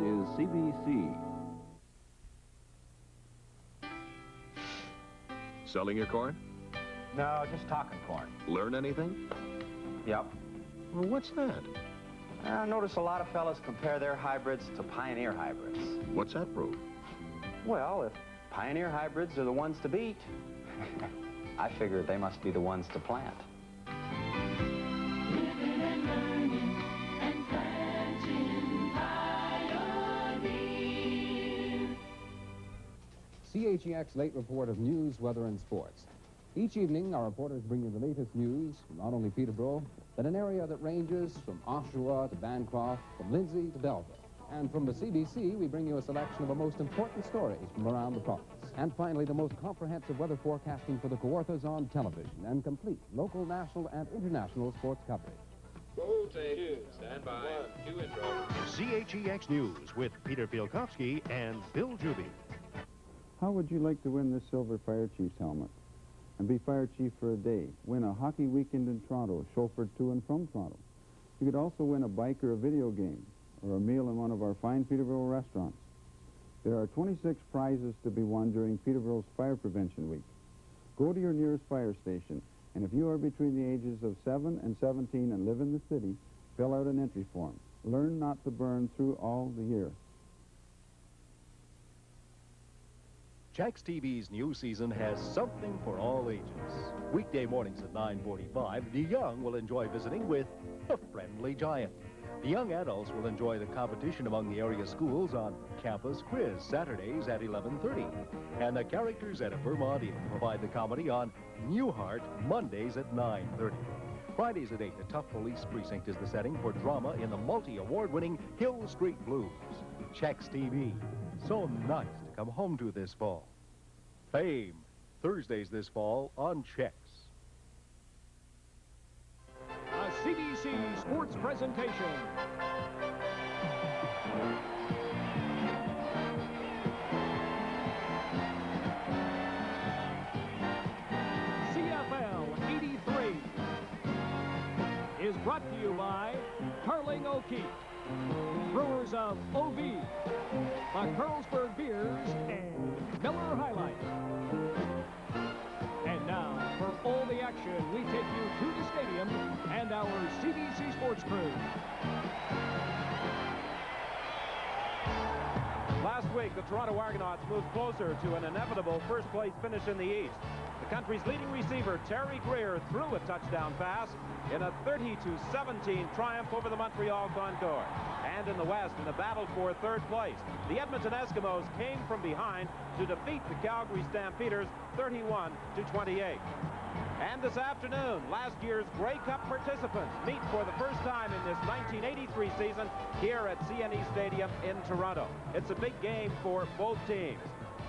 is CBC. Selling your corn? No, just talking corn. Learn anything? Yep. Well, what's that? I notice a lot of fellas compare their hybrids to Pioneer hybrids. What's that prove? Well, if Pioneer hybrids are the ones to beat, I figure they must be the ones to plant. Living and learning and planting Pioneer. CHEX Late Report of News, Weather, and Sports. Each evening, our reporters bring you the latest news from not only Peterborough, but an area that ranges from Oshawa to Bancroft, from Lindsay to Belleville. And from the CBC, we bring you a selection of the most important stories from around the province. And finally, the most comprehensive weather forecasting for the Kawarthas on television and complete local, national, and international sports coverage. Roll two. Stand by. 2 intro. CHEX News with Peter Pilkowski and Bill Juby. How would you like to win this silver Fire Chief's helmet? And be Fire Chief for a day. Win a hockey weekend in Toronto, chauffeured to and from Toronto. You could also win a bike or a video game, or a meal in one of our fine Peterborough restaurants. There are 26 prizes to be won during Peterborough's Fire Prevention Week. Go to your nearest fire station, and if you are between the ages of 7 and 17 and live in the city, fill out an entry form. Learn not to burn through all the year. CHEX TV's new season has something for all ages. Weekday mornings at 9:45, the young will enjoy visiting with the Friendly Giant. The young adults will enjoy the competition among the area schools on Campus Quiz, Saturdays at 11:30. And the characters at a Vermont Inn provide the comedy on Newhart, Mondays at 9:30. Fridays at 8, the tough police precinct is the setting for drama in the multi-award-winning Hill Street Blues. CHEX TV. So nice to come home to this fall. Fame, Thursdays this fall on CHEX. A CBC Sports presentation. CFL 83 is brought to you by Carling O'Keefe, brewers of OV, the Carlsberg Beers, and Miller High Life. And now, for all the action, we take you to the stadium and our CBC Sports crew. Last week, the Toronto Argonauts moved closer to an inevitable first-place finish in the East. The country's leading receiver, Terry Greer, threw a touchdown pass in a 30-17 triumph over the Montreal Condors. And in the West, in a battle for third place, the Edmonton Eskimos came from behind to defeat the Calgary Stampeders 31-28. And this afternoon, last year's Grey Cup participants meet for the first time in this 1983 season here at CNE Stadium in Toronto. It's a big game for both teams.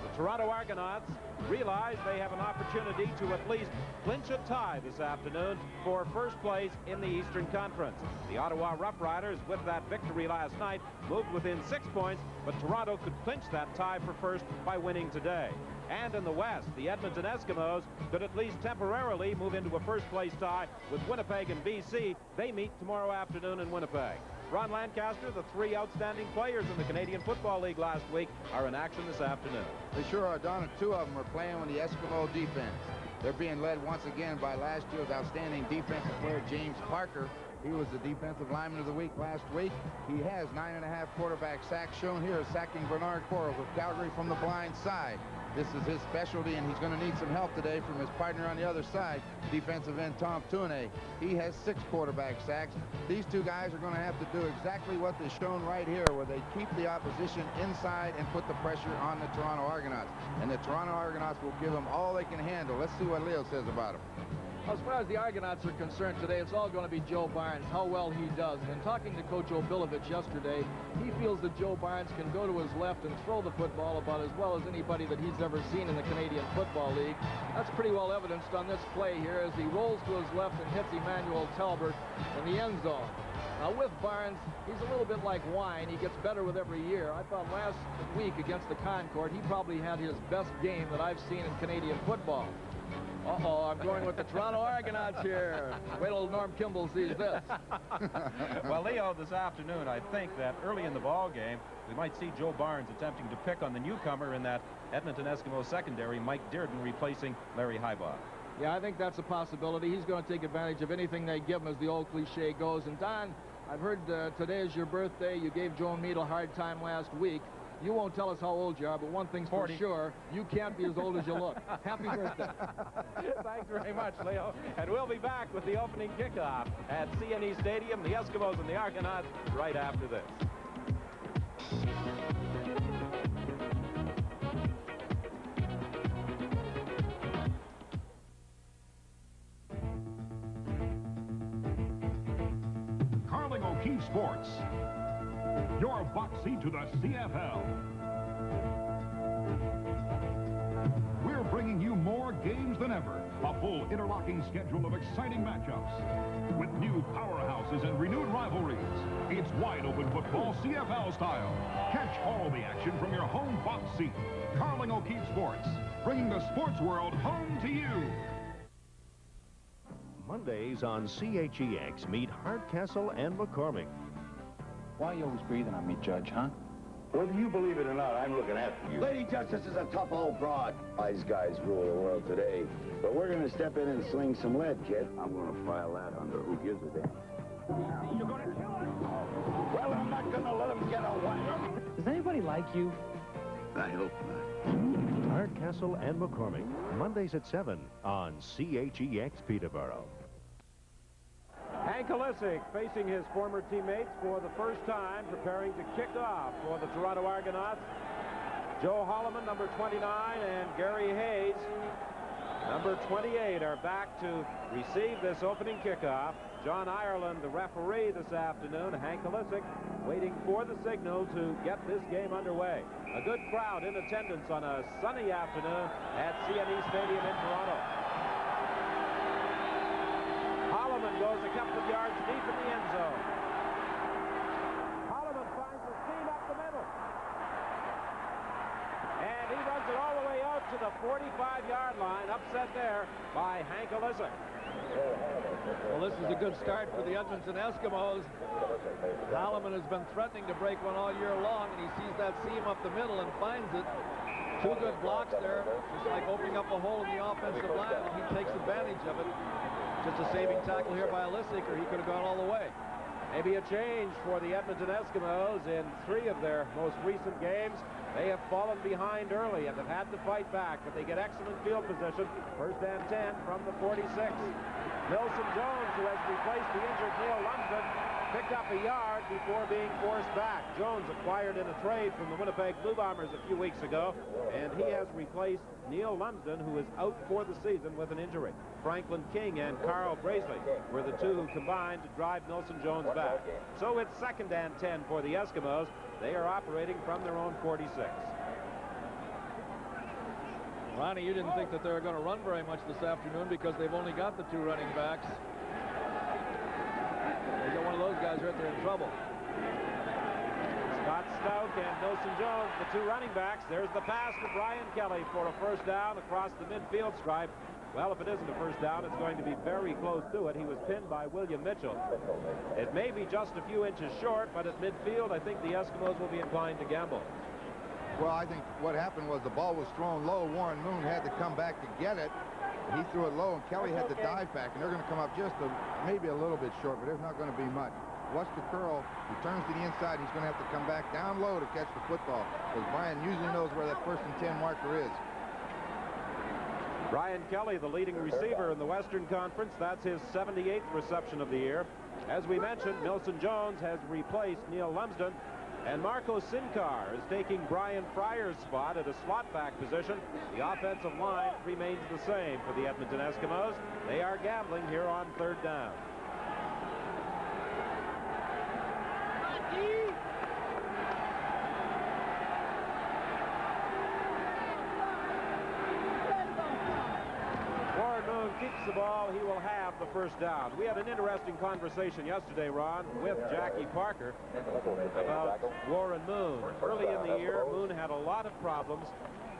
The Toronto Argonauts realize they have an opportunity to at least clinch a tie this afternoon for first place in the Eastern Conference. The Ottawa Rough Riders, with that victory last night, moved within 6 points, but Toronto could clinch that tie for first by winning today. And in the West, the Edmonton Eskimos could at least temporarily move into a first-place tie with Winnipeg and BC. They meet tomorrow afternoon in Winnipeg. Ron Lancaster, the 3 outstanding players in the Canadian Football League last week, are in action this afternoon. They sure are, Don, and 2 of them are playing with the Eskimo defense. They're being led once again by last year's outstanding defensive player, James Parker. He was the defensive lineman of the week last week. He has 9.5 quarterback sacks, shown here sacking Bernard Quarles of Calgary from the blind side. This is his specialty, and he's going to need some help today from his partner on the other side, defensive end Tom Tooney. He has 6 quarterback sacks. These 2 guys are going to have to do exactly what they've shown right here, where they keep the opposition inside and put the pressure on the Toronto Argonauts. And the Toronto Argonauts will give them all they can handle. Let's see what Leo says about them. As far as the Argonauts are concerned today, it's all going to be Joe Barnes, how well he does. And in talking to Coach Obilovich yesterday, he feels that Joe Barnes can go to his left and throw the football about as well as anybody that he's ever seen in the Canadian Football League. That's pretty well evidenced on this play here as he rolls to his left and hits Emmanuel Talbert in the end zone. Now with Barnes, he's a little bit like wine. He gets better with every year. I thought last week against the Concord, he probably had his best game that I've seen in Canadian football. Uh-oh, I'm going with the Toronto Argonauts here. Wait till Norm Kimball sees this. Well, Leo, this afternoon, I think that early in the ball game, we might see Joe Barnes attempting to pick on the newcomer in that Edmonton Eskimos secondary, Mike Dearden replacing Larry Highbaugh. Yeah, I think that's a possibility. He's going to take advantage of anything they give him, as the old cliche goes. And Don, I've heard today is your birthday. You gave Joan Mead a hard time last week. You won't tell us how old you are, but one thing's 40. for sure, you can't be as old as you look. Happy birthday. Thanks very much, Leo. And we'll be back with the opening kickoff at CNE Stadium, the Eskimos and the Argonauts, right after this. Carling O'Keefe Sports. Your box seat to the CFL. We're bringing you more games than ever. A full interlocking schedule of exciting matchups. With new powerhouses and renewed rivalries. It's wide open football CFL style. Catch all the action from your home box seat. Carling O'Keefe Sports. Bringing the sports world home to you. Mondays on CHEX, meet Hardcastle and McCormick. Why are you always breathing on me, Judge, huh? Whether you believe it or not, I'm looking after you. Lady Justice is a tough old broad. Wise guys rule the world today. But we're going to step in and sling some lead, kid. I'm going to file that under who gives a damn. You're going to kill us? Well, I'm not going to let him get away. Does anybody like you? I hope not. Hardcastle and McCormick, Mondays at 7 on CHEX Peterborough. Hank Olisic facing his former teammates for the first time, preparing to kick off for the Toronto Argonauts. Joe Holloman, number 29, and Gary Hayes, number 28, are back to receive this opening kickoff. John Ireland, the referee this afternoon. Hank Olisic waiting for the signal to get this game underway. A good crowd in attendance on a sunny afternoon at CNE Stadium in Toronto. Holloman goes a couple of yards deep in the end zone. Holloman finds the seam up the middle. And he runs it all the way out to the 45-yard line, upset there by Hank Olisic. Well, this is a good start for the Edmonton Eskimos. Holloman has been threatening to break one all year long, and he sees that seam up the middle and finds it. Two good blocks there, just like opening up a hole in the offensive line, and he takes advantage of it. Just a saving tackle here by Olisic, or he could have gone all the way. Maybe a change for the Edmonton Eskimos. In 3 of their most recent games, they have fallen behind early and have had to fight back, but they get excellent field position. First and 10 from the 46. Nelson Jones, who has replaced the injured Neil Lumsden, picked up a yard before being forced back. Jones acquired in a trade from the Winnipeg Blue Bombers a few weeks ago, and he has replaced Neil Lumsden, who is out for the season with an injury. Franklin King and Carl Braisley were the two who combined to drive Nelson Jones back. So it's second and 10 for the Eskimos. They are operating from their own 46. Ronnie, you didn't think that they were going to run very much this afternoon because they've only got the 2 running backs. They got one of those guys right there in trouble. Scott Stout and Nelson Jones, the 2 running backs. There's the pass to Brian Kelly for a first down across the midfield stripe. Well, if it isn't a first down, it's going to be very close to it. He was pinned by William Mitchell. It may be just a few inches short, but at midfield, I think the Eskimos will be inclined to gamble. Well, I think what happened was the ball was thrown low. Warren Moon had to come back to get it. He threw it low, and Kelly had to dive back, and they're going to come up just maybe a little bit short, but there's not going to be much. Watch the curl. He turns to the inside. He's going to have to come back down low to catch the football, because Brian usually knows where that first and 10 marker is. Brian Kelly, the leading receiver in the Western Conference. That's his 78th reception of the year. As we mentioned, Nelson Jones has replaced Neil Lumsden, and Marco Sincar is taking Brian Fryer's spot at a slot back position. The offensive line remains the same for the Edmonton Eskimos. They are gambling here on 3rd down. Warren Moon keeps the ball. He will have the first down. We had an interesting conversation yesterday, Ron, with Jackie Parker about Warren Moon. Early in the year, Moon had a lot of problems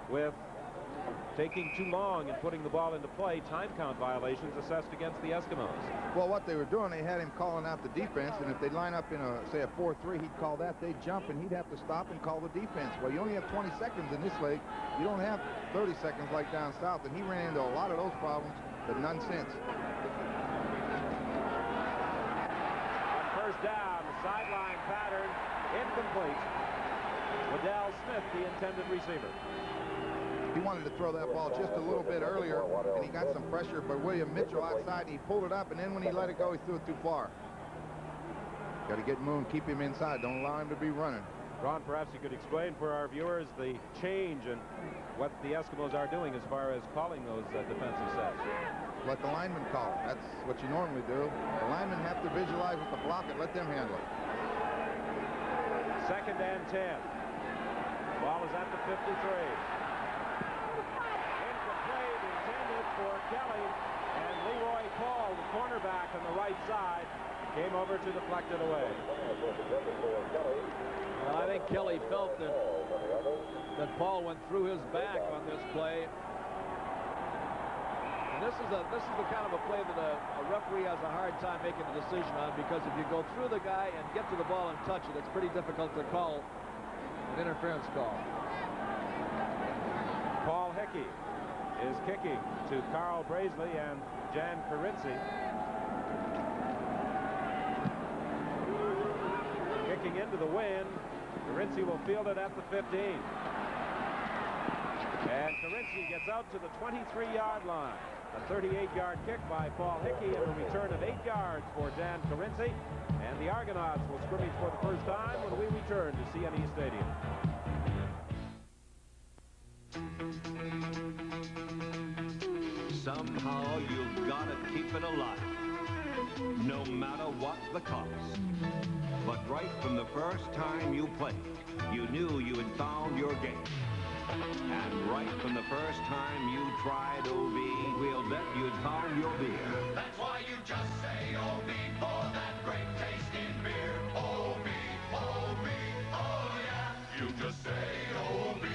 with taking too long and putting the ball into play. Time count violations assessed against the Eskimos. Well, what they were doing, they had him calling out the defense, and if they line up in say a 4-3, he'd call that. They'd jump, and he'd have to stop and call the defense. Well, you only have 20 seconds in this league. You don't have 30 seconds like down south, and he ran into a lot of those problems, but none since. On first down, the sideline pattern incomplete. Waddell Smith, the intended receiver. He wanted to throw that ball just a little bit earlier, and he got some pressure by William Mitchell outside, and he pulled it up, and then when he let it go, he threw it too far. Got to get Moon, keep him inside. Don't allow him to be running. Ron, perhaps you could explain for our viewers the change in what the Eskimos are doing as far as calling those defensive sets. Let the linemen call it. That's what you normally do. The linemen have to visualize with the block and let them handle it. 2nd and 10. Ball is at the 53. Incomplete, intended for Kelly, and Leroy Paul, the cornerback on the right side, came over to deflect it away. Well, I think Kelly felt that Paul went through his back on this play. And this is the kind of a play that a referee has a hard time making a decision on, because if you go through the guy and get to the ball and touch it, it's pretty difficult to call an interference call. Paul Hickey is kicking to Carl Brazeley and Jan Carinci. Kicking into the wind. Carinci will field it at the 15. And Carinci gets out to the 23-yard line. A 38-yard kick by Paul Hickey and a return of 8 yards for Dan Carinci. And the Argonauts will scrimmage for the first time when we return to CNE Stadium. Somehow you've got to keep it alive, no matter what the cost. But right from the first time you played, you knew you had found your game. And right from the first time you tried OB, we'll bet you'd found your beer. That's why you just say OB for that great taste in beer. OB, OB, oh yeah. You just say OB.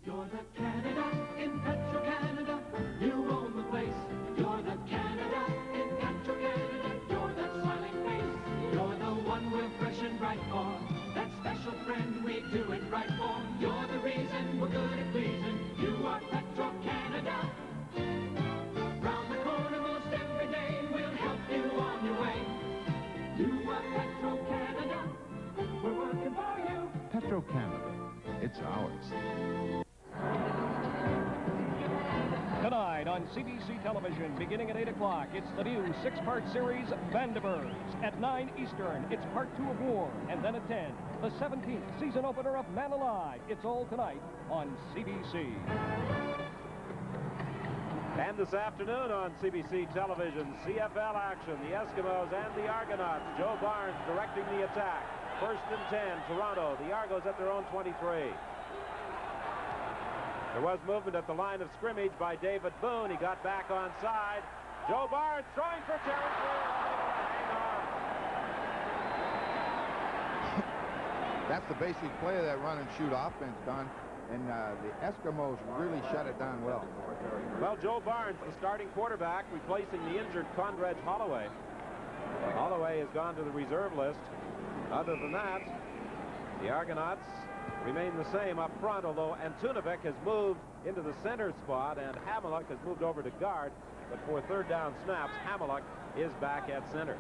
You're the Canada in Petro-Canada. You own the place. You're the Canada in Petro-Canada. You're that smiling face. You're the one we're fresh and bright for. That special friend we do it right for. You're the reason we're good at pleasing. You are Petro-Canada. Round the corner most every day, we'll help you on your way. You are Petro-Canada. We're working for you. Petro-Canada. It's ours. Tonight on CBC television, beginning at 8 o'clock, it's the new 6-part series, Vanderbirs. At 9 Eastern, it's part 2 of War. And then at 10, the 17th season opener of Man Alive. It's all tonight on CBC. And this afternoon on CBC television, CFL action, the Eskimos and the Argonauts. Joe Barnes directing the attack. 1st and 10, Toronto. The Argos at their own 23. There was movement at the line of scrimmage by David Boone. He got back onside. Joe Barnes throwing for Terry Greer. That's the basic play of that run and shoot offense, Don. And the Eskimos really shut it down well. Well, Joe Barnes, the starting quarterback, replacing the injured Condredge Holloway. Holloway has gone to the reserve list. Other than that, the Argonauts remain the same up front, although Antunovic has moved into the center spot and Hamiluk has moved over to guard. But for 3rd down snaps, Hamiluk is back at center.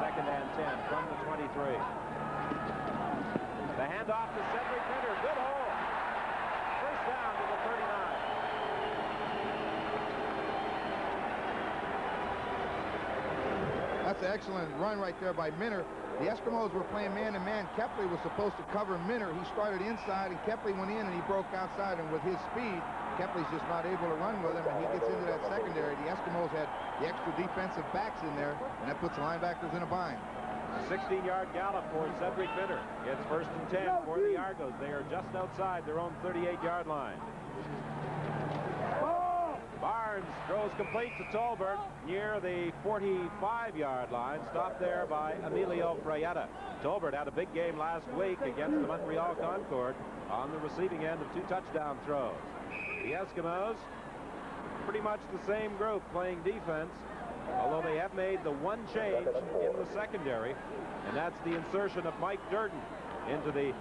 2nd and 10 from the 23. The handoff to Cedric Pinter. Good hole. 1st down to the 39. That's an excellent run right there by Minter. The Eskimos were playing man-to-man. Kepley was supposed to cover Minter. He started inside, and Kepley went in, and he broke outside. And with his speed, Kepley's just not able to run with him, and he gets into that secondary. The Eskimos had the extra defensive backs in there, and that puts the linebackers in a bind. A 16-yard gallop for Cedric Pinter. It's 1st and 10 for the Argos. They are just outside their own 38-yard line. Barnes Throws complete to Tolbert near the 45-yard line. Stopped there by Emilio Fraietta. Tolbert had a big game last week against the Montreal Concord on the receiving end of 2 touchdown throws. The Eskimos, pretty much the same group playing defense, although they have made the one change in the secondary, and that's the insertion of Mike Durden into the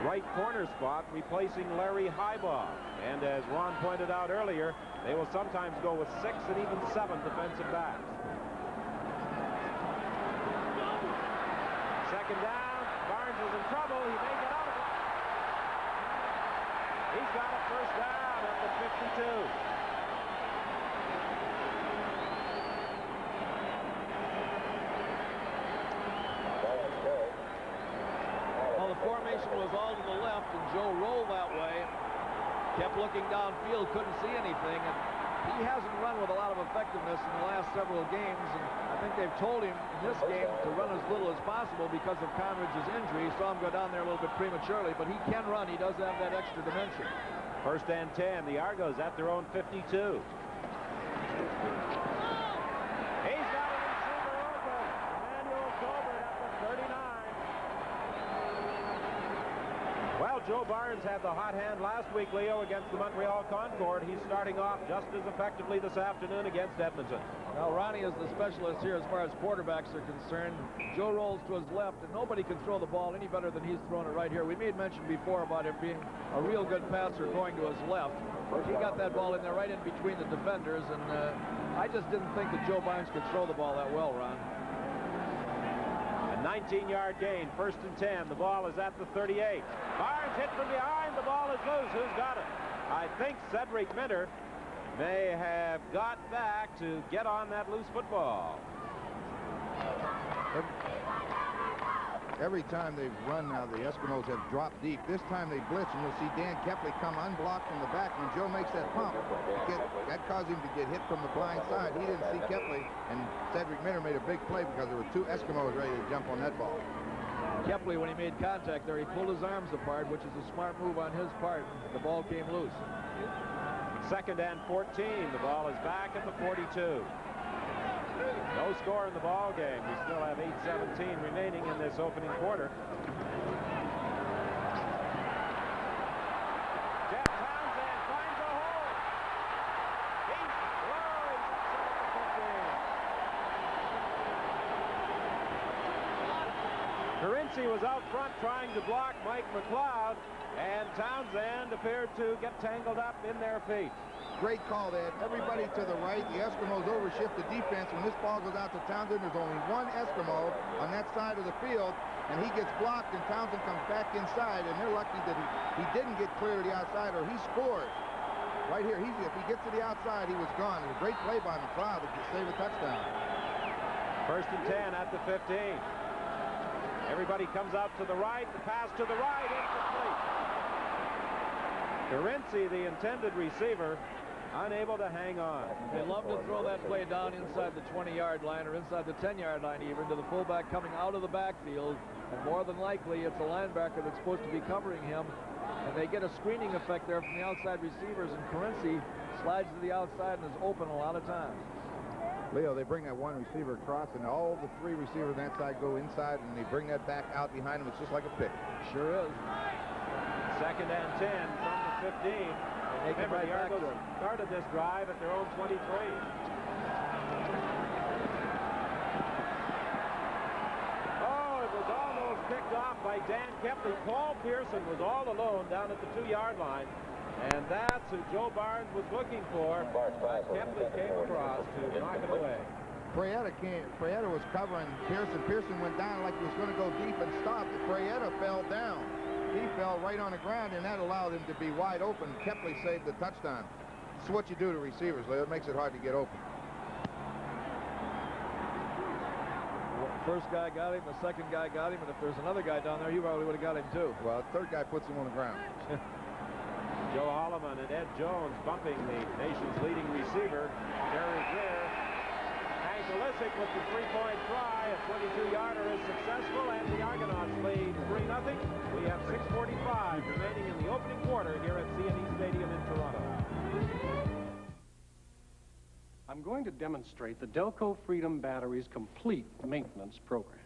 right corner spot, replacing Larry Highbaugh. And as Ron pointed out earlier, they will sometimes go with 6 and even 7 defensive backs. Second down. Barnes is in trouble. He may get out of it. He's got a first down at the 52. Well, the formation was all to the left, and Joe rolled that way. Kept looking downfield, couldn't see anything, and he hasn't run with a lot of effectiveness in the last several games, and I think they've told him in this game to run as little as possible because of Conridge's injury. Saw him go down there a little bit prematurely, but he can run. He does have that extra dimension. First and 10. The Argos at their own 52. He's got a receiver open. Emmanuel Tolbert at the 39. Well, Joe Barnes had the hot hand last week, Leo, against the Montreal Concord. He's starting off just as effectively this afternoon against Edmonton. Now, Ronnie is the specialist here as far as quarterbacks are concerned. Joe rolls to his left, and nobody can throw the ball any better than he's throwing it right here. We made mention before about him being a real good passer going to his left. He got that ball in there right in between the defenders, and I just didn't think that Joe Barnes could throw the ball that well, Ron. A 19-yard gain, first and 10. The ball is at the 38. Barnes hit from behind. The ball is loose. Who's got it? I think Cedric Minter may have got back to get on that loose football. Every time they've run now, the Eskimos have dropped deep. This time they blitz, and you'll see Dan Kepley come unblocked from the back. When Joe makes that pump, that caused him to get hit from the blind side. He didn't see Kepley, and Cedric Minter made a big play because there were 2 Eskimos ready to jump on that ball. Kepley, when he made contact there, he pulled his arms apart, which is a smart move on his part. The ball came loose. Second and 14. The ball is back at the 42. No score in the ball game. We still have 8:17 remaining in this opening quarter. Jeff Townsend finds a hole. He's upset at the 15. Carinci was out front trying to block Mike McLeod, and Townsend appeared to get tangled up in their feet. Great call, Ed. Everybody to the right. The Eskimos overshift the defense. When this ball goes out to Townsend, there's only 1 Eskimo on that side of the field, and he gets blocked, and Townsend comes back inside, and they're lucky that he didn't get clear to the outside, or he scores. Right here, if he gets to the outside, he was gone. It was a great play by McLeod to save a touchdown. First and 10 at the 15. Everybody comes out to the right. The pass to the right, incomplete. Carinci, the intended receiver, unable to hang on. They love to throw that play down inside the 20-yard line or inside the 10-yard line even to the fullback coming out of the backfield. And more than likely, it's a linebacker that's supposed to be covering him. And they get a screening effect there from the outside receivers. And Carinci slides to the outside and is open a lot of times. Leo, they bring that 1 receiver across, and all the 3 receivers on that side go inside, and they bring that back out behind them. It's just like a pick. Sure is. Second and 10 from the 15. Remember, the Argos started this drive at their own 23. Oh, it was almost picked off by Dan Kepley. Paul Pearson was all alone down at the 2-yard line, and that's who Joe Barnes was looking for. Kepley came across to knock it away. Fraietta was covering Pearson. Pearson went down like he was going to go deep and stopped. Fraietta fell down. He fell right on the ground, and that allowed him to be wide open. Kepley saved the touchdown. This is what you do to receivers, Leo. It makes it hard to get open. First guy got him, the second guy got him, and if there's another guy down there, he probably would have got him too. Well, the third guy puts him on the ground. Joe Holloman and Ed Jones bumping the nation's leading receiver, Terry Greer. Hank Olisic with the 3-point try. A 22-yarder is successful, and the Argonauts lead 3-0. We have 6:45 remaining in the opening quarter here at CNE Stadium in Toronto. I'm going to demonstrate the Delco Freedom Battery's complete maintenance program.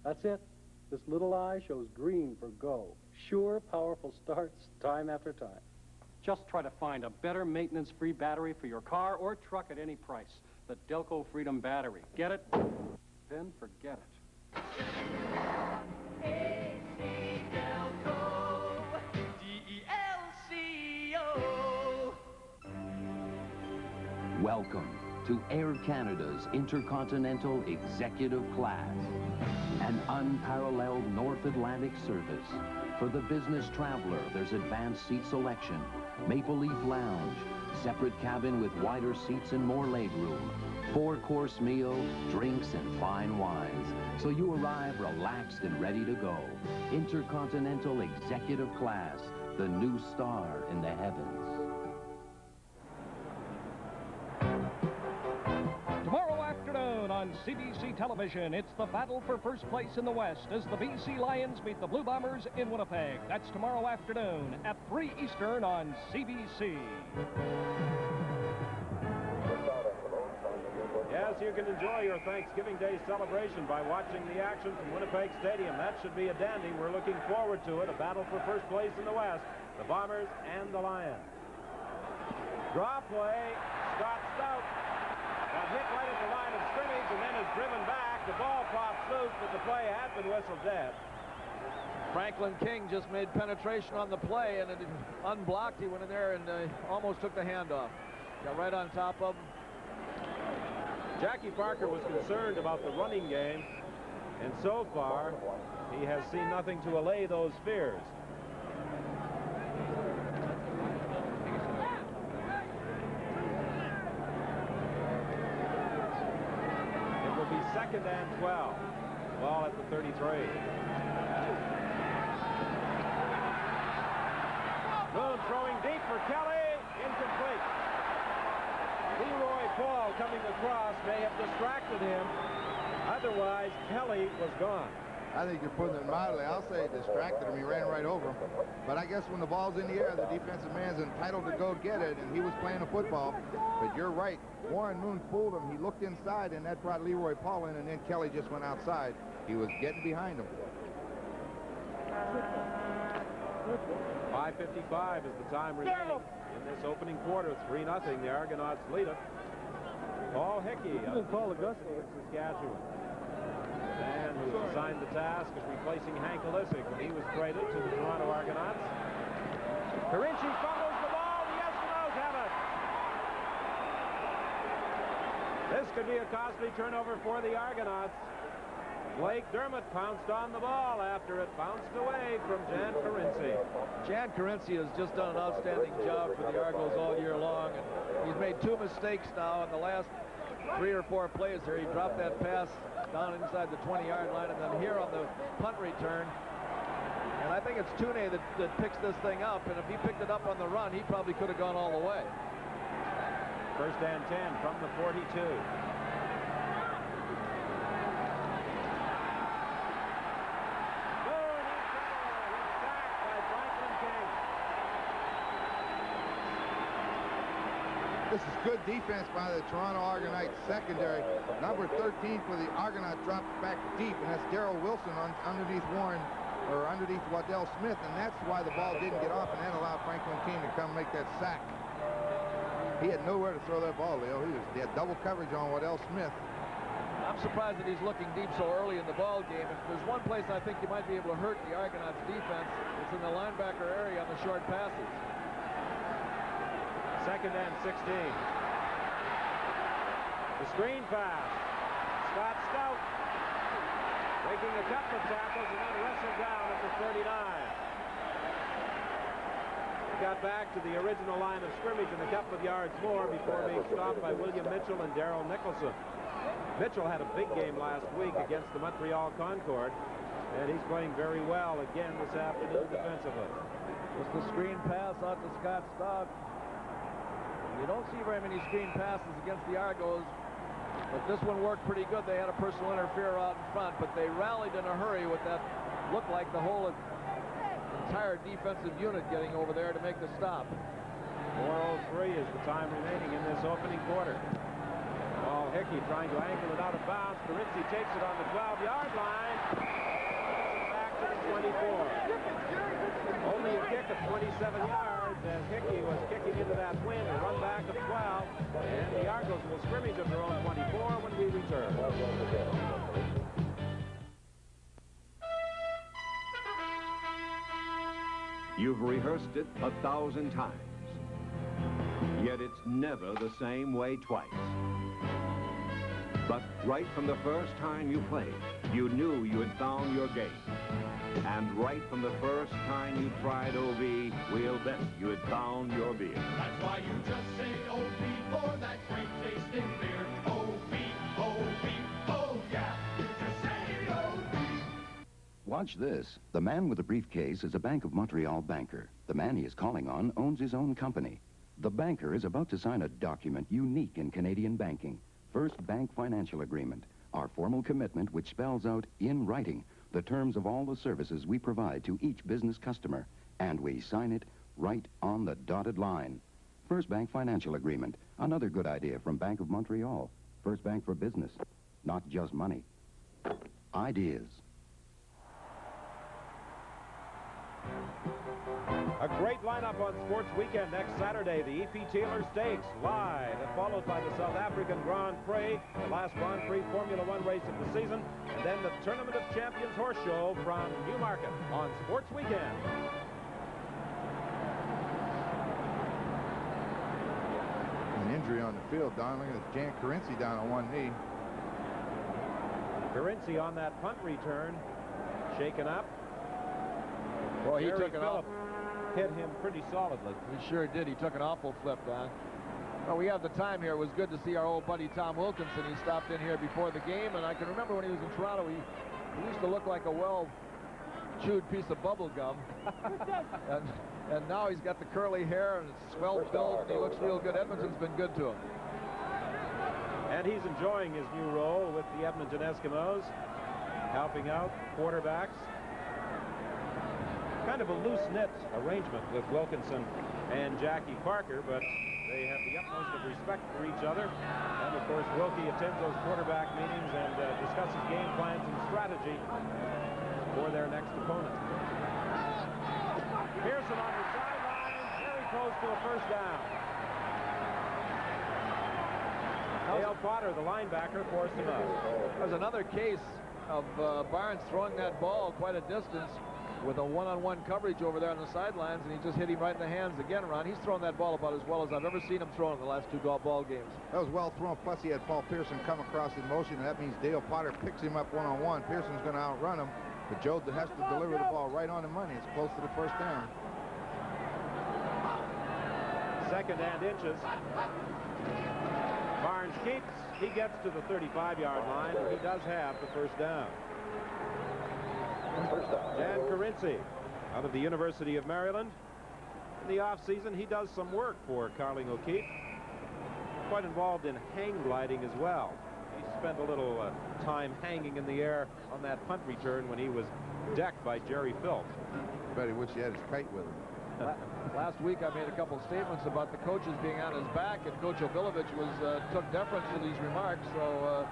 That's it. This little eye shows green for go. Sure, powerful starts time after time. Just try to find a better maintenance-free battery for your car or truck at any price. The Delco Freedom Battery. Get it? Then forget it. Welcome to Air Canada's Intercontinental Executive Class, an unparalleled North Atlantic service. For the business traveler, there's advanced seat selection, Maple Leaf Lounge, separate cabin with wider seats and more legroom, 4-course meal, drinks, and fine wines, so you arrive relaxed and ready to go. Intercontinental Executive Class, the new star in the heavens. Tomorrow afternoon on CBC television, it's the battle for first place in the West as the BC Lions meet the Blue Bombers in Winnipeg. That's tomorrow afternoon at 3 Eastern on CBC. Yes, you can enjoy your Thanksgiving Day celebration by watching the action from Winnipeg Stadium. That should be a dandy. We're looking forward to it. A battle for first place in the West. The Bombers and the Lions. Draw play. Scott Stout got hit right at the line of scrimmage and then is driven back. The ball pops loose, but the play had been whistled dead. Franklin King just made penetration on the play, and it unblocked. He went in there and almost took the handoff. Got right on top of him. Jackie Parker was concerned about the running game, and so far, he has seen nothing to allay those fears. It will be 2nd and 12. Ball at the 33. Moon throwing deep for Kelly. Incomplete. Leroy Paul coming across may have distracted him. Otherwise, Kelly was gone. I think you're putting it mildly. I'll say it distracted him. He ran right over him. But I guess when the ball's in the air, the defensive man's entitled to go get it, and he was playing a football. But you're right. Warren Moon fooled him. He looked inside, and that brought Leroy Paul in, and then Kelly just went outside. He was getting behind him. 5:55 is the time remaining in this opening quarter. 3-0. The Argonauts lead it. Paul Hickey of Saskatchewan. The man who was assigned the task of replacing Hank Olisic when he was traded to the Toronto Argonauts. Carinci fumbles the ball. The Eskimos have it. This could be a costly turnover for the Argonauts. Blake Dermott pounced on the ball after it bounced away from Jan Carinci. Jan Carinci has just done an outstanding job for the Argos all year long, and he's made 2 mistakes now in the last 3 or 4 plays here. He dropped that pass down inside the 20-yard line, and then here on the punt return. And I think it's Tune that picks this thing up, and if he picked it up on the run, he probably could have gone all the way. 1st and 10 from the 42. This is good defense by the Toronto Argonauts secondary. Number 13 for the Argonauts dropped back deep, and that's Darrell Wilson underneath Waddell Smith, and that's why the ball didn't get off, and that allowed Franklin King to come make that sack. He had nowhere to throw that ball, Leo. He had double coverage on Waddell Smith. I'm surprised that he's looking deep so early in the ball game. If there's one place I think you might be able to hurt the Argonauts defense, it's in the linebacker area on the short passes. 2nd and 16. The screen pass. Scott Stout making a couple of tackles and then wrestled down at the 39. He got back to the original line of scrimmage and a couple of yards more before being stopped by William Mitchell and Darrell Nicholson. Mitchell had a big game last week against the Montreal Concord, and he's playing very well again this afternoon defensively. Just the screen pass out to Scott Stout. You don't see very many screen passes against the Argos, but this one worked pretty good. They had a personal interferer out in front, but they rallied in a hurry with that. Looked like the whole entire defensive unit getting over there to make the stop. 4:06 is the time remaining in this opening quarter. Paul Hickey trying to angle it out of bounds. Carinci takes it on the 12-yard line. Back to the 24. Only a kick of 27 yards as Hickey was kicking into that wind, a run back of 12. And the Argos will scrimmage at their own 24 when we return. You've rehearsed it 1,000 times. Yet it's never the same way twice. But right from the first time you played, you knew you had found your game. And right from the first time you tried OV, we'll bet you had found your beer. That's why you just say OV for that great tasting beer. OV, OV, oh yeah, you just say OV. Watch this. The man with the briefcase is a Bank of Montreal banker. The man he is calling on owns his own company. The banker is about to sign a document unique in Canadian banking. First Bank Financial Agreement, our formal commitment which spells out in writing the terms of all the services we provide to each business customer, and we sign it right on the dotted line. First Bank Financial Agreement, another good idea from Bank of Montreal. First Bank for business, not just money. Ideas. A great lineup on Sports Weekend next Saturday. The E.P. Taylor Stakes live, and followed by the South African Grand Prix, the last Grand Prix Formula One race of the season, and then the Tournament of Champions Horse Show from Newmarket on Sports Weekend. An injury on the field, Don. Look at Jan Carinci down on one knee. Carinci on that punt return, shaken up. Well, he took it off. Hit him pretty solidly. He sure did. He took an awful flip, Don. Well, we have the time here. It was good to see our old buddy Tom Wilkinson. He stopped in here before the game, and I can remember when he was in Toronto, he used to look like a well-chewed piece of bubble gum. and now he's got the curly hair and it's swell built. He looks real good. Edmonton's been good to him. And he's enjoying his new role with the Edmonton Eskimos, helping out quarterbacks. Kind of a loose-knit arrangement with Wilkinson and Jackie Parker, but they have the utmost of respect for each other. And, of course, Wilkie attends those quarterback meetings and discusses game plans and strategy for their next opponent. Pearson on the sideline, very close to a first down. Dale Potter, the linebacker, forced him out. There's another case of Barnes throwing that ball quite a distance with a one-on-one coverage over there on the sidelines, and he just hit him right in the hands again, Ron. He's thrown that ball about as well as I've ever seen him throw in the last two ball games. That was well thrown, plus he had Paul Pearson come across in motion, and that means Dale Potter picks him up one-on-one. Pearson's going to outrun him, but Joe has to deliver the ball right on the money. It's close to the first down. Second and inches. Barnes keeps. He gets to the 35-yard line, and he does have the first down. Jan Carinci out of the University of Maryland. In the off-season, he does some work for Carling O'Keefe. Quite involved in hang gliding as well. He spent a little time hanging in the air on that punt return when he was decked by Jerry Philp. Bet he wished he had his kite with him. Last week, I made a couple statements about the coaches being on his back, and Coach Obilovich took deference to these remarks, so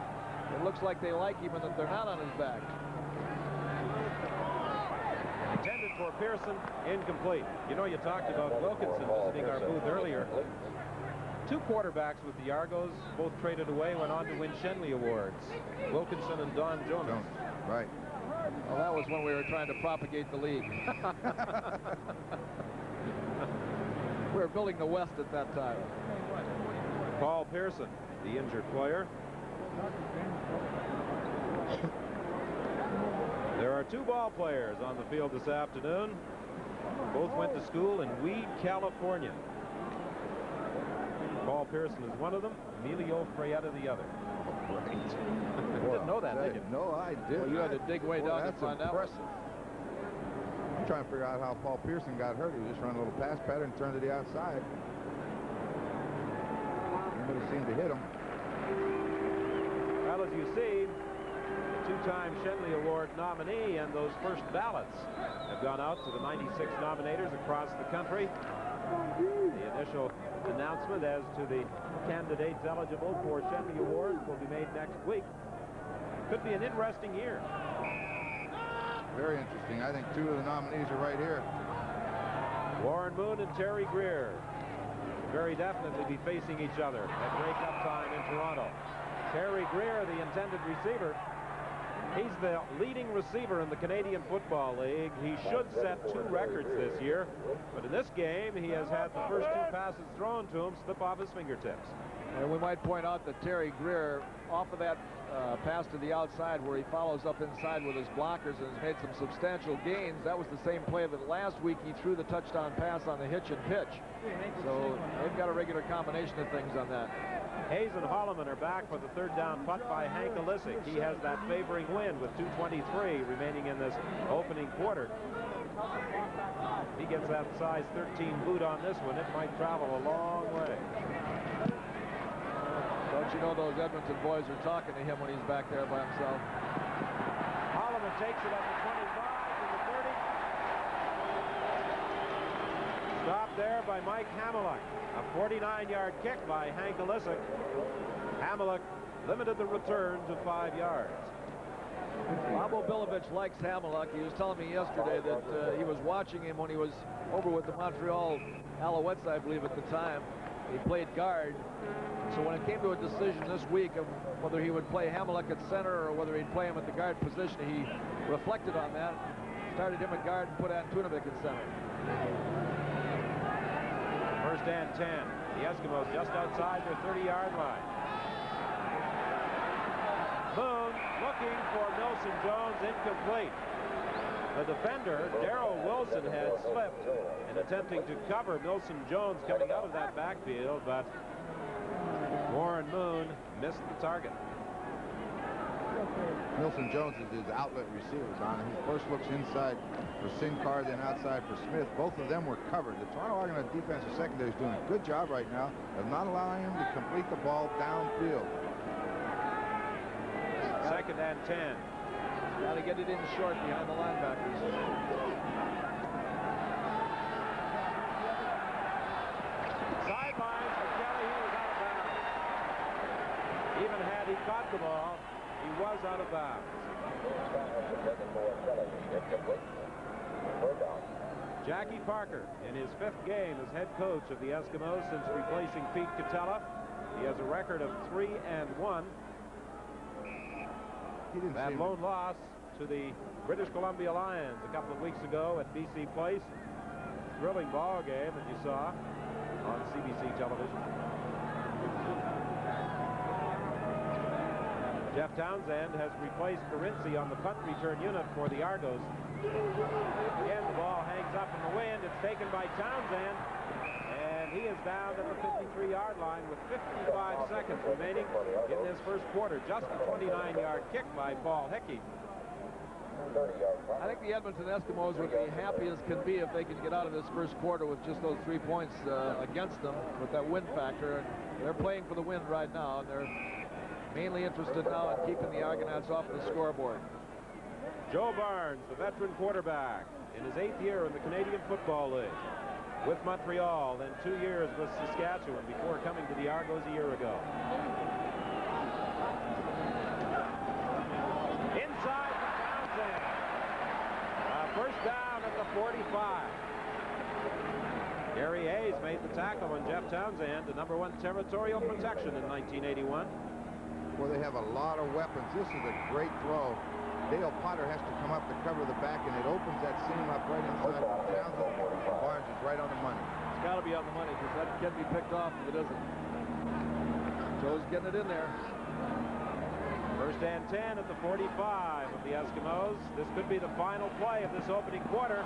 it looks like they like him and that they're not on his back. Intended for Pearson, incomplete. You know, you talked about Wilkinson visiting our booth earlier. Two quarterbacks with the Argos, both traded away, went on to win Shenley Awards. Wilkinson and Don Jonas. Right. Well, that was when we were trying to propagate the league. We were building the West at that time. Paul Pearson, the injured player. There are two ball players on the field this afternoon. Both went to school in Weed, California. Paul Pearson is one of them, Emilio Freyetta the other. Right. You didn't know that, did you? No, I didn't. Well, you had to dig way down to find out. Impressive. I'm trying to figure out how Paul Pearson got hurt. He was just running a little pass pattern, turned to the outside. Nobody seemed to hit him. Well, as you see, two-time Shenley Award nominee, and those first ballots have gone out to the 96 nominators across the country. The initial announcement as to the candidates eligible for Chevy Awards will be made next week. Could be an interesting year. Very interesting. I think two of the nominees are right here. Warren Moon and Terry Greer very definitely be facing each other at breakup time in Toronto. Terry Greer, the intended receiver, he's the leading receiver in the Canadian Football League. He should set 2 records this year, but in this game, he has had the first 2 passes thrown to him slip off his fingertips. And we might point out that Terry Greer, off of that pass to the outside where he follows up inside with his blockers and has made some substantial gains. That was the same play that last week he threw the touchdown pass on the hitch and pitch. So they've got a regular combination of things on that. Hayes and Holloman are back for the 3rd down punt by Hank Alisic. He has that favoring wind with 2:23 remaining in this opening quarter. He gets that size 13 boot on this one. It might travel a long way. Don't you know those Edmonton boys are talking to him when he's back there by himself? Holloman takes it at the 25 to the 30. Stopped there by Mike Hamelick. A 49-yard kick by Hank Alisic. Hamelick limited the return to 5 yards. Bob Obilovich likes Hamelick. He was telling me yesterday that he was watching him when he was over with the Montreal Alouettes, I believe, at the time. He played guard. So when it came to a decision this week of whether he would play Hamelick at center or whether he'd play him at the guard position, he reflected on that, started him at guard and put Antunovic at center. 1st and 10. The Eskimos just outside their 30-yard line. Moon looking for Milson Jones, incomplete. The defender, Darrell Wilson, had slipped in attempting to cover Milson Jones coming out of that backfield, but Warren Moon missed the target. Milson Jones is his outlet receiver, Don. He first looks inside for Sinclair, then outside for Smith. Both of them were covered. The Toronto Argonauts defensive secondary is doing a good job right now of not allowing him to complete the ball downfield. 2nd and 10. Got to get it in short behind the linebackers. Sideline for Kelly. He was out of bounds. Even had he caught the ball, he was out of bounds. Jackie Parker in his 5th game as head coach of the Eskimos since replacing Pete Catella. He has a record of 3-1. That lone loss to the British Columbia Lions a couple of weeks ago at BC Place. Thrilling ball game that you saw on CBC television. Jeff Townsend has replaced Carinci on the punt return unit for the Argos. Again, the ball hangs up in the wind. It's taken by Townsend, and he is down at the 53-yard line with 55 seconds remaining in this first quarter. Just a 29-yard kick by Paul Hickey. I think the Edmonton Eskimos would be happy as can be if they can get out of this first quarter with just those 3 points against them with that win factor. They're playing for the win right now, and they're mainly interested now in keeping the Argonauts off the scoreboard. Joe Barnes, the veteran quarterback, in his 8th year in the Canadian Football League with Montreal, then 2 years with Saskatchewan before coming to the Argos a year ago. Inside for Townsend. First down at the 45. Gary Hayes made the tackle on Jeff Townsend, the #1 territorial protection in 1981. Well, they have a lot of weapons. This is a great throw. Dale Potter has to come up to cover the back, and it opens that seam up right inside for Townsend. Barnes is right on the money. It's got to be on the money because that can be picked off if it isn't. Joe's getting it in there. 1st and 10 at the 45 of the Eskimos. This could be the final play of this opening quarter.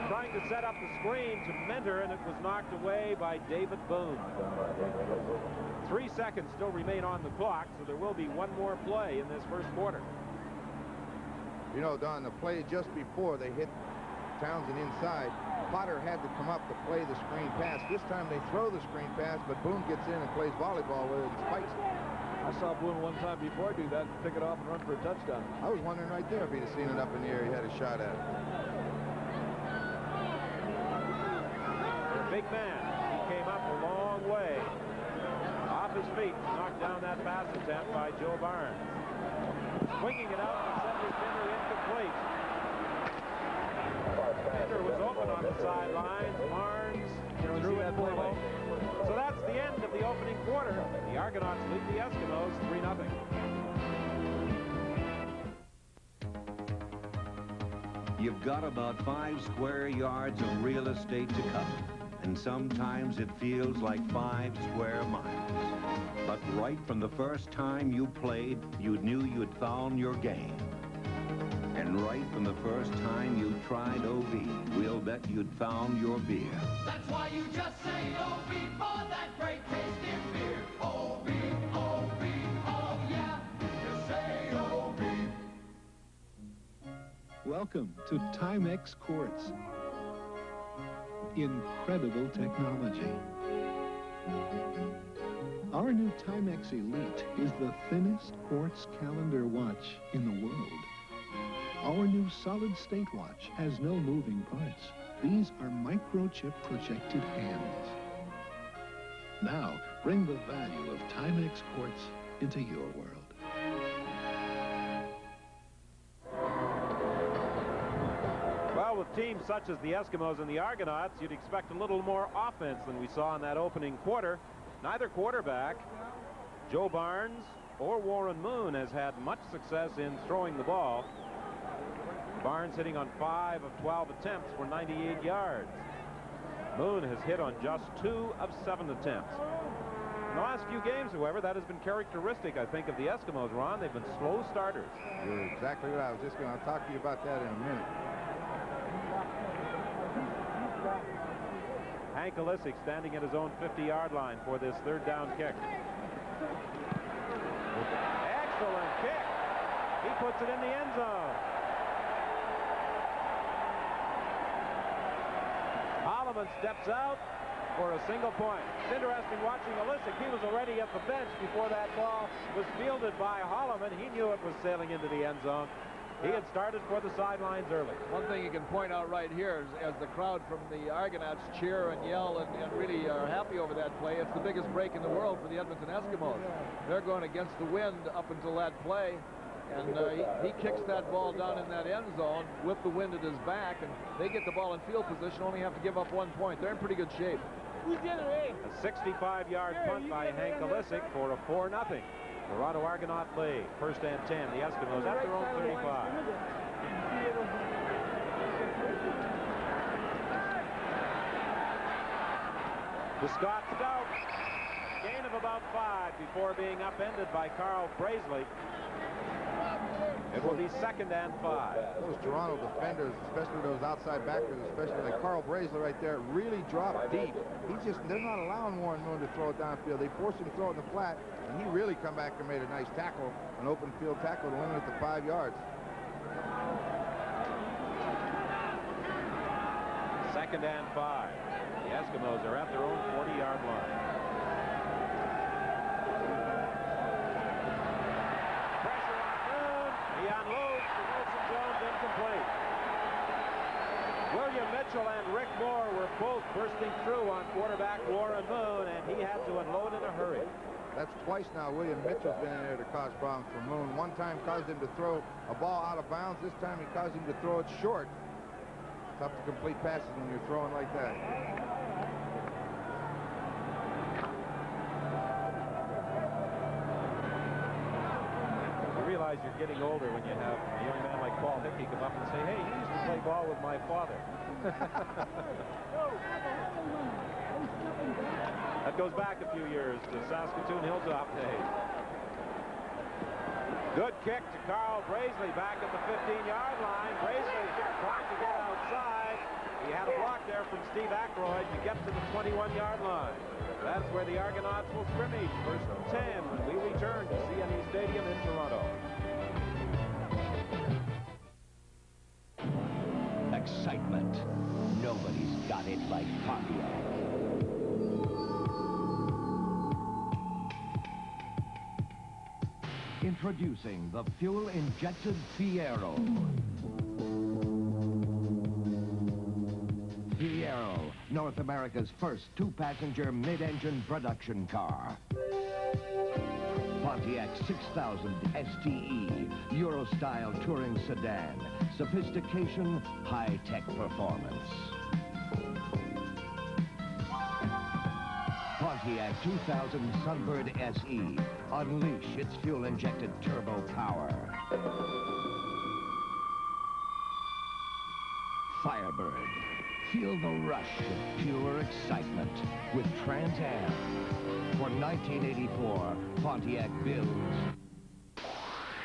Trying to set up the screen to Mentor, and it was knocked away by David Boone. 3 seconds still remain on the clock, so there will be one more play in this first quarter. You know, Don, the play just before they hit Townsend inside, Potter had to come up to play the screen pass. This time they throw the screen pass, but Boone gets in and plays volleyball with it and spikes it. I saw Boone one time before do that, pick it off and run for a touchdown. I was wondering right there if he'd have seen it up in the air, he had a shot at it. A big man. He came up a long way. Off his feet, knocked down that pass attempt by Joe Barnes. Swinging it out to center fielder, incomplete. Fielder was open on the sidelines. Barnes threw it low. So that's the end of the opening quarter. The Argonauts lead the Eskimos 3-0. You've got about 5 square yards of real estate to cover, and sometimes it feels like 5 square miles. But right from the first time you played, you knew you'd found your game. And right from the first time you tried OB, we'll bet you'd found your beer. That's why you just say OB for that great tasting beer. OB, OB, oh yeah, just say OB. Welcome to Timex Quartz. Incredible technology. Our new Timex Elite is the thinnest quartz calendar watch in the world. Our new solid-state watch has no moving parts. These are microchip projected hands. Now, bring the value of Timex Quartz into your world. Well, with teams such as the Eskimos and the Argonauts, you'd expect a little more offense than we saw in that opening quarter. Neither quarterback, Joe Barnes or Warren Moon, has had much success in throwing the ball. Barnes hitting on 5 of 12 attempts for 98 yards. Moon has hit on just 2 of 7 attempts. In the last few games, however, that has been characteristic, I think, of the Eskimos, Ron. They've been slow starters. You're exactly right. I was just going to talk to you about that in a minute. Hank Alisic standing at his own 50-yard line for this third down kick. Excellent kick. He puts it in the end zone. Holloman steps out for a single point. It's interesting watching Alisic. He was already at the bench before that ball was fielded by Holloman. He knew it was sailing into the end zone. He had started for the sidelines early. One thing you can point out right here is as the crowd from the Argonauts cheer and yell and really are happy over that play, it's the biggest break in the world for the Edmonton Eskimos. They're going against the wind up until that play, and he kicks that ball down in that end zone with the wind at his back, and they get the ball in field position, only have to give up 1 point. They're in pretty good shape. A 65-yard punt by Hank Alisic for a 4-0. Toronto Argonaut lead. First and 10. The Eskimos at their own 35. To Scott Stout. Gain of about 5 before being upended by Carl Brazeley. It will be 2nd and 5. Those Toronto defenders, especially those outside backers, especially like Carl Brazeley right there, really dropped deep. They're not allowing Warren Moon to throw it downfield. They forced him to throw it in the flat, and he really come back and made a nice tackle, an open field tackle to limit it to 5 yards. 2nd and 5. The Eskimos are at their own 40-yard line. He unloads to Wilson Jones, incomplete. William Mitchell and Rick Moore were both bursting through on quarterback Warren Moon, and he had to unload in a hurry. That's twice now William Mitchell's been in there to cause problems for Moon. One time caused him to throw a ball out of bounds. This time he caused him to throw it short. Tough to complete passes when you're throwing like that. Realize you're getting older when you have a young man like Paul Hickey come up and say, hey, you used to play ball with my father. That goes back a few years to Saskatoon Hilltop days. Good kick to Carl Brazeley back at the 15-yard line. Brazeley trying to get outside. He had a block there from Steve Aykroyd to get to the 21-yard line. That's where the Argonauts will scrimmage. First and 10 when we return to CNE Stadium in Toronto. Excitement. Nobody's got it like cardio. Introducing the fuel-injected Fiero. Fiero, North America's first two-passenger mid-engine production car. Pontiac 6000 STE, Euro-style touring sedan. Sophistication, high-tech performance. Pontiac 2000 Sunbird SE. Unleash its fuel-injected turbo power. Firebird. Feel the rush of pure excitement with Trans Am. For 1984, Pontiac builds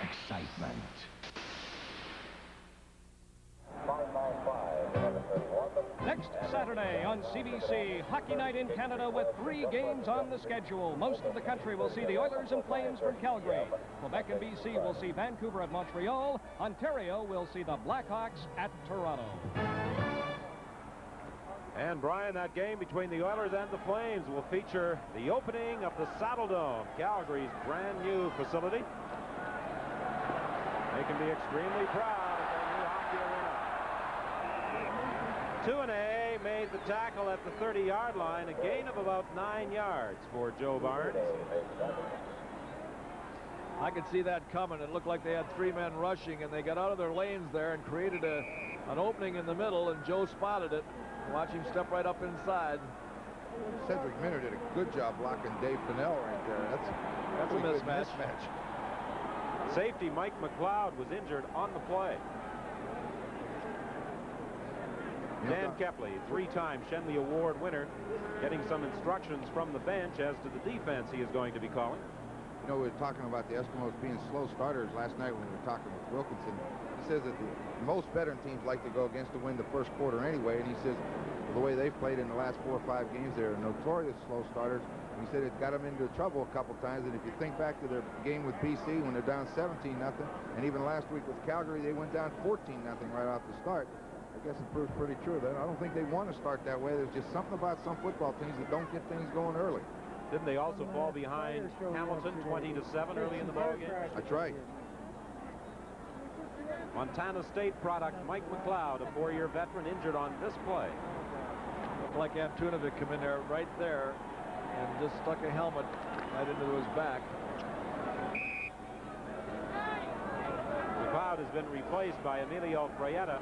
excitement. Next Saturday on CBC, Hockey Night in Canada with 3 games on the schedule. Most of the country will see the Oilers and Flames from Calgary. Quebec and BC will see Vancouver at Montreal. Ontario will see the Blackhawks at Toronto. And Brian, that game between the Oilers and the Flames will feature the opening of the Saddle Dome, Calgary's brand new facility. They can be extremely proud of their new hockey arena. Tuanay made the tackle at the 30-yard line, a gain of about 9 yards for Joe Barnes. I could see that coming. It looked like they had 3 men rushing, and they got out of their lanes there and created an opening in the middle, and Joe spotted it. Watch him step right up inside. Cedric Minner did a good job blocking Dave Pinnell right there. That's a mismatch. Safety Mike McLeod was injured on the play. Dan Kepley, 3-time Shenley Award winner, getting some instructions from the bench as to the defense he is going to be calling. You know, we were talking about the Eskimos being slow starters last night when we were talking with Wilkinson. He says that most veteran teams like to go against the wind the first quarter anyway, and he says the way they've played in the last 4 or 5 games, they're notorious slow starters. He said it got them into trouble a couple times, and if you think back to their game with BC when they're down 17-0, and even last week with Calgary, they went down 14-0 right off the start. I guess it proves pretty true. I don't think they want to start that way. There's just something about some football teams that don't get things going early. Didn't they also fall behind Hamilton 20-7 early in the ballgame? That's right. Montana State product Mike McLeod, a 4-year veteran, injured on this play. Looked like Antunovic come in there right there and just stuck a helmet right into his back. McLeod has been replaced by Emilio Fraietta.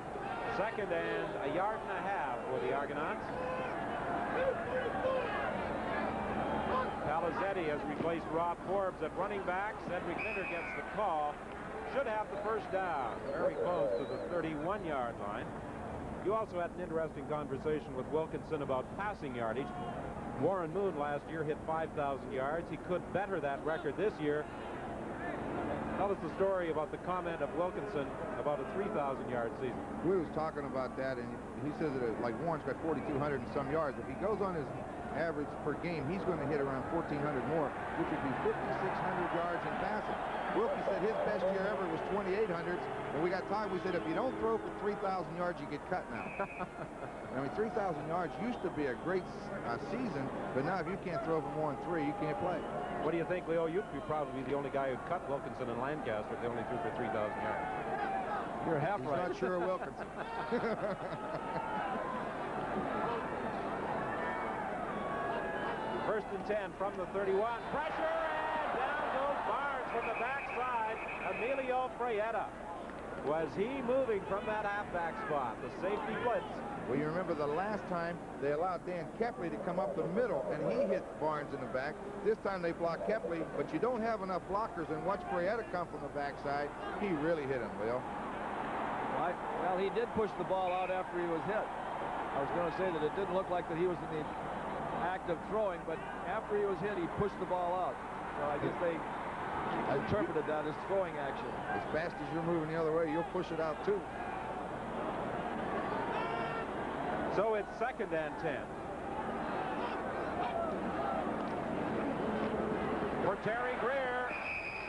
2nd and a yard and a half for the Argonauts. Palizzetti has replaced Rob Forbes at running back. Cedric Minner gets the call. Should have the first down. Very close to the 31-yard line. You also had an interesting conversation with Wilkinson about passing yardage. Warren Moon last year hit 5,000 yards. He could better that record this year. Tell us the story about the comment of Wilkinson about a 3,000-yard season. We was talking about that, and he says that like Warren's got 4,200 and some yards. If he goes on his average per game, he's going to hit around 1,400 more, which would be 5,600 yards in passing. Wilkie said his best year ever was 2,800s, and we got time. We said if you don't throw for 3,000 yards, you get cut now. I mean, 3,000 yards used to be a great season, but now if you can't throw for more than 3, you can't play. What do you think, Leo? You'd be probably the only guy who'd cut Wilkinson and Lancaster if they only threw for 3,000 yards. You're half right. He's not sure of Wilkinson. First and 10 from the 31. Pressure, and down goes Barnes from the backside. Emilio Fraietta. Was he moving from that halfback spot? The safety blitz. Well, you remember the last time they allowed Dan Kepley to come up the middle, and he hit Barnes in the back. This time they blocked Kepley, but you don't have enough blockers, and watch Fraietta come from the backside. He really hit him, Leo. Well, he did push the ball out after he was hit. I was going to say that it didn't look like that he was in the act of throwing, but after he was hit, he pushed the ball out. So I guess they interpreted that as throwing action. As fast as you're moving the other way, you'll push it out too. So it's 2nd and 10. For Terry Greer,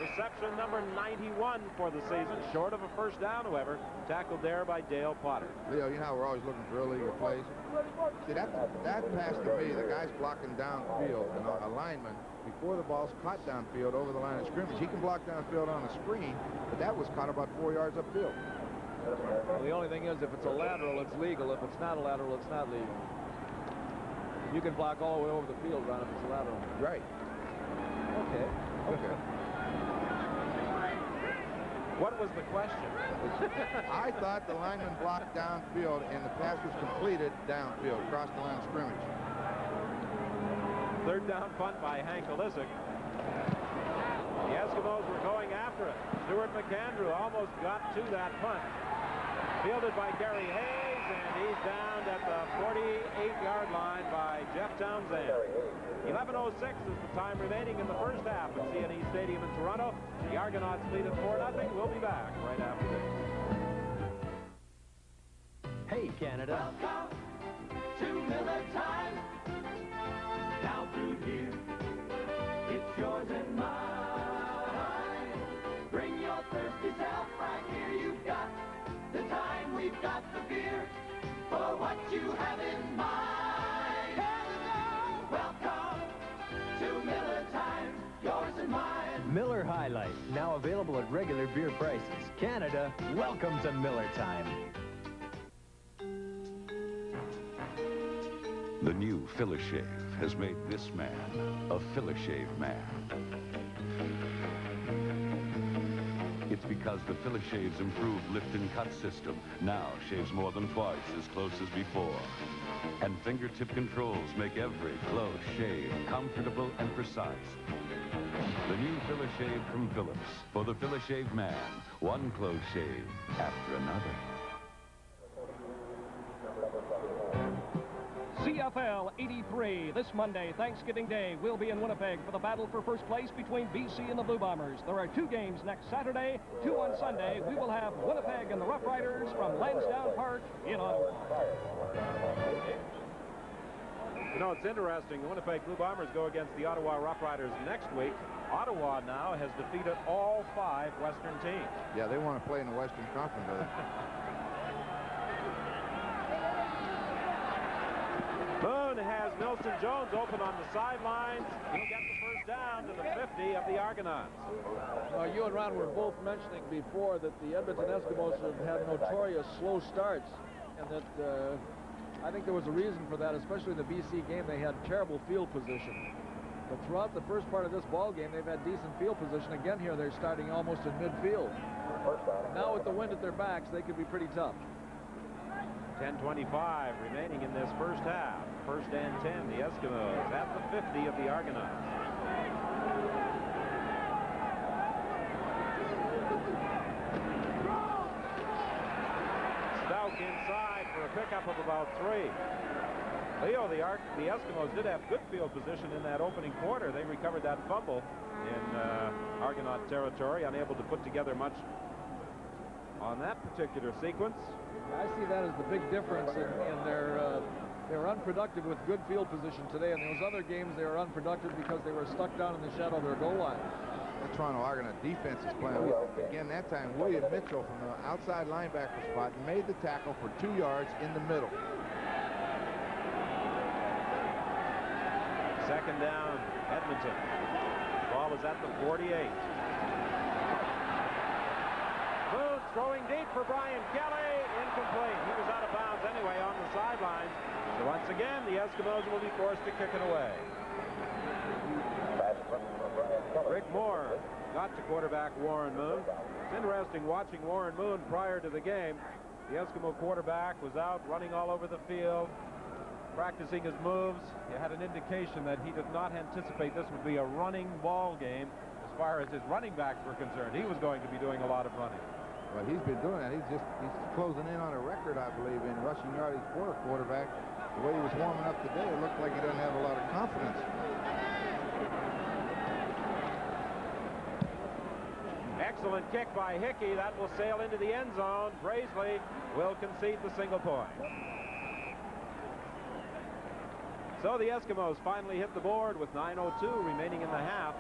reception number 91 for the season, short of a first down, however, tackled there by Dale Potter. Leo, you know how we're always looking for illegal plays? See, that pass to me, the guy's blocking downfield, and a lineman, before the ball's caught downfield over the line of scrimmage. He can block downfield on a screen, but that was caught about 4 yards upfield. Well, the only thing is, if it's a lateral, it's legal. If it's not a lateral, it's not legal. You can block all the way over the field, Ron, if it's lateral. Right. Okay. Okay. What was the question? I thought the lineman blocked downfield and the pass was completed downfield, across the line of scrimmage. Third down punt by Hank Olisic. The Eskimos were going after it. Stuart McAndrew almost got to that punt. Fielded by Gary Hayes, and he's downed at the 48-yard line by Jeff Townsend. 11:06 is the time remaining in the first half at CNE Stadium in Toronto. The Argonauts lead at 4-0. We'll be back right after this. Hey, Canada. Welcome to Miller Time. Now through here, it's yours and mine. Bring your thirsty self right here. You've got the time, we've got the beer for what you have in mind. Canada, welcome to Miller Time, yours and mine. Miller High Life, now available at regular beer prices. Canada, welcome to Miller Time. The new Philishave has made this man a Philishave man. It's because the Philishave's improved lift and cut system now shaves more than twice as close as before. And fingertip controls make every close shave comfortable and precise. The new Philishave from Philips. For the Philishave man, one close shave after another. CFL 83 this Monday, Thanksgiving Day. We'll be in Winnipeg for the battle for first place between BC and the Blue Bombers. There are 2 games next Saturday, 2 on Sunday. We will have Winnipeg and the Rough Riders from Lansdowne Park in Ottawa. You know, it's interesting. The Winnipeg Blue Bombers go against the Ottawa Rough Riders next week. Ottawa now has defeated all 5 Western teams. Yeah, they want to play in the Western Conference. Boone has Milton Jones open on the sidelines. He'll get the first down to the 50 of the Argonauts. You and Ron were both mentioning before that the Edmonton Eskimos have had notorious slow starts, and that I think there was a reason for that, especially in the BC game. They had terrible field position. But throughout the first part of this ball game, they've had decent field position. Again here, they're starting almost in midfield. Now with the wind at their backs, they could be pretty tough. 10:25 remaining in this first half. First and 10, the Eskimos at the 50 of the Argonauts. Stout inside for a pickup of about 3. Leo, the Eskimos did have good field position in that opening quarter. They recovered that fumble in Argonaut territory, unable to put together much on that particular sequence. I see that as the big difference in their they were unproductive with good field position today. In those other games, they were unproductive because they were stuck down in the shadow of their goal line. The Toronto Argonaut defense is playing. Again, that time, William Mitchell from the outside linebacker spot made the tackle for 2 yards in the middle. Second down, Edmonton. Ball is at the 48. Boone throwing deep for Brian Kelly. Incomplete. He was out of bounds anyway on the sidelines. So once again, the Eskimos will be forced to kick it away. Rick Moore got to quarterback Warren Moon. It's interesting watching Warren Moon prior to the game. The Eskimo quarterback was out running all over the field, practicing his moves. You had an indication that he did not anticipate this would be a running ball game as far as his running backs were concerned. He was going to be doing a lot of running. Well, he's been doing that. He's closing in on a record, I believe, in rushing yardage for a quarterback. The way he was warming up today, it looked like he doesn't have a lot of confidence. Excellent kick by Hickey. That will sail into the end zone. Braisley will concede the single point. So the Eskimos finally hit the board with 9:02 remaining in the half.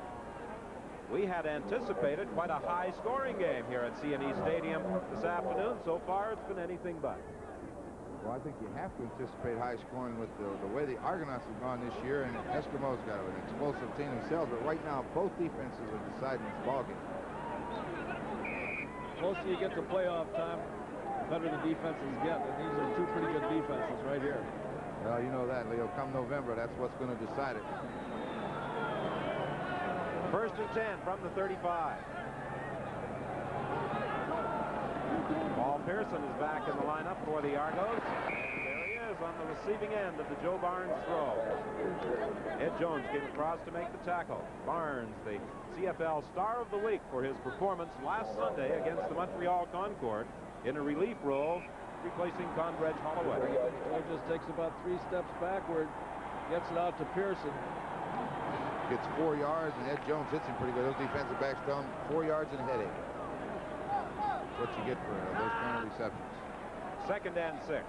We had anticipated quite a high-scoring game here at CNE Stadium this afternoon. So far, it's been anything but. Well, I think you have to anticipate high scoring with the way the Argonauts have gone this year, and the Eskimos got an explosive team themselves. But right now, both defenses are deciding this ballgame. The closer you get to playoff time, the better the defenses get. And these are 2 pretty good defenses right here. Well, you know that, Leo. Come November, that's what's going to decide it. First and 10 from the 35. Paul Pearson is back in the lineup for the Argos. And there he is on the receiving end of the Joe Barnes throw. Ed Jones came across to make the tackle. Barnes, the CFL Star of the Week for his performance last Sunday against the Montreal Concord in a relief role, replacing Condredge Holloway. He just takes about 3 steps backward, gets it out to Pearson. Gets 4 yards, and Ed Jones hits him pretty good. Those defensive backs tell him 4 yards and a headache. That's what you get for those kind of receptions. Second and 6.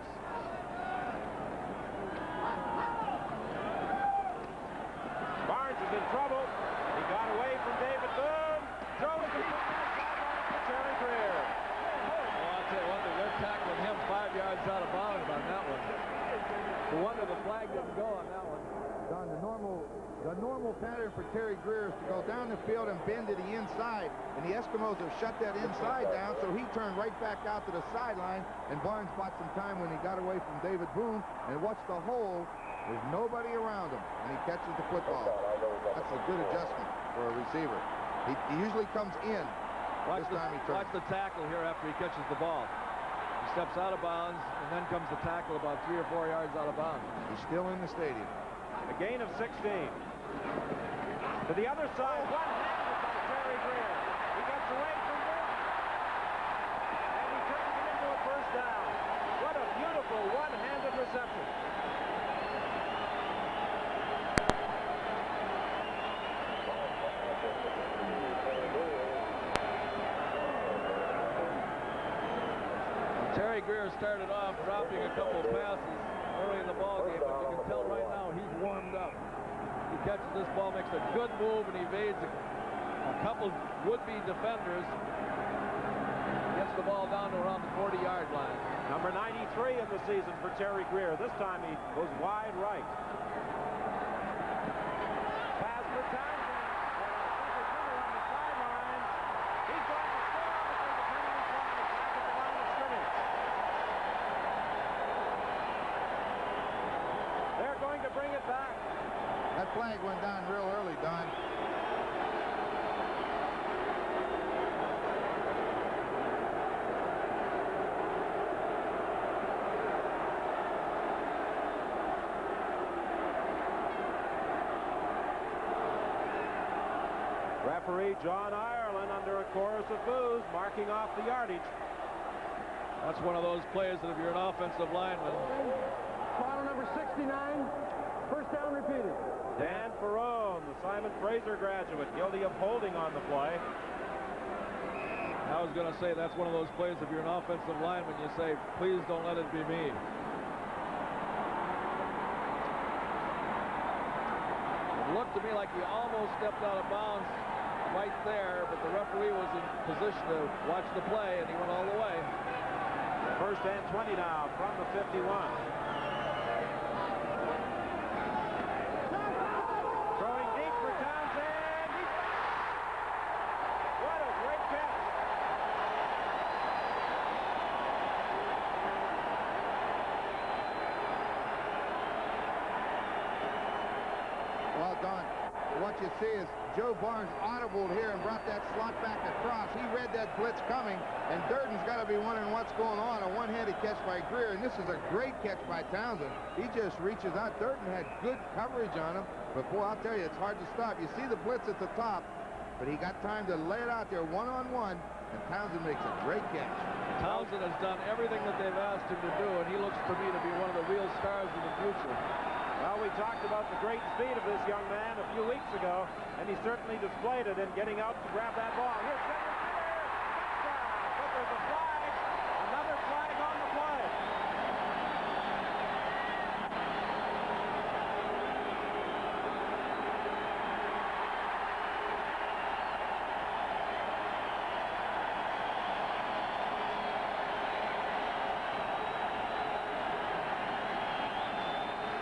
Barnes is in trouble. He got away from David Boone. Throws the sideline for Terry Greer. Well, I'll tell you one thing, they're tackling him 5 yards out of bounds on that one. No wonder the flag didn't go on that one. Don, the normal pattern for Terry Greer is to go down the field and bend to the inside, and the Eskimos have shut that inside down, so he turned right back out to the sideline, and Barnes bought some time when he got away from David Boone, and watch the hole. There's nobody around him, and he catches the football. That's a good adjustment for a receiver. He usually comes in. This time he turns. Watch the tackle here after he catches the ball. He steps out of bounds, and then comes the tackle about 3 or 4 yards out of bounds. He's still in the stadium. A gain of 16. To the other side, one-handed by Terry Greer. He gets away from Boone, and he turns it into a first down. What a beautiful one-handed reception. Terry Greer started off dropping a couple of passes early in the ball game, but you can tell right now he's warmed up. He catches this ball, makes a good move, and evades a couple would-be defenders. Gets the ball down to around the 40-yard line. Number 93 in the season for Terry Greer. This time he goes wide right. Pass for Townsend. On the sidelines. He's going to score because the penalty flag back at the line of scrimmage. They're going to bring it back. That flag went down real early, Don. Referee John Ireland under a chorus of boos, marking off the yardage. That's one of those plays that if you're an offensive lineman. Final number 69, first down repeated. Dan Ferrone, the Simon Fraser graduate, guilty of holding on the play. I was going to say that's one of those plays if you're an offensive lineman, you say, please don't let it be me. It looked to me like he almost stepped out of bounds right there, but the referee was in position to watch the play, and he went all the way. First and 20 now from the 51. Throwing deep for Townsend. What a great catch. Well done. What you see is Joe Barnes audibled here and brought that slot back across. He read that blitz coming, and Durden's got to be wondering what's going on. A one-handed catch by Greer, and this is a great catch by Townsend. He just reaches out. Durden had good coverage on him, but boy, I'll tell you, it's hard to stop. You see the blitz at the top, but he got time to lay it out there one-on-one, and Townsend makes a great catch. Townsend has done everything that they've asked him to do, and he looks to me to be one of the real stars of the future. Well, we talked about the great speed of this young man a few weeks ago, and he certainly displayed it in getting out to grab that ball. Here's touchdown, but there's a flag, another flag on the play.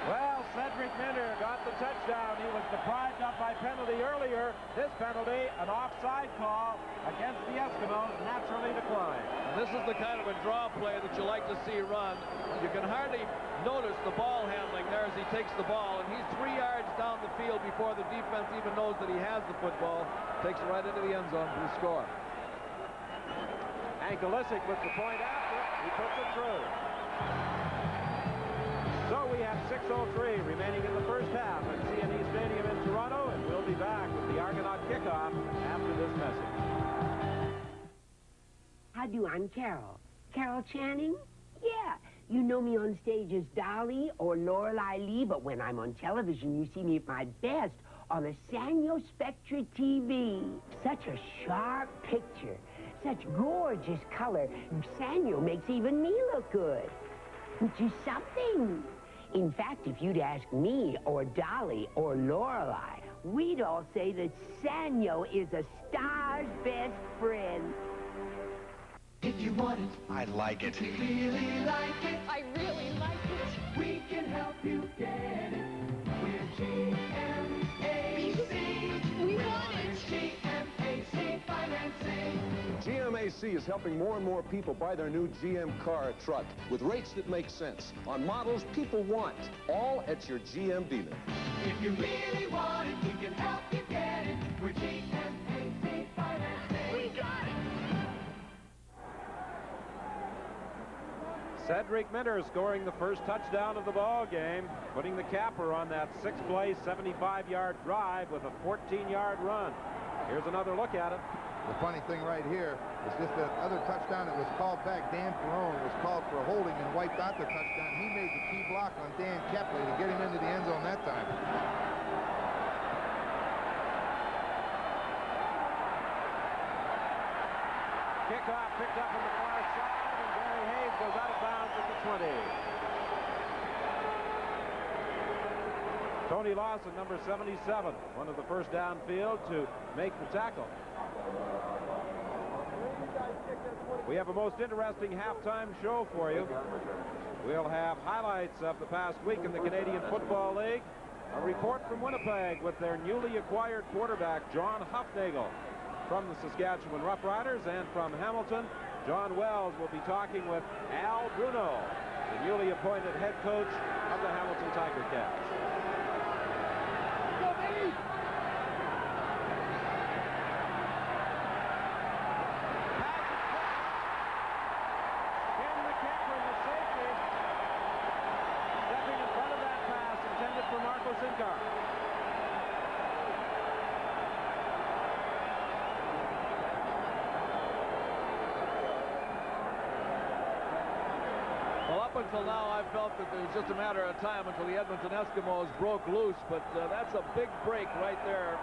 Well, Cedric Minter got the touchdown. He was the deprived of by penalty earlier. This penalty, an offside call against the Eskimos, naturally declined. And this is the kind of a draw play that you like to see run. You can hardly notice the ball handling there as he takes the ball, and he's 3 yards down the field before the defense even knows that he has the football. Takes it right into the end zone for the score. Ankulisic with the point after. He puts it through. So we have 6:03 remaining in the first half at CNE Stadium in Toronto, and we'll be back with the Argonaut kickoff after this message. How do? I'm Carol. Carol Channing? Yeah. You know me on stage as Dolly or Lorelei Lee, but when I'm on television, you see me at my best on a Sanyo Spectra TV. Such a sharp picture. Such gorgeous color. Sanyo makes even me look good. Which is something. In fact, if you'd ask me or Dolly or Lorelei, we'd all say that Sanyo is a star's best friend. If you want it, I like it. you really like it, I really like it. we can help you get it. We're GMAC. We want it. GMAC Financing. GMAC is helping more and more people buy their new GM car or truck with rates that make sense on models people want, all at your GM dealer. If you really want it, we can help you get it. We're GMAC Financing. We got it. Cedric Minter scoring the first touchdown of the ball game, putting the capper on that 6-play, 75-yard drive with a 14-yard run. Here's another look at it. The funny thing right here is just that other touchdown that was called back. Dan Perrone was called for a holding and wiped out the touchdown. He made the key block on Dan Kepley to get him into the end zone that time. Kickoff picked up on the far side, and Gary Hayes goes out of bounds at the 20. Tony Lawson, number 77, one of the first downfield to make the tackle. We have a most interesting halftime show for you. We'll have highlights of the past week in the Canadian Football League, a report from Winnipeg with their newly acquired quarterback, John Huffnagel, from the Saskatchewan Roughriders, and from Hamilton, John Wells will be talking with Al Bruno, the newly appointed head coach of the Hamilton Tiger Cats. Well, up until now, I felt that it was just a matter of time until the Edmonton Eskimos broke loose, but that's a big break right there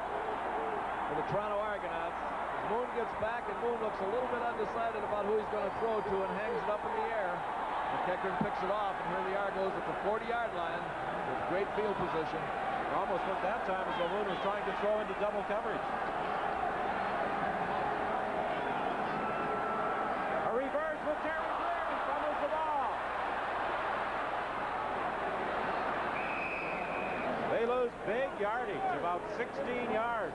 for the Toronto Argonauts. Moon gets back, and Moon looks a little bit undecided about who he's going to throw to and hangs it up in the air. McEachern picks it off, and here the Argos at the 40-yard line with great field position. Almost looked that time as though Moon was trying to throw into double coverage. A reverse with Terry Greer. He fumbles the ball. They lose big yardage, about 16 yards.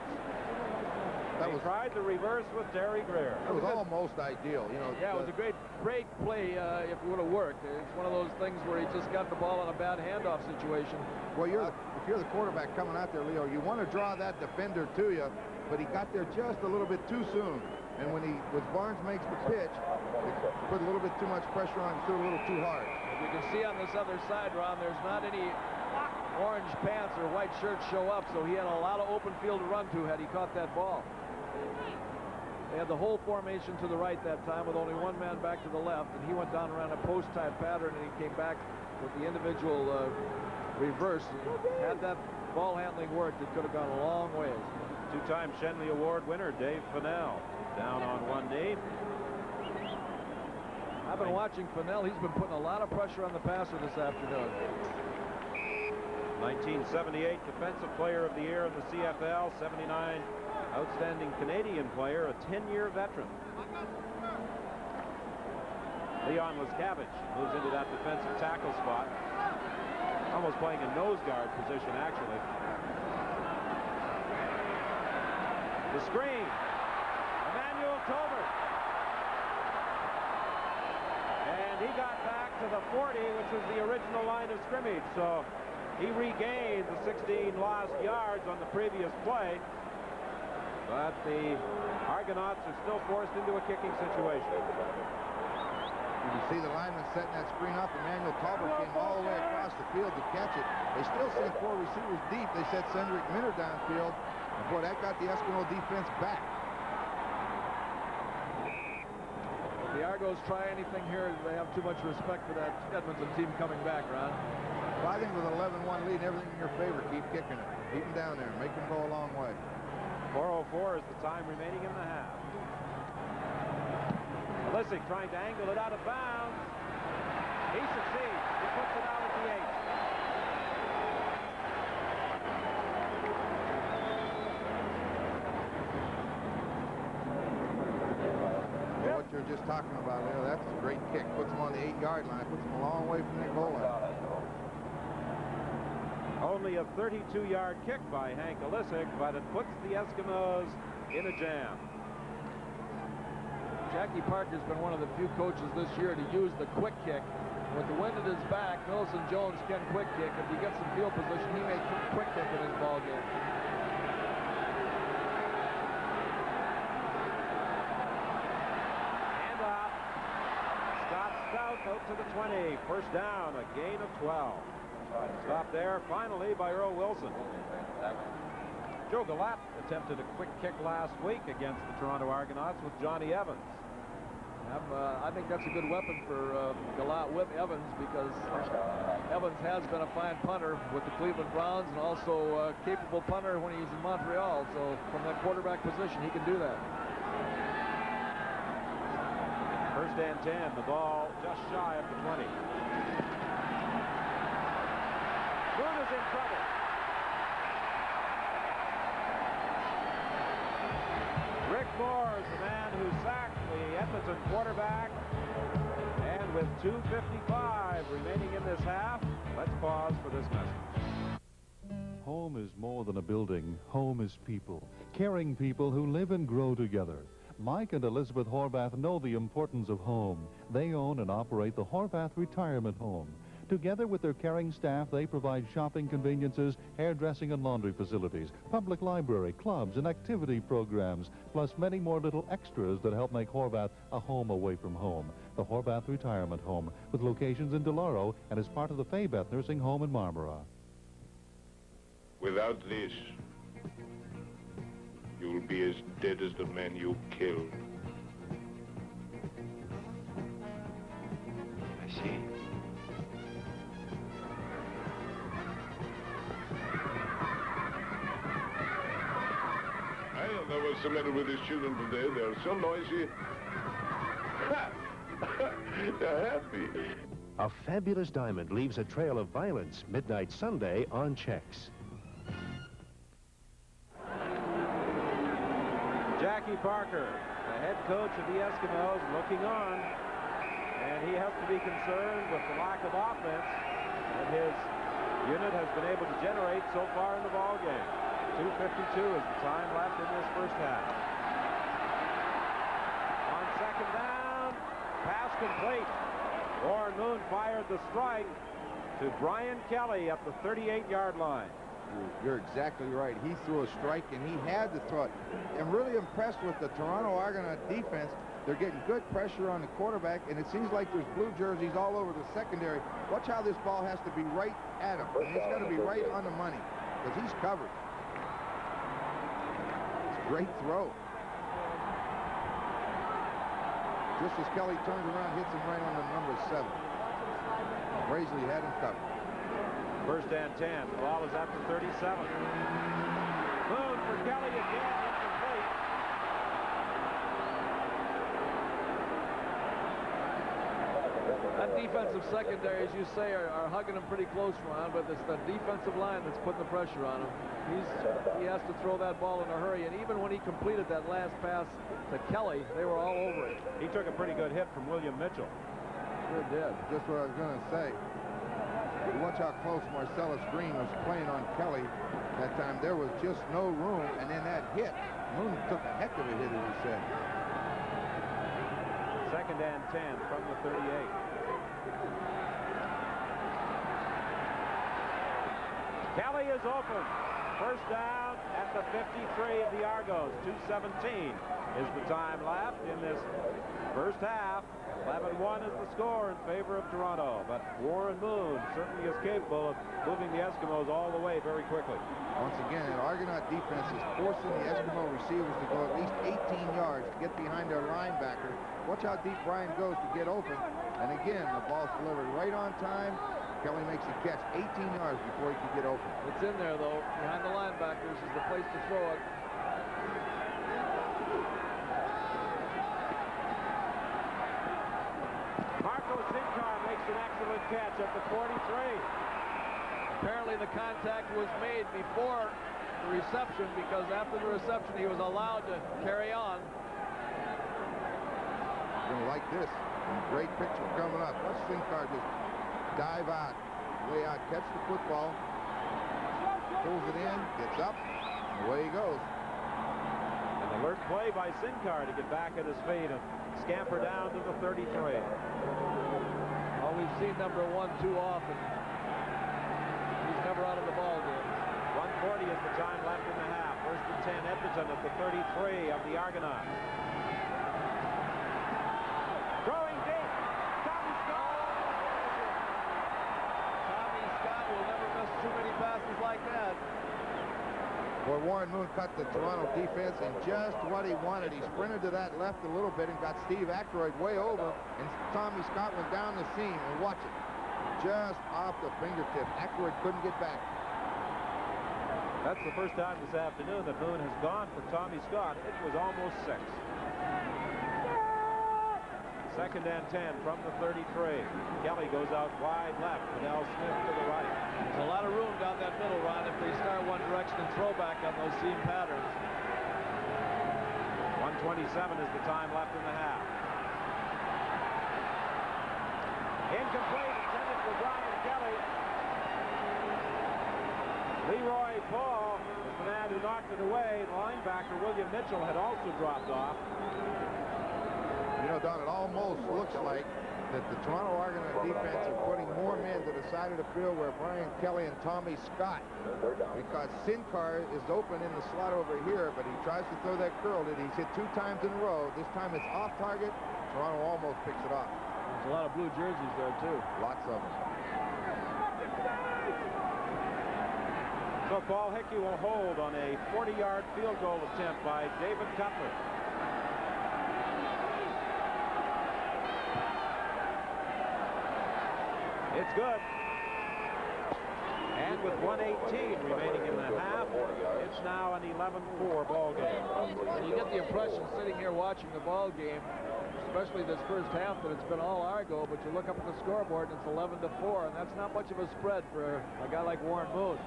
They tried the reverse with Terry Greer. It was almost ideal, you know. Yeah, it was a great play if it would have worked. It's one of those things where he just got the ball in a bad handoff situation. Well, if you're the quarterback coming out there, Leo, you want to draw that defender to you, but he got there just a little bit too soon. And when Barnes makes the pitch, it put a little bit too much pressure on him, threw a little too hard. As you can see on this other side, Ron, there's not any orange pants or white shirts show up, so he had a lot of open field to run to had he caught that ball. They had the whole formation to the right that time with only one man back to the left, and he went down around a post-type pattern, and he came back with the individual reverse. Had that ball handling worked, it could have gone a long ways. Two-time Shenley Award winner Dave Fennell down on one knee. I've been watching Fennell. He's been putting a lot of pressure on the passer this afternoon. 1978 Defensive Player of the Year in the CFL, 79 Outstanding Canadian Player, a 10-year veteran. Leon Lascavage moves into that defensive tackle spot, almost playing a nose guard position, actually. The screen. Emmanuel Tolbert. And he got back to the 40, which was the original line of scrimmage. So he regained the 16 lost yards on the previous play. But the Argonauts are still forced into a kicking situation. You can see the lineman setting that screen up. Emmanuel Tolbert came all the way across the field to catch it. They still sent 4 receivers deep. They set Cedric Minner downfield. And boy, that got the Eskimo defense back. If the Argos try anything here, they have too much respect for that Edmonton team coming back, Ron. Well, I think with 11-1 lead and everything in your favor, keep kicking it. Keep them down there. Make them go a long way. 4:04 is the time remaining in the half. Melisic trying to angle it out of bounds. He succeeds. He puts it out at the 8. Well, what you're just talking about, Leo, that's a great kick. Puts them on the 8-yard line. Puts them a long way from their goal line. Only a 32-yard kick by Hank Melisic, but it puts the Eskimos in a jam. Jackie Parker's been one of the few coaches this year to use the quick kick. With the wind at his back, Millicent Jones can quick kick. If he gets some field position, he may quick kick in his ball game. And off. Scott Stout out to the 20. First down, a gain of 12. Stop there finally by Earl Wilson. Joe Galat attempted a quick kick last week against the Toronto Argonauts with Johnny Evans. I think that's a good weapon for Galat with Evans, because Evans has been a fine punter with the Cleveland Browns and also a capable punter when he's in Montreal. So from that quarterback position, he can do that. First and 10, the ball just shy of the 20. Boone is in trouble. Rick Moore is the man who sacked the Edmonton quarterback. And with 2:55 remaining in this half, let's pause for this message. Home is more than a building. Home is people. Caring people who live and grow together. Mike and Elizabeth Horvath know the importance of home. They own and operate the Horvath Retirement Home. Together with their caring staff, they provide shopping conveniences, hairdressing and laundry facilities, public library, clubs, and activity programs, plus many more little extras that help make Horvath a home away from home. The Horvath Retirement Home, with locations in Deloro and is part of the Faybeth Nursing Home in Marmora. Without this, you'll be as dead as the men you killed. I see. There was some matter with these children today. They're so noisy. They're happy. A fabulous diamond leaves a trail of violence midnight Sunday on Checks. Jackie Parker, the head coach of the Eskimos, looking on. And he has to be concerned with the lack of offense that his unit has been able to generate so far in the ball game. 2:52 is the time left in this first half. On second down, pass complete. Warren Moon fired the strike to Brian Kelly at the 38-yard line. You're exactly right. He threw a strike, and he had to throw it. I'm really impressed with the Toronto Argonaut defense. They're getting good pressure on the quarterback, and it seems like there's blue jerseys all over the secondary. Watch how this ball has to be right at him. And it's got to be right on the money, because he's covered. Great throw. Just as Kelly turns around, hits him right on the number 7. Brazeley had him covered. First and 10. The ball is at the 37. Boone for Kelly again. Incomplete. That defensive secondary, as you say, are hugging him pretty close, Ron, but it's the defensive line that's putting the pressure on him. He has to throw that ball in a hurry, and even when he completed that last pass to Kelly, they were all over it. He took a pretty good hit from William Mitchell. Sure did. Just what I was going to say. Watch how close Marcellus Green was playing on Kelly. That time there was just no room, and then that hit. Moon took a heck of a hit, as he said. 2nd and 10 from the 38. Kelly is open. First down at the 53 of the Argos. 2:17 is the time left in this first half. 11-1 is the score in favor of Toronto. But Warren Moon certainly is capable of moving the Eskimos all the way very quickly. Once again, the Argonaut defense is forcing the Eskimo receivers to go at least 18 yards to get behind their linebacker. Watch how deep Brian goes to get open. And again, the ball's delivered right on time. Kelly makes the catch 18 yards before he can get open. It's in there, though. Behind the linebackers is the place to throw it. Marco Sincar makes an excellent catch at the 43. Apparently the contact was made before the reception, because after the reception he was allowed to carry on. You're going to like this. Great picture coming up. Watch Sincar just dive out, way out, catch the football, pulls it in, gets up, and away he goes. An alert play by Sincar to get back at his feet and scamper down to the 33. Well, we've seen number 1 too often. He's never out of the ball game. 1:40 is the time left in the half. 1st and 10, Edmonton at the 33 of the Argonauts. Throwing deep. Tommy Scott. Tommy Scott will never miss too many passes like that. Boy, Warren Moon cut the Toronto defense in just what he wanted. He sprinted to that left a little bit and got Steve Aykroyd way over, and Tommy Scott went down the seam. And watch it. Just off the fingertip. Aykroyd couldn't get back. That's the first time this afternoon that Moon has gone for Tommy Scott. It was almost 6. 2nd and 10 from the 33. Kelly goes out wide left. Fidel Smith to the right. There's a lot of room down that middle, Ron, if they start one direction and throw back on those seam patterns. 1:27 is the time left in the half. Incomplete, intended for Brian Kelly. Leroy Paul is the man who knocked it away. The linebacker, William Mitchell, had also dropped off. You know, Don, it almost looks like that the Toronto Argonaut defense are putting more men to the side of the field where Brian Kelly and Tommy Scott, because Sincar is open in the slot over here, but he tries to throw that curl that he's hit 2 times in a row. This time it's off target. Toronto almost picks it off. There's a lot of blue jerseys there, too. Lots of them. So Paul Hickey will hold on a 40-yard field goal attempt by David Cutler. It's good. And with 1:18 remaining in the half, it's now an 11-4 ball game. And you get the impression sitting here watching the ball game, especially this first half, that it's been all Argo, but you look up at the scoreboard and it's 11-4, and that's not much of a spread for a guy like Warren Moon.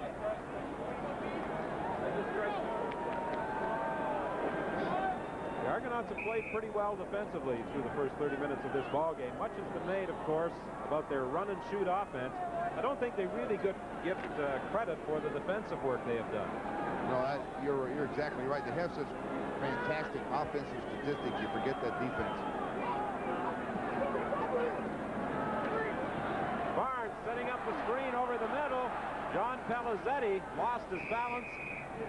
The Argonauts have played pretty well defensively through the first 30 minutes of this ball game. Much has been made, of course, about their run-and-shoot offense. I don't think they really give credit for the defensive work they have done. No, you're exactly right. They have such fantastic offensive statistics. You forget that defense. Barnes setting up the screen over the middle. John Pelizzetti lost his balance,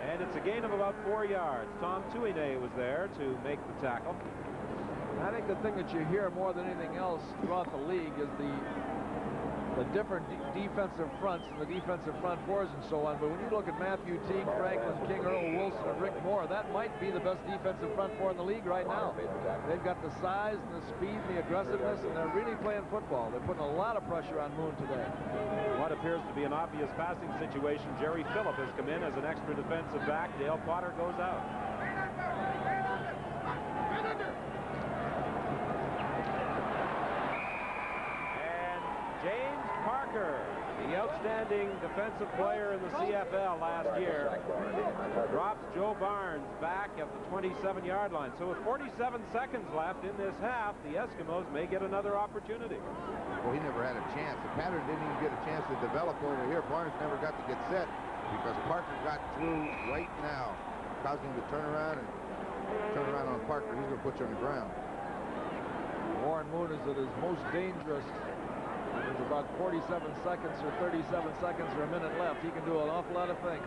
and it's a gain of about 4 yards. Tom Tuine was there to make the tackle. I think the thing that you hear more than anything else throughout the league is the different defensive fronts and the defensive front fours and so on. But when you look at Matthew Teague, Franklin King, Earl Wilson, and Rick Moore, that might be the best defensive front four in the league right now. They've got the size and the speed and the aggressiveness, and they're really playing football. They're putting a lot of pressure on Moon today. What appears to be an obvious passing situation, Jerry Phillip has come in as an extra defensive back. Dale Potter goes out. James Parker, the outstanding defensive player in the CFL last year, drops Joe Barnes back at the 27-yard line. So with 47 seconds left in this half, the Eskimos may get another opportunity. Well, he never had a chance. The pattern didn't even get a chance to develop over here. Barnes never got to get set. because Parker got through right now, causing him to turn around on Parker. He's going to put you on the ground. Warren Moon is at his most dangerous. There's about 47 seconds or 37 seconds or a minute left. He can do an awful lot of things.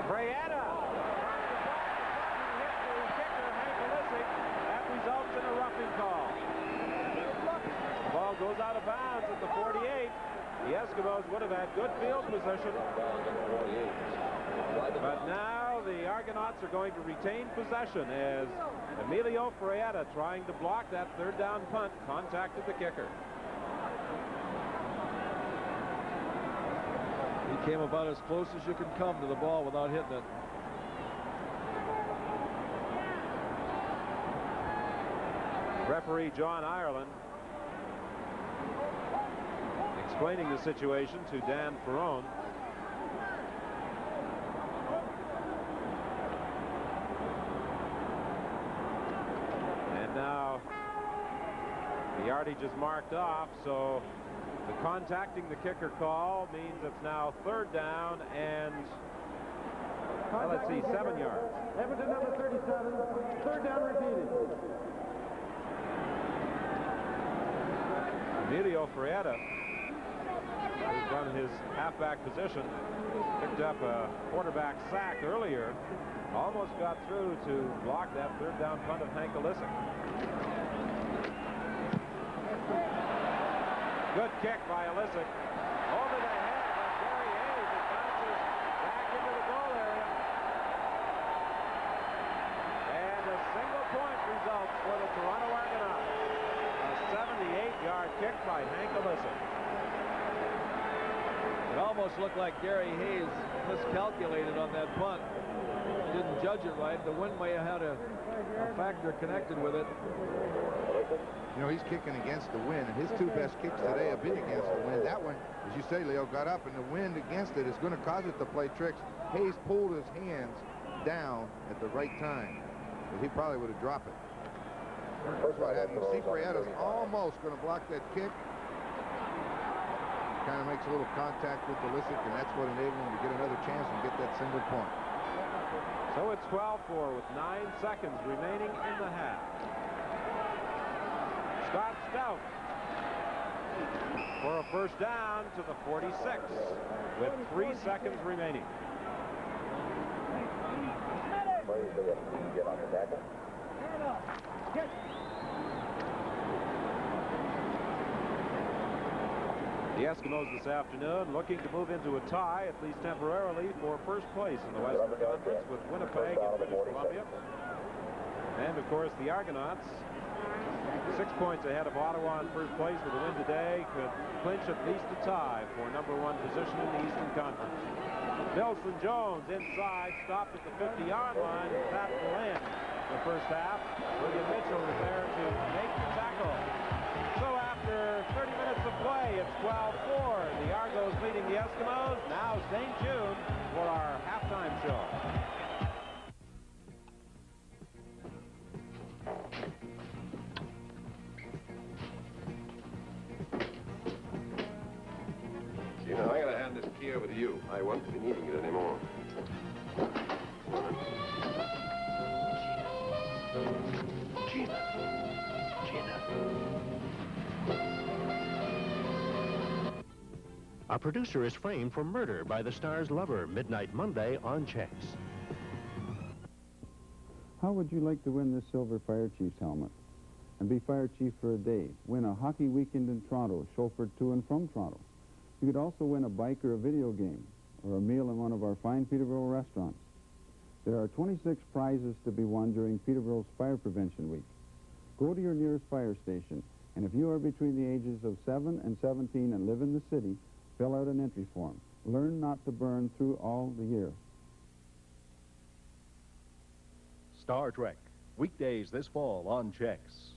Freyetta. Hit the kicker, Hank Olisic. That results in a roughing call. The ball goes out of bounds at the 48. The Eskimos would have had good field position. But now the Argonauts are going to retain possession as Emilio Freyetta, trying to block that third down punt, contacted the kicker. He came about as close as you can come to the ball without hitting it. Referee John Ireland explaining the situation to Dan Ferrone. And now the yardage is marked off, so the contacting the kicker call means it's now third down and, well, let's see, 7 yards. Edmonton number 37, third down repeated. Emilio Freyetta, who's done his halfback position, picked up a quarterback sack earlier, almost got through to block that third down punt of Hank Olisic. Good kick by Olisic. Over the head of Gary Hayes. It bounces back into the goal area. And a single point results for the Toronto Argonauts. A 78-yard kick by Hank Olisic. It almost looked like Gary Hayes miscalculated on that punt. He didn't judge it right. The wind may have had a factor connected with it. You know, he's kicking against the wind, and his two best kicks today have been against the wind. That one, as you say, Leo, got up, and the wind against it is going to cause it to play tricks. Hayes pulled his hands down at the right time, but he probably would have dropped it. That's what happened. You see Freyetta's almost going to block that kick. Kind of makes a little contact with Olisic, and that's what enabled him to get another chance and get that single point. So it's 12-4 with 9 seconds remaining in the half. Scott Stout for a first down to the 46 with 3 seconds remaining. The Eskimos this afternoon looking to move into a tie, at least temporarily, for first place in the Western Conference with Winnipeg and British Columbia. And, of course, the Argonauts, 6 points ahead of Ottawa in first place with a win today, could clinch at least a tie for #1 position in the Eastern Conference. Nelson Jones inside, stopped at the 50-yard line, and Pat will end the first half. William Mitchell is there to make the tackle. So after 30 minutes of play, it's 12-4. The Argos leading the Eskimos. Now St. Jude for our halftime show. Gina, I gotta hand this key over to you. I won't be needing it anymore. Gina. Our producer is framed for murder by the star's lover, midnight Monday on Checks. How would you like to win this silver Fire Chief's helmet and be Fire Chief for a day? Win a hockey weekend in Toronto, chauffeured to and from Toronto. You could also win a bike or a video game or a meal in one of our fine Peterborough restaurants. There are 26 prizes to be won during Peterborough's Fire Prevention Week. Go to your nearest fire station, and if you are between the ages of 7 and 17 and live in the city, fill out an entry form. Learn not to burn through all the year. Star Trek, weekdays this fall on Checks.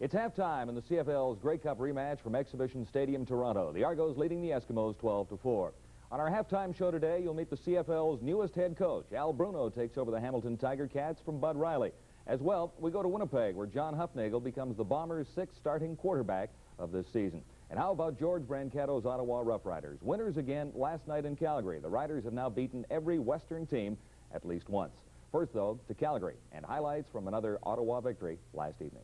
It's halftime in the CFL's Grey Cup rematch from Exhibition Stadium, Toronto. The Argos leading the Eskimos 12-4. On our halftime show today, you'll meet the CFL's newest head coach. Al Bruno takes over the Hamilton Tiger Cats from Bud Riley. As well, we go to Winnipeg, where John Hufnagel becomes the Bombers' 6th starting quarterback of this season. And how about George Brancato's Ottawa Rough Riders? Winners again last night in Calgary. The Riders have now beaten every Western team at least once. First, though, to Calgary, and highlights from another Ottawa victory last evening.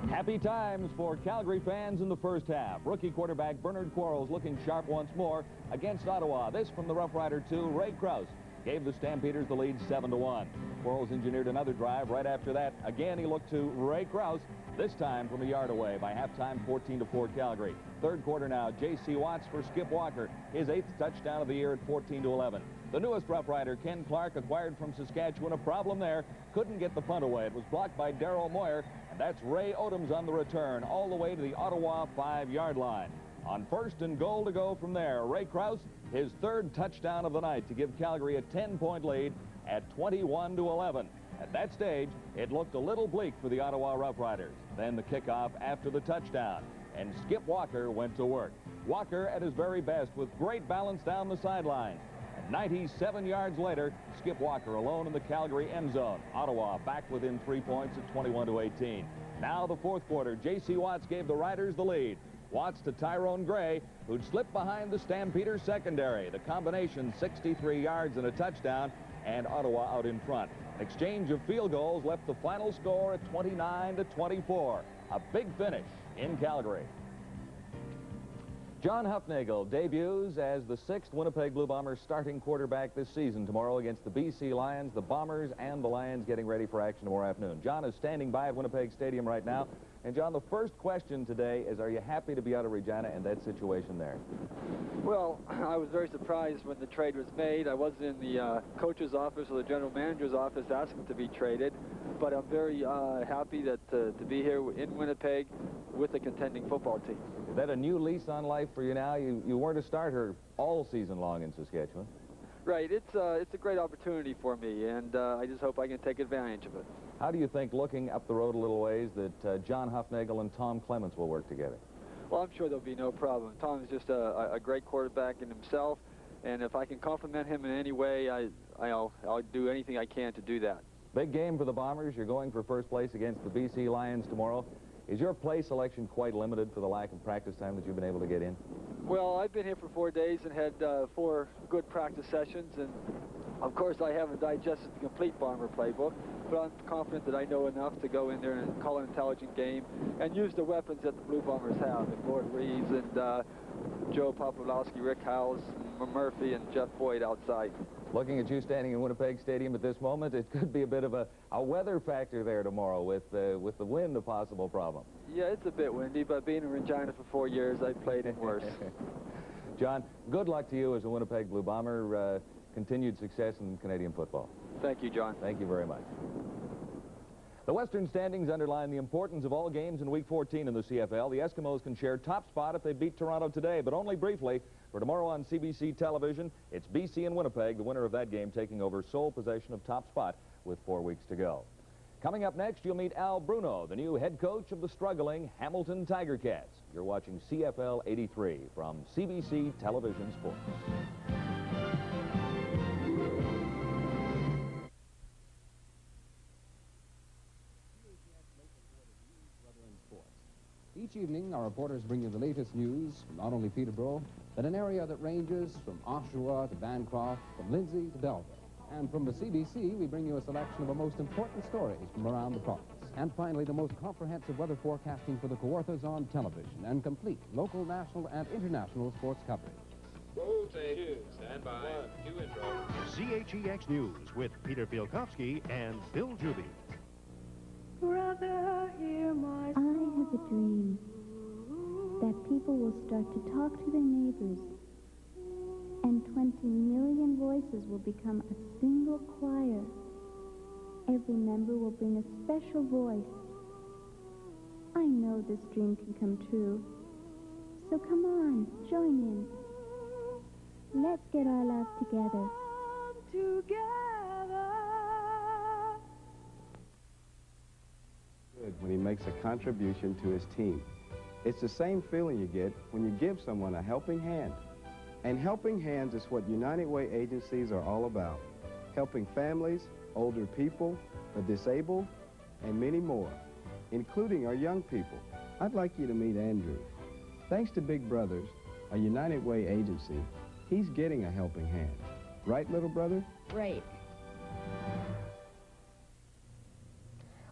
Happy times for Calgary fans in the first half. Rookie quarterback Bernard Quarles looking sharp once more against Ottawa. This from the Rough Rider 2, Ray Krause, gave the Stampeders the lead 7-1. Quarles engineered another drive right after that. Again, he looked to Ray Krause, this time from a yard away. By halftime, 14-4 Calgary. Third quarter now, J.C. Watts for Skip Walker, his 8th touchdown of the year at 14-11. The newest Rough Rider, Ken Clark, acquired from Saskatchewan. A problem there, couldn't get the punt away. It was blocked by Darryl Moyer, and that's Ray Odoms on the return, all the way to the Ottawa 5-yard line. On first and goal to go from there, Ray Krause, his 3rd touchdown of the night to give Calgary a 10-point lead at 21-11. At that stage, it looked a little bleak for the Ottawa Rough Riders. Then the kickoff after the touchdown, and Skip Walker went to work. Walker at his very best with great balance down the sideline. And 97 yards later, Skip Walker alone in the Calgary end zone. Ottawa back within 3 points at 21-18. Now the fourth quarter, J.C. Watts gave the Riders the lead. Watts to Tyrone Gray, who'd slipped behind the Stampeders secondary. The combination, 63 yards and a touchdown, and Ottawa out in front. An exchange of field goals left the final score at 29-24. A big finish in Calgary. John Hufnagel debuts as the 6th Winnipeg Blue Bombers starting quarterback this season tomorrow against the BC Lions. The Bombers and the Lions getting ready for action tomorrow afternoon. John is standing by at Winnipeg Stadium right now. And, John, the first question today is, are you happy to be out of Regina and that situation there? Well, I was very surprised when the trade was made. I was in the coach's office or the general manager's office asking to be traded. But I'm very happy that to be here in Winnipeg with a contending football team. Is that a new lease on life for you now? You weren't a starter all season long in Saskatchewan. Right. It's a great opportunity for me, and I just hope I can take advantage of it. How do you think, looking up the road a little ways, that John Hufnagel and Tom Clements will work together? Well, I'm sure there'll be no problem. Tom's just a great quarterback in himself, and if I can compliment him in any way, I'll do anything I can to do that. Big game for the Bombers. You're going for first place against the BC Lions tomorrow. Is your play selection quite limited for the lack of practice time that you've been able to get in? Well, I've been here for 4 days and had 4 good practice sessions, and of course I haven't digested the complete Bomber playbook, but I'm confident that I know enough to go in there and call an intelligent game and use the weapons that the Blue Bombers have, and Lord Reeves and Joe Popolowski, Rick Howes, Murphy, and Jeff Boyd outside. Looking at you standing in Winnipeg Stadium at this moment, it could be a bit of a weather factor there tomorrow with the wind a possible problem. Yeah, it's a bit windy, but being in Regina for 4 years, I've played in worse. John, good luck to you as a Winnipeg Blue Bomber. Continued success in Canadian football. Thank you, John. Thank you very much. The Western standings underline the importance of all games in Week 14 in the CFL. The Eskimos can share top spot if they beat Toronto today, but only briefly. For tomorrow on CBC television, it's BC and Winnipeg, the winner of that game, taking over sole possession of top spot with 4 weeks to go. Coming up next, you'll meet Al Bruno, the new head coach of the struggling Hamilton Tiger Cats. You're watching CFL 83 from CBC Television Sports. Each evening, our reporters bring you the latest news from not only Peterborough, but an area that ranges from Oshawa to Bancroft, from Lindsay to Belleville. And from the CBC, we bring you a selection of the most important stories from around the province. And finally, the most comprehensive weather forecasting for the Kawarthas on television, and complete local, national, and international sports coverage. Roll two. Stand by. Cue intro. CHEX News with Peter Fielkowski and Bill Juby. Brother, hear my I have a dream that people will start to talk to their neighbors, and 20 million voices will become a single choir. Every member will bring a special voice. I know this dream can come true. So come on, join in. Let's get our love together. Together. Good. when he makes a contribution to his team. It's the same feeling you get when you give someone a helping hand. And helping hands is what United Way agencies are all about. Helping families, older people, the disabled, and many more, including our young people. I'd like you to meet Andrew. Thanks to Big Brothers, a United Way agency, he's getting a helping hand. Right, little brother? Right.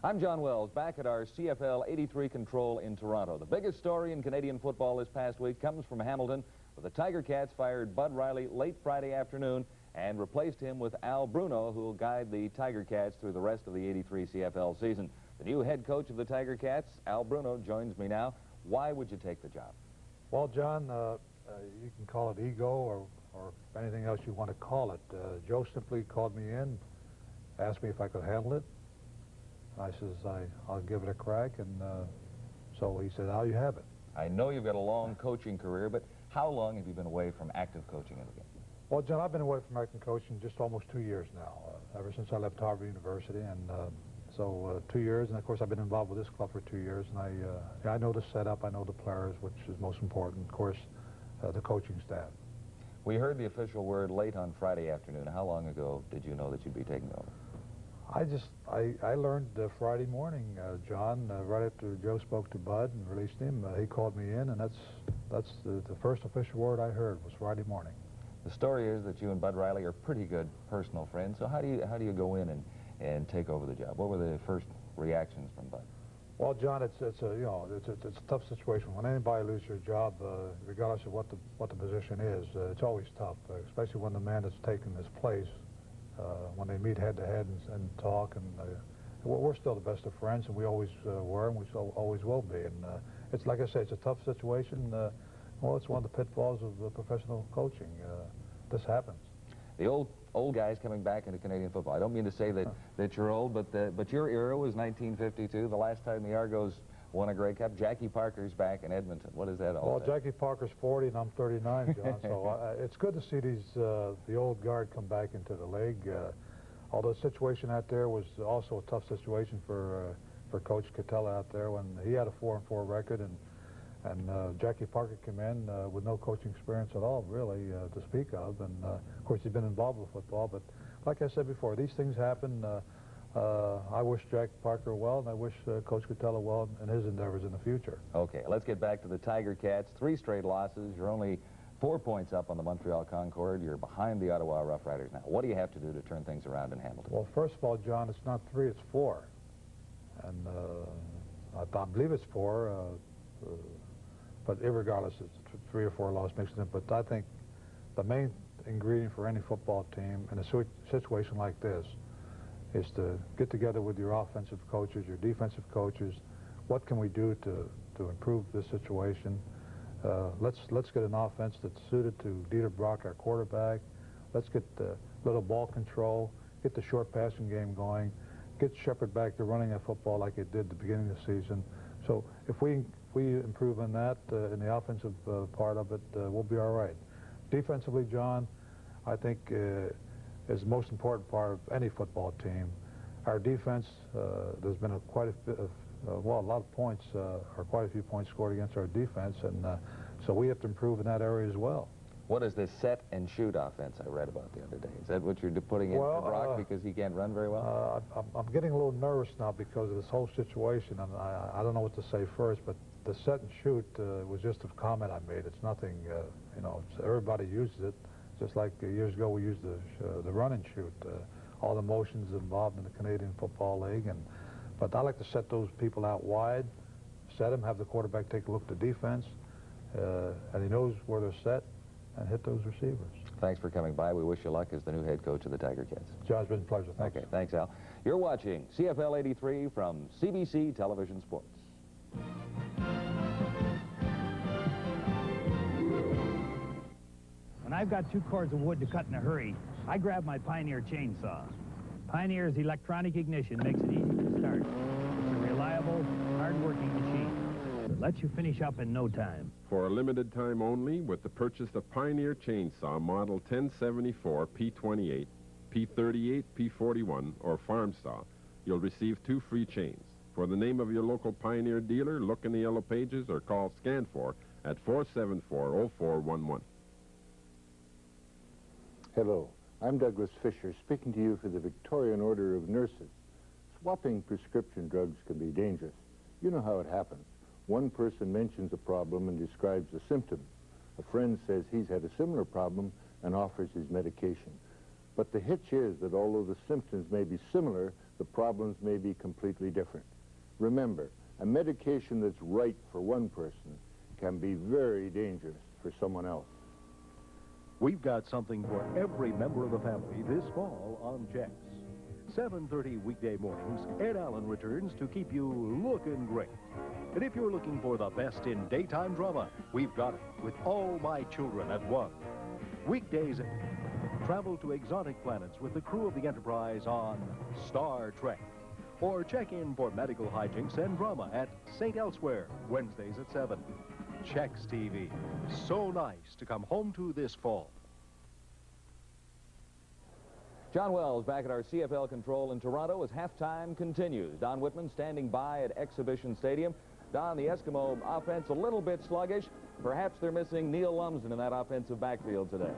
I'm John Wells, back at our CFL 83 control in Toronto. The biggest story in Canadian football this past week comes from Hamilton, where the Tiger Cats fired Bud Riley late Friday afternoon and replaced him with Al Bruno, who will guide the Tiger Cats through the rest of the 83 CFL season. The new head coach of the Tiger Cats, Al Bruno, joins me now. Why would you take the job? Well, John, you can call it ego or anything else you want to call it. Joe simply called me in, asked me if I could handle it. I says, I'll give it a crack, and so he said, you have it. I know you've got a long coaching career, but how long have you been away from active coaching of the game? Well, John, I've been away from active coaching just almost 2 years now, ever since I left Harvard University, and so 2 years, and of course I've been involved with this club for 2 years, and I know the setup, I know the players, which is most important, of course, the coaching staff. We heard the official word late on Friday afternoon. How long ago did you know that you'd be taking over? I learned Friday morning, John, right after Joe spoke to Bud and released him. He called me in, and that's the first official word I heard was Friday morning. The story is that you and Bud Riley are pretty good personal friends. So how do you go in and take over the job? What were the first reactions from Bud? Well, John, it's a tough situation. When anybody loses their job, regardless of what the position is, it's always tough, especially when the man that's taken his place. When they meet head-to-head and talk, and we're still the best of friends, and we always were, and we always will be. And it's like I say, it's a tough situation. Well, it's one of the pitfalls of professional coaching. This happens. The old guys coming back into Canadian football. I don't mean to say that you're old, but your era was 1952, the last time the Argos won a Grey Cup. Jackie Parker's back in Edmonton. What is that all Well, about? Jackie Parker's 40 and I'm 39, John, so it's good to see the old guard come back into the league. Although the situation out there was also a tough situation for Coach Catella out there when he had a 4-4 record, and Jackie Parker came in with no coaching experience at all, really, to speak of. And of course, he's been involved with football, but like I said before, these things happen. I wish Jack Parker well, and I wish Coach Catella well in his endeavors in the future. Okay, let's get back to the Tiger Cats. 3 straight losses. You're only 4 points up on the Montreal Concorde. You're behind the Ottawa Rough Riders now. What do you have to do to turn things around in Hamilton? Well, first of all, John, it's not 3, it's 4. And I believe it's 4, but irregardless, it's 3 or 4 losses mixed in. But I think the main ingredient for any football team in a situation like this is to get together with your offensive coaches, your defensive coaches. What can we do to improve this situation? Let's get an offense that's suited to Dieter Brock, our quarterback. Let's get the little ball control, get the short passing game going, get Shepard back to running a football like it did at the beginning of the season. So if we improve on that in the offensive part of it, we'll be all right. Defensively, John, I think is the most important part of any football team. Our defense, there's been a lot of points, or quite a few points scored against our defense, and so we have to improve in that area as well. What is this set and shoot offense I read about the other day? Is that what you're putting in for Brock because he can't run very well? I'm getting a little nervous now because of this whole situation, and I don't know what to say first, but the set and shoot was just a comment I made. It's nothing, everybody uses it. Just like years ago we used the run and shoot. All the motions involved in the Canadian Football League. But I like to set those people out wide, set them, have the quarterback take a look at the defense, and he knows where they're set, and hit those receivers. Thanks for coming by. We wish you luck as the new head coach of the Tiger Cats. John, it's been a pleasure. Thanks. Okay, thanks, Al. You're watching CFL 83 from CBC Television Sports. When I've got 2 cords of wood to cut in a hurry, I grab my Pioneer chainsaw. Pioneer's electronic ignition makes it easy to start. It's a reliable, hard-working machine that lets you finish up in no time. For a limited time only, with the purchase of Pioneer Chainsaw Model 1074 P28, P38, P41, or Farm Saw, you'll receive 2 free chains. For the name of your local Pioneer dealer, look in the yellow pages or call SCAN4 at 474-0411. Hello, I'm Douglas Fisher, speaking to you for the Victorian Order of Nurses. Swapping prescription drugs can be dangerous. You know how it happens. One person mentions a problem and describes the symptoms. A friend says he's had a similar problem and offers his medication. But the hitch is that although the symptoms may be similar, the problems may be completely different. Remember, a medication that's right for one person can be very dangerous for someone else. We've got something for every member of the family this fall on Checks. 7:30 weekday mornings, Ed Allen returns to keep you looking great. And if you're looking for the best in daytime drama, we've got it with All My Children at 1. Weekdays, travel to exotic planets with the crew of the Enterprise on Star Trek. Or check in for medical hijinks and drama at St. Elsewhere, Wednesdays at 7. Checks TV. So nice to come home to this fall. John Wells back at our CFL control in Toronto as halftime continues. Don Whitman standing by at Exhibition Stadium. Don, the Eskimo offense a little bit sluggish. Perhaps they're missing Neil Lumsden in that offensive backfield today.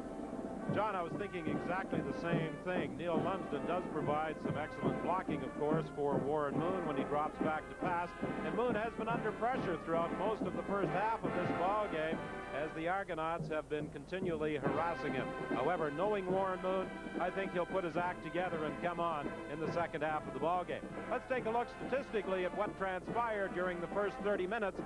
John, I was thinking exactly the same thing. Neil Lumsden does provide some excellent blocking, of course, for Warren Moon when he drops back to pass. And Moon has been under pressure throughout most of the first half of this ball game as the Argonauts have been continually harassing him. However, knowing Warren Moon, I think he'll put his act together and come on in the second half of the ball game. Let's take a look statistically at what transpired during the first 30 minutes.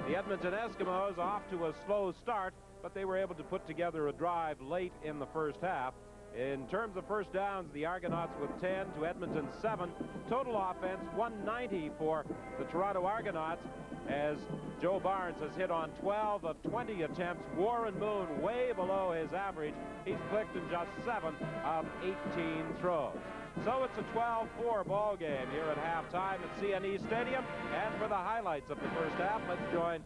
The Edmonton Eskimos off to a slow start, but they were able to put together a drive late in the first half. In terms of first downs, the Argonauts with 10 to Edmonton's 7. Total offense, 190 for the Toronto Argonauts, as Joe Barnes has hit on 12 of 20 attempts. Warren Moon way below his average. He's clicked in just 7 of 18 throws. So it's a 12-4 ball game here at halftime at CNE Stadium. And for the highlights of the first half, let's join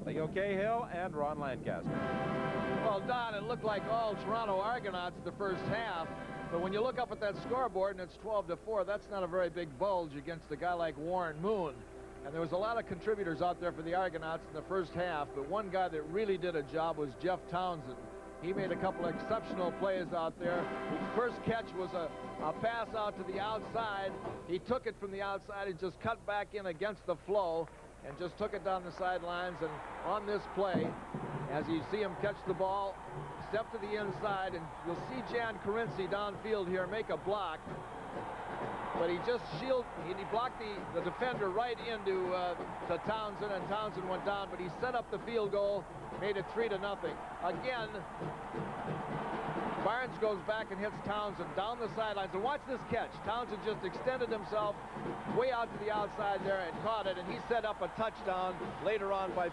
Leo Cahill and Ron Lancaster. Well, Don, it looked like all Toronto Argonauts the first half, but when you look up at that scoreboard and it's 12-4, that's not a very big bulge against a guy like Warren Moon. And there was a lot of contributors out there for the Argonauts in the first half, but one guy that really did a job was Jeff Townsend. He made a couple of exceptional plays out there. His first catch was a pass out to the outside. He took it from the outside and just cut back in against the flow and just took it down the sidelines. And on this play, as you see him catch the ball, step to the inside, and you'll see Jan Carinci downfield here make a block. But he just he blocked the defender right into to Townsend, and Townsend went down, but he set up the field goal, made it 3-0. Again, Barnes goes back and hits Townsend down the sidelines. And watch this catch. Townsend just extended himself way out to the outside there and caught it, and he set up a touchdown later on by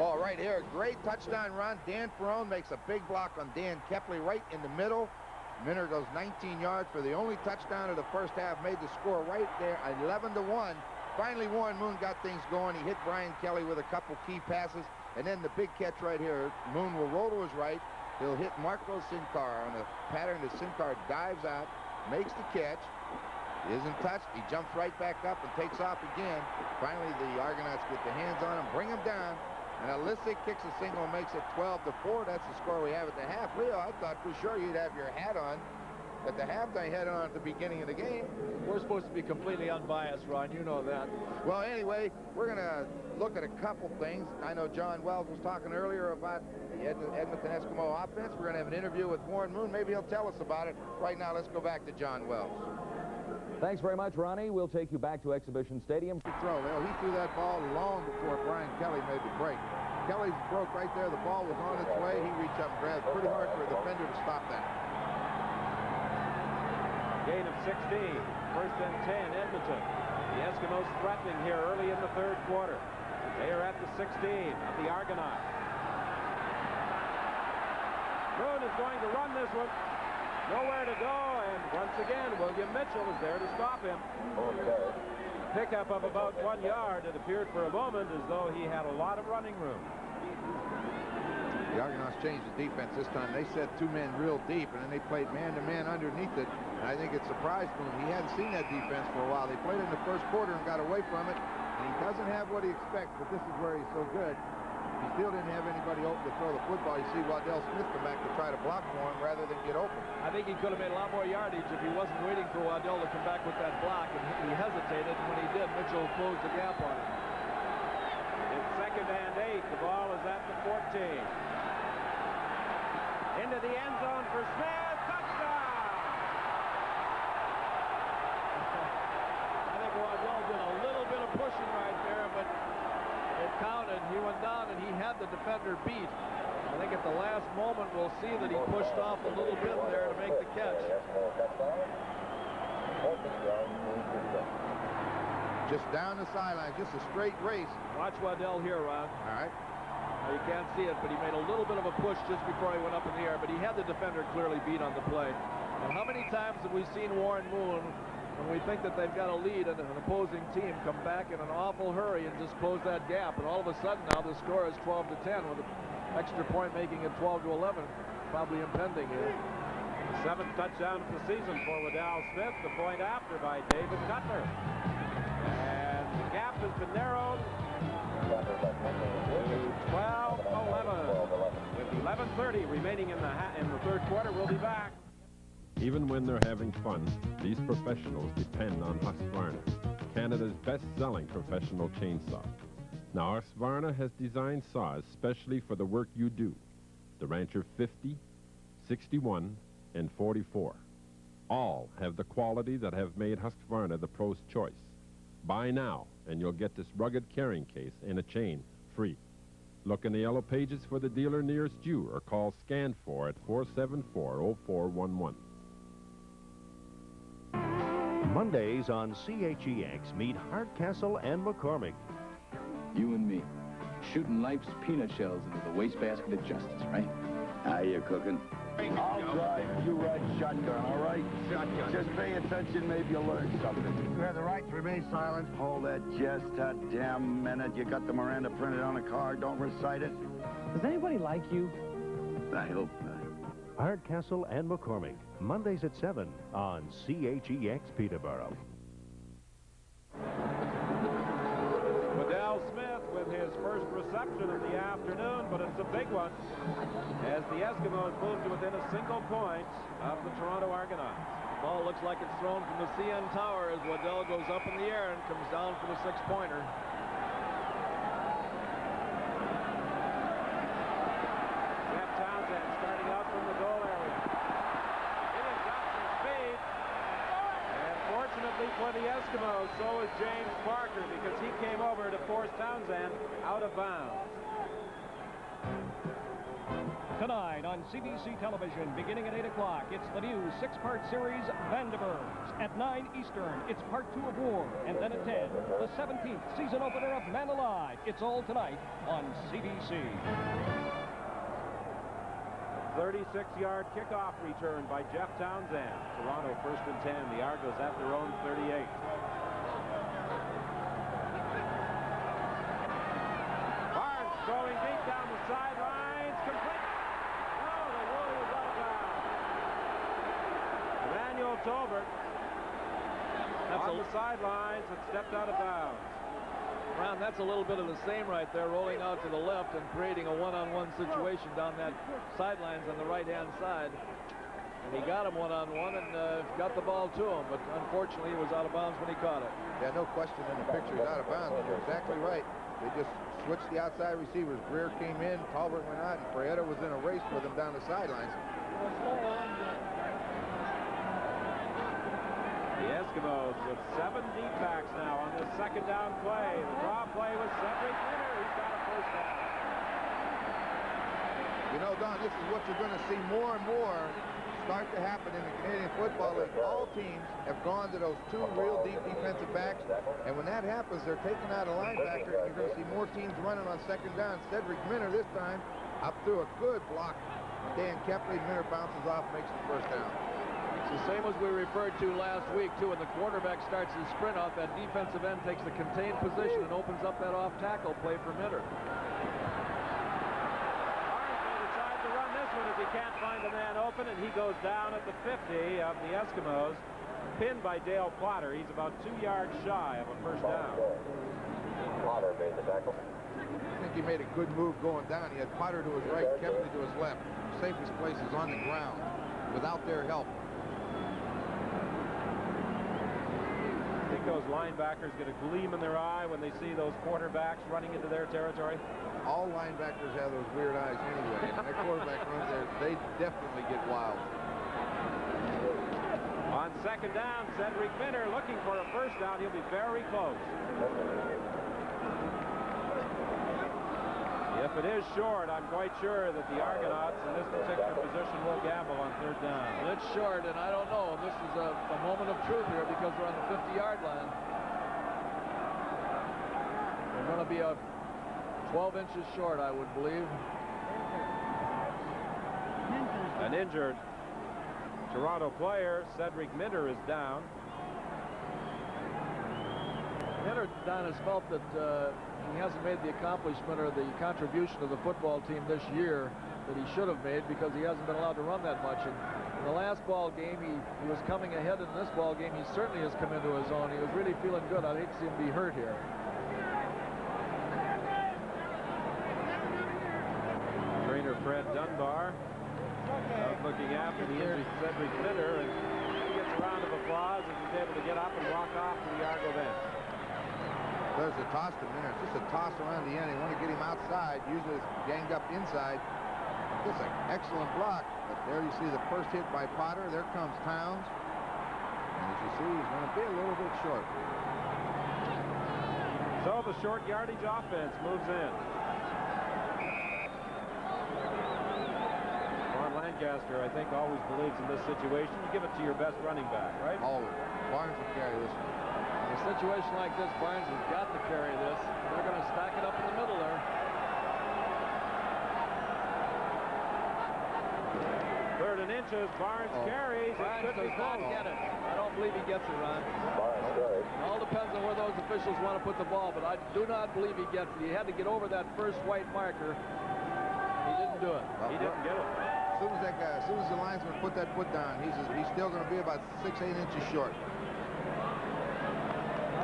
Oh, right here, great touchdown run. Dan Perrone makes a big block on Dan Kepley right in the middle. Minner goes 19 yards for the only touchdown of the first half, made the score right there, 11-1. Finally, Warren Moon got things going. He hit Brian Kelly with a couple key passes, and then the big catch right here. Moon will roll to his right. He'll hit Marco Sincar on a pattern that Sincar dives out, makes the catch, isn't touched. He jumps right back up and takes off again. Finally, the Argonauts get their hands on him, bring him down, and Alisic kicks a single and makes it 12-4. That's the score we have at the half. Leo, I thought for sure you'd have your hat on at the halftime, hat on at the beginning of the game. We're supposed to be completely unbiased, Ron. You know that. Well, anyway, we're going to look at a couple things. I know John Wells was talking earlier about the Edmonton Eskimo offense. We're going to have an interview with Warren Moon. Maybe he'll tell us about it. Right now, let's go back to John Wells. Thanks very much, Ronnie. We'll take you back to Exhibition Stadium. He threw that ball long before Brian Kelly made the break. Kelly broke right there. The ball was on its way. He reached up and grabbed pretty hard for a defender to stop that. Gain of 16. First and 10, Edmonton. The Eskimos threatening here early in the third quarter. They are at the 16 of the Argonauts. Moon is going to run this one. Nowhere to go, and once again, William Mitchell is there to stop him. Pickup of about 1 yard. It appeared for a moment as though he had a lot of running room. The Argonauts changed the defense this time. They set two men real deep, and then they played man-to-man underneath it. And I think it surprised him. He hadn't seen that defense for a while. They played in the first quarter and got away from it. And he doesn't have what he expects, but this is where he's so good. He still didn't have anybody open to throw the football. You see Waddell Smith come back to try to block for him rather than get open. I think he could have made a lot more yardage if he wasn't waiting for Waddell to come back with that block, and he hesitated. And when he did, Mitchell closed the gap on him. It's 2nd and 8. The ball is at the 14. Into the end zone for Smith. Touchdown! I think Waddell did a little bit of pushing right there, but it counted. He went down and he had the defender beat. I think at the last moment we'll see that he pushed off a little bit there to make the catch. Just down the sideline, just a straight race. Watch Waddell here, Ron. All right. Now, you can't see it, but he made a little bit of a push just before he went up in the air, but he had the defender clearly beat on the play. And how many times have we seen Warren Moon, when we think that they've got a lead and an opposing team, come back in an awful hurry and just close that gap, and all of a sudden now the score is 12-10 with an extra point making it 12-11, probably impending here. 7th touchdown of the season for Waddell Smith. The point after by David Cutler. And the gap has been narrowed to 12-11. With 11:30 remaining in the third quarter, we'll be back. Even when they're having fun, these professionals depend on Husqvarna, Canada's best-selling professional chainsaw. Now, Husqvarna has designed saws specially for the work you do. The Rancher 50, 61, and 44. All have the quality that have made Husqvarna the pro's choice. Buy now, and you'll get this rugged carrying case and a chain free. Look in the yellow pages for the dealer nearest you, or call SCAN4 at 474-0411. Mondays on CHEX, meet Hardcastle and McCormick. You and me, shooting life's peanut shells into the wastebasket of justice, right? How you cooking? I'll drive, you ride shotgun, all right? Shotgun. Just pay attention, maybe you'll learn something. You have the right to remain silent. Hold that just a damn minute. You got the Miranda printed on a card, don't recite it. Does anybody like you? I hope not. Hardcastle and McCormick, Mondays at 7 on CHEX Peterborough. Waddell Smith with his first reception of the afternoon, but it's a big one as the Eskimos move to within a single point of the Toronto Argonauts. The ball looks like it's thrown from the CN Tower as Waddell goes up in the air and comes down for the 6-pointer. Jeff Townsend starting out from the goal area. He has got some speed. And fortunately for the Eskimos, so is James Parker, because he came over to force Townsend out of bounds. Tonight on CBC television, beginning at 8 o'clock, it's the new 6-part series, Vanderburgs. At 9 Eastern, it's part 2 of War. And then at 10, the 17th season opener of Man Alive. It's all tonight on CBC. 36-yard kickoff return by Jeff Townsend. Toronto 1st and 10. The Argos at their own 38. Barnes throwing deep down the sidelines. Complete. No, the rule was out of bounds. Emmanuel Tolbert on the sidelines and stepped out of bounds. Ron, that's a little bit of the same right there, rolling out to the left and creating a one-on-one situation down that sidelines on the right-hand side. And he got him one-on-one and got the ball to him, but unfortunately he was out of bounds when he caught it. Yeah, no question in the picture, he's out of bounds. You're exactly right. They just switched the outside receivers. Greer came in, Tolbert went out, and Prieto was in a race with him down the sidelines. The Eskimos with 7 deep backs now on this second down play. The draw play was Cedric Winter. He's got a first down. You know, Don, this is what you're going to see more and more start to happen in the Canadian Football League. All teams have gone to those 2 real deep defensive backs, and when that happens, they're taking out a linebacker, and you're going to see more teams running on second down. Cedric Minter this time up through a good block. Dan Kepley, Minter bounces off, makes the first down. It's the same as we referred to last week, too. When the quarterback starts his sprint off, that defensive end takes the contained position and opens up that off-tackle play for Minter. Barnes made a to run this one as he can't find a man open, and he goes down at the 50 of the Eskimos, pinned by Dale Potter. He's about 2 yards shy of a first down. Potter made the tackle. I think he made a good move going down. He had Potter to his right, Kempley to his left. Safest place is on the ground without their help. I think those linebackers get a gleam in their eye when they see those quarterbacks running into their territory. All linebackers have those weird eyes anyway. And that quarterback runs there, they definitely get wild. On second down, Cedric Minner looking for a first down. He'll be very close. If it is short, I'm quite sure that the Argonauts in this particular position will gamble on third down. It's short, and I don't know. This is a moment of truth here because we're on the 50-yard line. We're going to be 12 inches short, I would believe. An injured Toronto player, Cedric Minner, is down. Minner, Don, has felt that he hasn't made the accomplishment or the contribution to the football team this year that he should have made because he hasn't been allowed to run that much. And in the last ball game, he was coming ahead. In this ball game, he certainly has come into his own. He was really feeling good. I'd hate to see him be hurt here. Trainer Fred Dunbar looking after the injured Cedric Minner, and he gets a round of applause as he's able to get up and walk off to the Argo bench. There's a toss to Minner. It's just a toss around the end. They want to get him outside. Usually it's ganged up inside. Just an excellent block. But there you see the first hit by Potter. There comes Towns. And as you see, he's going to be a little bit short. So the short yardage offense moves in. Ron Lancaster, I think, always believes in this situation. You give it to your best running back, right? Always. Barnes will carry this one. In a situation like this, Barnes has got to carry this. They're going to stack it up in the middle there. Third and inches, Barnes carries. Barnes does not get it. I don't believe he gets it, Ron. Barnes carries. It all depends on where those officials want to put the ball, but I do not believe he gets it. He had to get over that first white marker. He didn't do it. He didn't get it. As soon as the linesman put that foot down, he's still going to be about 6-8 inches short.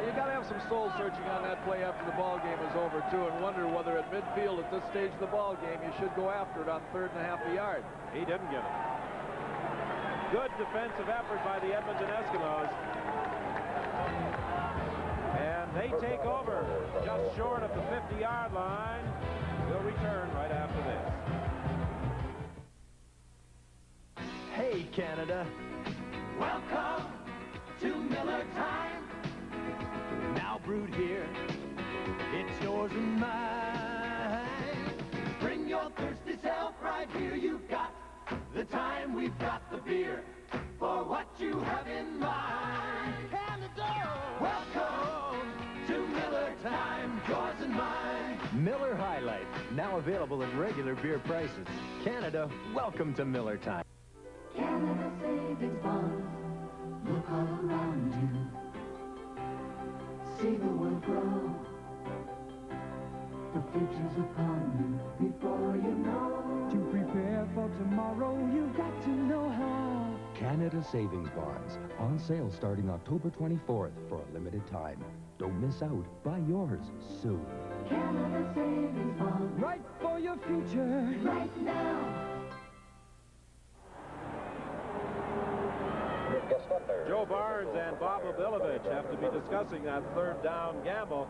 You got to have some soul searching on that play after the ball game is over too, and wonder whether at midfield at this stage of the ball game you should go after it on 3rd and a half a yard. He didn't get it. Good defensive effort by the Edmonton Eskimos, and they take over just short of the 50-yard line. We'll return right after this. Hey, Canada. Welcome to Miller Time. Now brewed here, it's yours and mine. Bring your thirsty self right here. You've got the time, we've got the beer for what you have in mind. Canada, welcome to Miller Time, yours and mine. Miller High Life, now available at regular beer prices. Canada, welcome to Miller Time. Canada Savings Bonds, look all around you. See the world grow. The future's upon you before you know. To prepare for tomorrow, you've got to know how. Canada Savings Bonds, on sale starting October 24th for a limited time. Don't miss out. Buy yours soon. Canada Savings Bonds. Right for your future. Right now. Joe Barnes and Bob Obilovich have to be discussing that 3rd down gamble.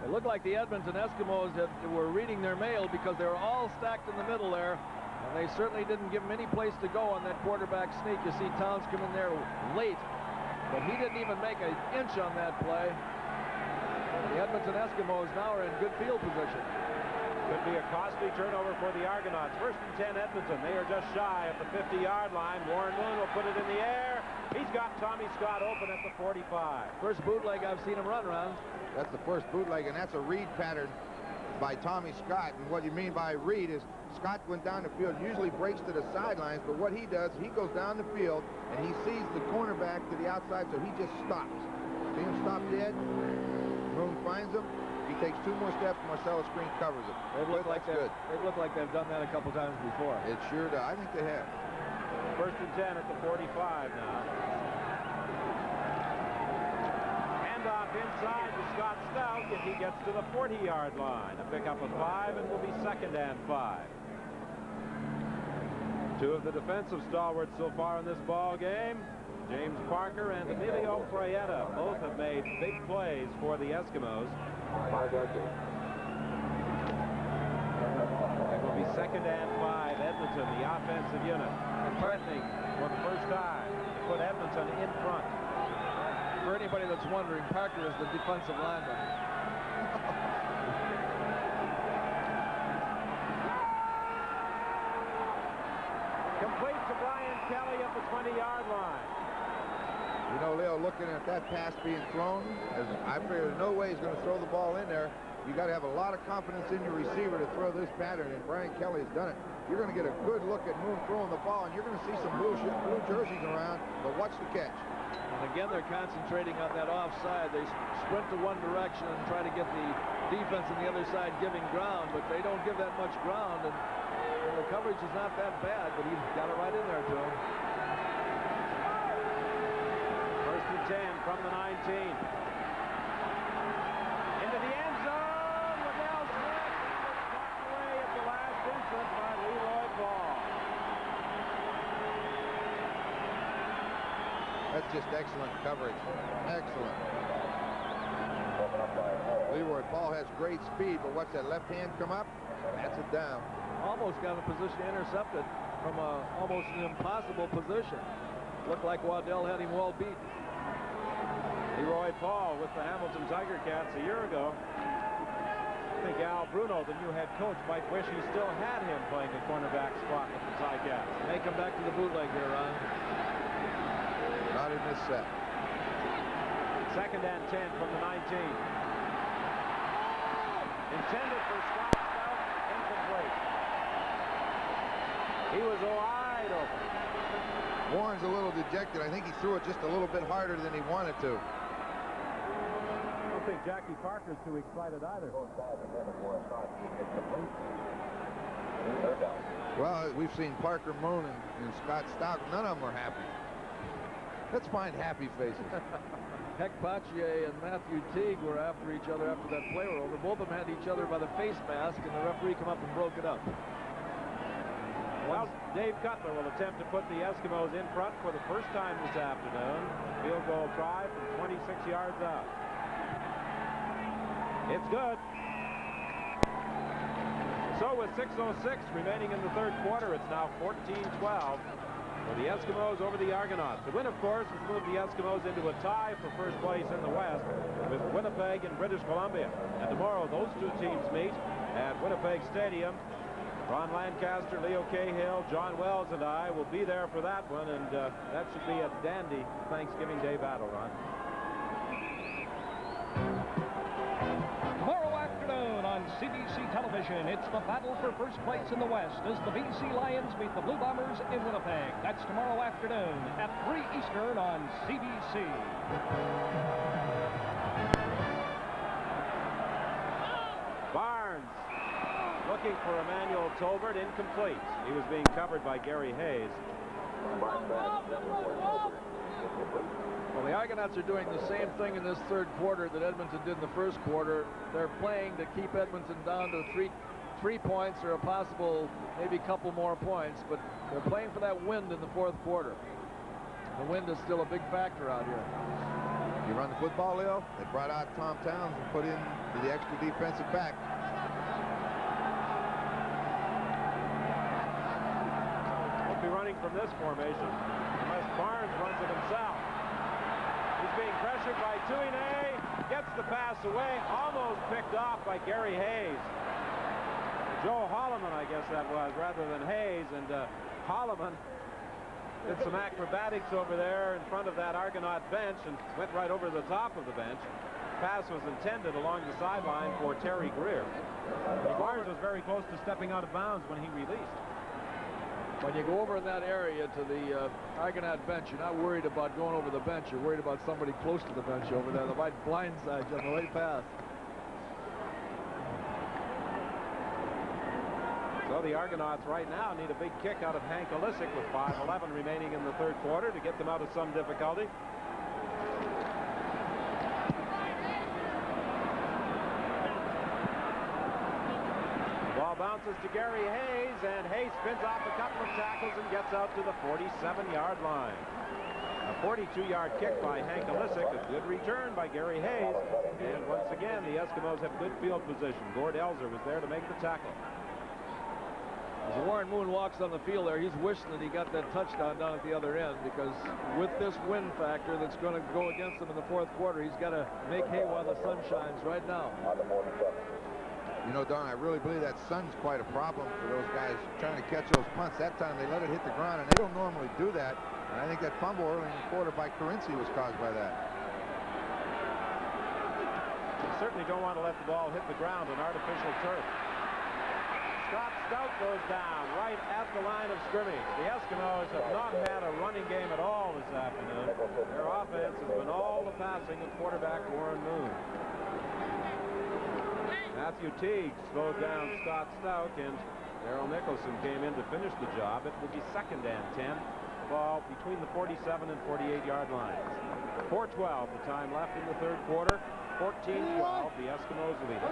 It looked like the Edmonton Eskimos were reading their mail because they were all stacked in the middle there, and they certainly didn't give him any place to go on that quarterback sneak. You see Towns come in there late, but he didn't even make an inch on that play. The Edmonton Eskimos now are in good field position. Could be a costly turnover for the Argonauts. 1st and 10 Edmonton. They are just shy of the 50-yard line. Warren Moon will put it in the air. He's got Tommy Scott open at the 45. First bootleg I've seen him run around. That's the first bootleg, and that's a read pattern by Tommy Scott. And what you mean by read is Scott went down the field, usually breaks to the sidelines, but what he does, he goes down the field, and he sees the cornerback to the outside, so he just stops. See him stop dead? Moon finds him. He takes 2 more steps, Marcellus Green covers it. They've looked like they've done that a couple times before. It sure does. I think they have. 1st and 10 at the 45 now. Handoff inside to Scott Stout if he gets to the 40-yard line. A pickup of 5 and will be 2nd and 5. 2 of the defensive stalwarts so far in this ball game, James Parker and Emilio Fraietta, both have made big plays for the Eskimos. It will be 2nd and 5. Edmonton, the offensive unit, threatening for the first time to put Edmonton in front. For anybody that's wondering, Parker is the defensive lineman. Complete to Brian Kelly at the 20-yard line. You know, Leo, looking at that pass being thrown, I figure there's no way he's going to throw the ball in there. You got to have a lot of confidence in your receiver to throw this pattern, and Brian Kelly has done it. You're going to get a good look at Moon throwing the ball, and you're going to see some blue jerseys around, but watch the catch. And again, they're concentrating on that offside. They sprint to one direction and try to get the defense on the other side giving ground, but they don't give that much ground, and the coverage is not that bad, but he's got it right in there to him. 1st and 10 from the 19. Into the end zone. Liddell Smith was knocked away at the last instant by Leroy Ball. That's just excellent coverage. Excellent. Leroy Ball has great speed, but watch that left hand come up. That's it down. Almost got in a position to intercept it from almost an impossible position. Looked like Waddell had him well beat. Leroy Paul with the Hamilton Tiger Cats a year ago. I think Al Bruno, the new head coach, might wish he still had him playing the cornerback spot with the Ticats. May come back to the bootleg here, Ron. Not in this set. 2nd and 10 from the 19. Intended for Scott Stout, incomplete. He was wide open. Warren's a little dejected. I think he threw it just a little bit harder than he wanted to. I don't think Jackie Parker's too excited either. Well, we've seen Parker Moon and Scott Stout. None of them are happy. Let's find happy faces. Heck Pachier and Matthew Teague were after each other after that play were over. Both of them had each other by the face mask, and the referee come up and broke it up. Well, Dave Cutler will attempt to put the Eskimos in front for the first time this afternoon. Field goal try from 26 yards out. It's good. So with 6:06 remaining in the 3rd quarter, it's now 14-12 for the Eskimos over the Argonauts. The win, of course, has moved the Eskimos into a tie for first place in the West with Winnipeg and British Columbia. And tomorrow, those 2 teams meet at Winnipeg Stadium. Ron Lancaster, Leo Cahill, John Wells, and I will be there for that one, and that should be a dandy Thanksgiving Day battle, Ron. Tomorrow afternoon on CBC television, it's the battle for first place in the West as the BC Lions meet the Blue Bombers in Winnipeg. That's tomorrow afternoon at 3 Eastern on CBC. Barnes looking for Emmanuel Tolbert, incomplete. He was being covered by Gary Hayes. Well, the Argonauts are doing the same thing in this 3rd quarter that Edmonton did in the 1st quarter. They're playing to keep Edmonton down to three points or a possible maybe couple more points, but they're playing for that wind in the 4th quarter. The wind is still a big factor out here. You run the football, Leo? They brought out Tom Towns and put in the extra defensive back. Won't be running from this formation unless Barnes runs it himself. He's being pressured by Tuine, gets the pass away, almost picked off by Gary Hayes. Joe Holloman, I guess that was, rather than Hayes, and Holloman did some acrobatics over there in front of that Argonaut bench and went right over the top of the bench. Pass was intended along the sideline for Terry Greer. Barnes was very close to stepping out of bounds when he released. When you go over in that area to the Argonaut bench, you're not worried about going over the bench. You're worried about somebody close to the bench over there that might blindside you on the way past. So the Argonauts right now need a big kick out of Hank Olisic with 5:11 remaining in the third quarter to get them out of some difficulty. Ball bounces to Gary Hayes, and Hayes spins off a couple of tackles and gets out to the 47-yard line. A 42-yard kick by Hank Olisic, a good return by Gary Hayes, and once again the Eskimos have good field position. Gord Elzer was there to make the tackle. As Warren Moon walks on the field there, he's wishing that he got that touchdown down at the other end, because with this wind factor that's going to go against him in the fourth quarter, he's got to make hay while the sun shines right now. You know, Don, I really believe that sun's quite a problem for those guys trying to catch those punts. That time they let it hit the ground, and they don't normally do that. And I think that fumble early in the quarter by Carinci was caused by that. You certainly don't want to let the ball hit the ground on artificial turf. Scott Stout goes down right at the line of scrimmage. The Eskimos have not had a running game at all this afternoon. Their offense has been all the passing of quarterback Warren Moon. Matthew Teague slowed down Scott Stout, and Darrell Nicholson came in to finish the job. It will be 2nd and 10. Ball between the 47 and 48-yard lines. 4:12 the time left in the third quarter. 14-12, the Eskimos lead.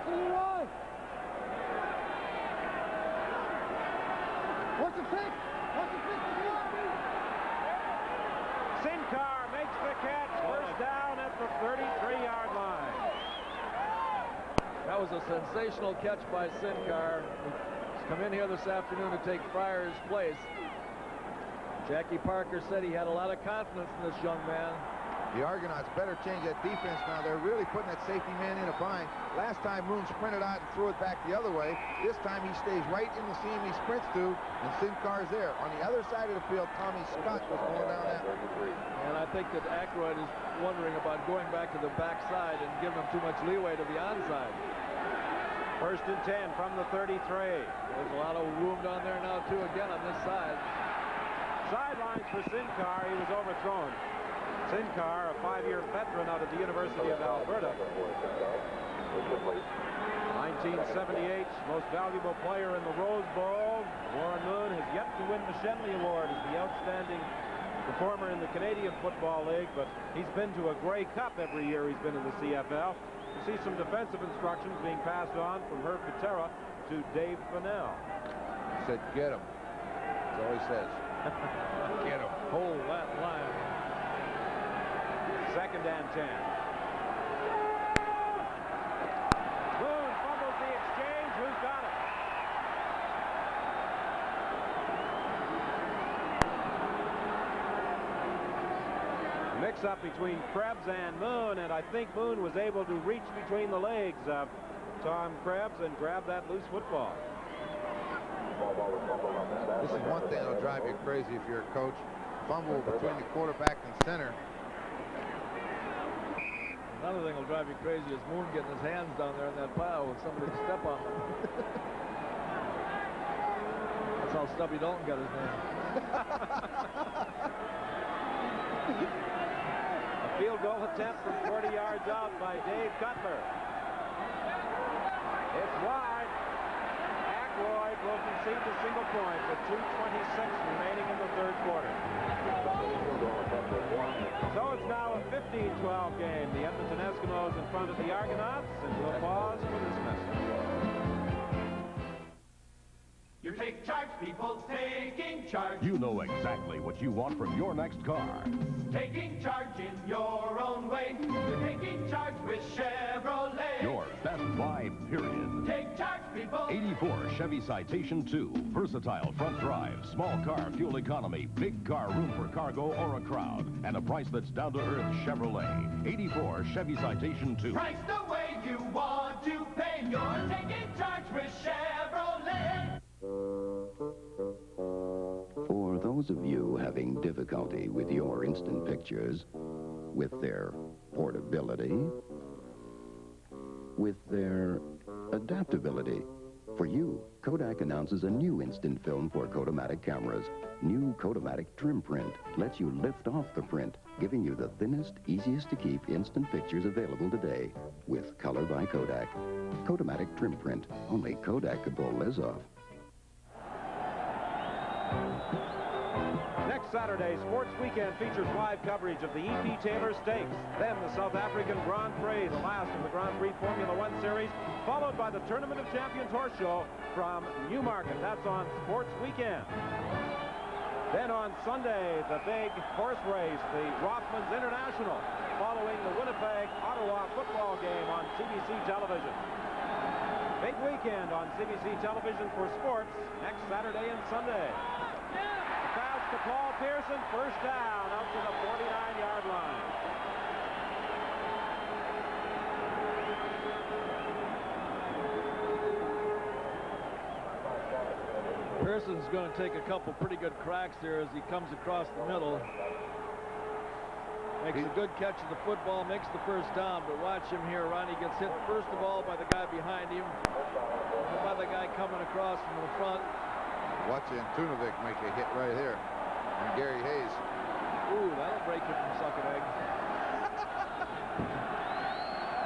What's the pick? What's the pick? Sinkar makes the catch. First down at the 33-yard line. That was a sensational catch by Sinkar. He's come in here this afternoon to take Fryer's place. Jackie Parker said he had a lot of confidence in this young man. The Argonauts better change that defense now. They're really putting that safety man in a bind. Last time Moon sprinted out and threw it back the other way. This time he stays right in the seam he sprints to, and Sincar's there. On the other side of the field, Tommy Scott was going down that way. And I think that Aykroyd is wondering about going back to the backside and giving him too much leeway to the onside. 1st and 10 from the 33. There's a lot of room down there now, too, again on this side. Sidelines for Sinkar. He was overthrown. Sinkar, a 5-year veteran out of the University of Alberta. 1978, most valuable player in the Rose Bowl. Warren Moon has yet to win the Shenley Award as the outstanding performer in the Canadian Football League, but he's been to a Grey Cup every year he's been in the CFL. You see some defensive instructions being passed on from Herb Patera to Dave Fennell. He said, get him. That's all he says. Get him. Hold that line. 2nd and 10. Moon fumbles the exchange. Who's got it? Mix-up between Krebs and Moon, and I think Moon was able to reach between the legs of Tom Krebs and grab that loose football. This is one thing that'll drive you crazy if you're a coach. Fumble between the quarterback and center. Another thing will drive you crazy is Moon getting his hands down there in that pile with somebody to step on him. That's how Stubby Dalton got his name. A field goal attempt from 40 yards out by Dave Cutler. It's wide. Aykroyd will concede the single point with 2:26 remaining in the third quarter. So it's now a 15-12 game. The Edmonton Eskimos in front of the Argonauts, and we'll pause for this message. You take charge, people, taking charge. You know exactly what you want from your next car. Taking charge in your own way. You're taking charge with Chevrolet. Your best buy, period. Take charge, people. 84 Chevy Citation 2. Versatile front drive, small car fuel economy, big car room for cargo or a crowd, and a price that's down to earth Chevrolet. 84 Chevy Citation 2. Price the way you want to pay. You're taking charge with Chevrolet. For those of you having difficulty with your instant pictures, with their portability, with their adaptability, for you, Kodak announces a new instant film for Kodamatic cameras. New Kodamatic Trim Print lets you lift off the print, giving you the thinnest, easiest to keep instant pictures available today. With Color by Kodak. Kodamatic Trim Print. Only Kodak could pull this off. Next Saturday, Sports Weekend features live coverage of the E.P. Taylor Stakes. Then the South African Grand Prix, the last of the Grand Prix Formula One Series, followed by the Tournament of Champions Horse Show from Newmarket. That's on Sports Weekend. Then on Sunday, the big horse race, the Rothmans International, following the Winnipeg-Ottawa football game on CBC television. Big weekend on CBC television for sports next Saturday and Sunday. The pass to Paul Pearson, first down out to the 49-yard line. Pearson's going to take a couple pretty good cracks there as he comes across the middle. Makes a good catch of the football, makes the first down, but watch him here. Ronnie gets hit first of all by the guy behind him, and by the guy coming across from the front. Watch Antunovic make a hit right here. And Gary Hayes. Ooh, that'll break you from sucking eggs.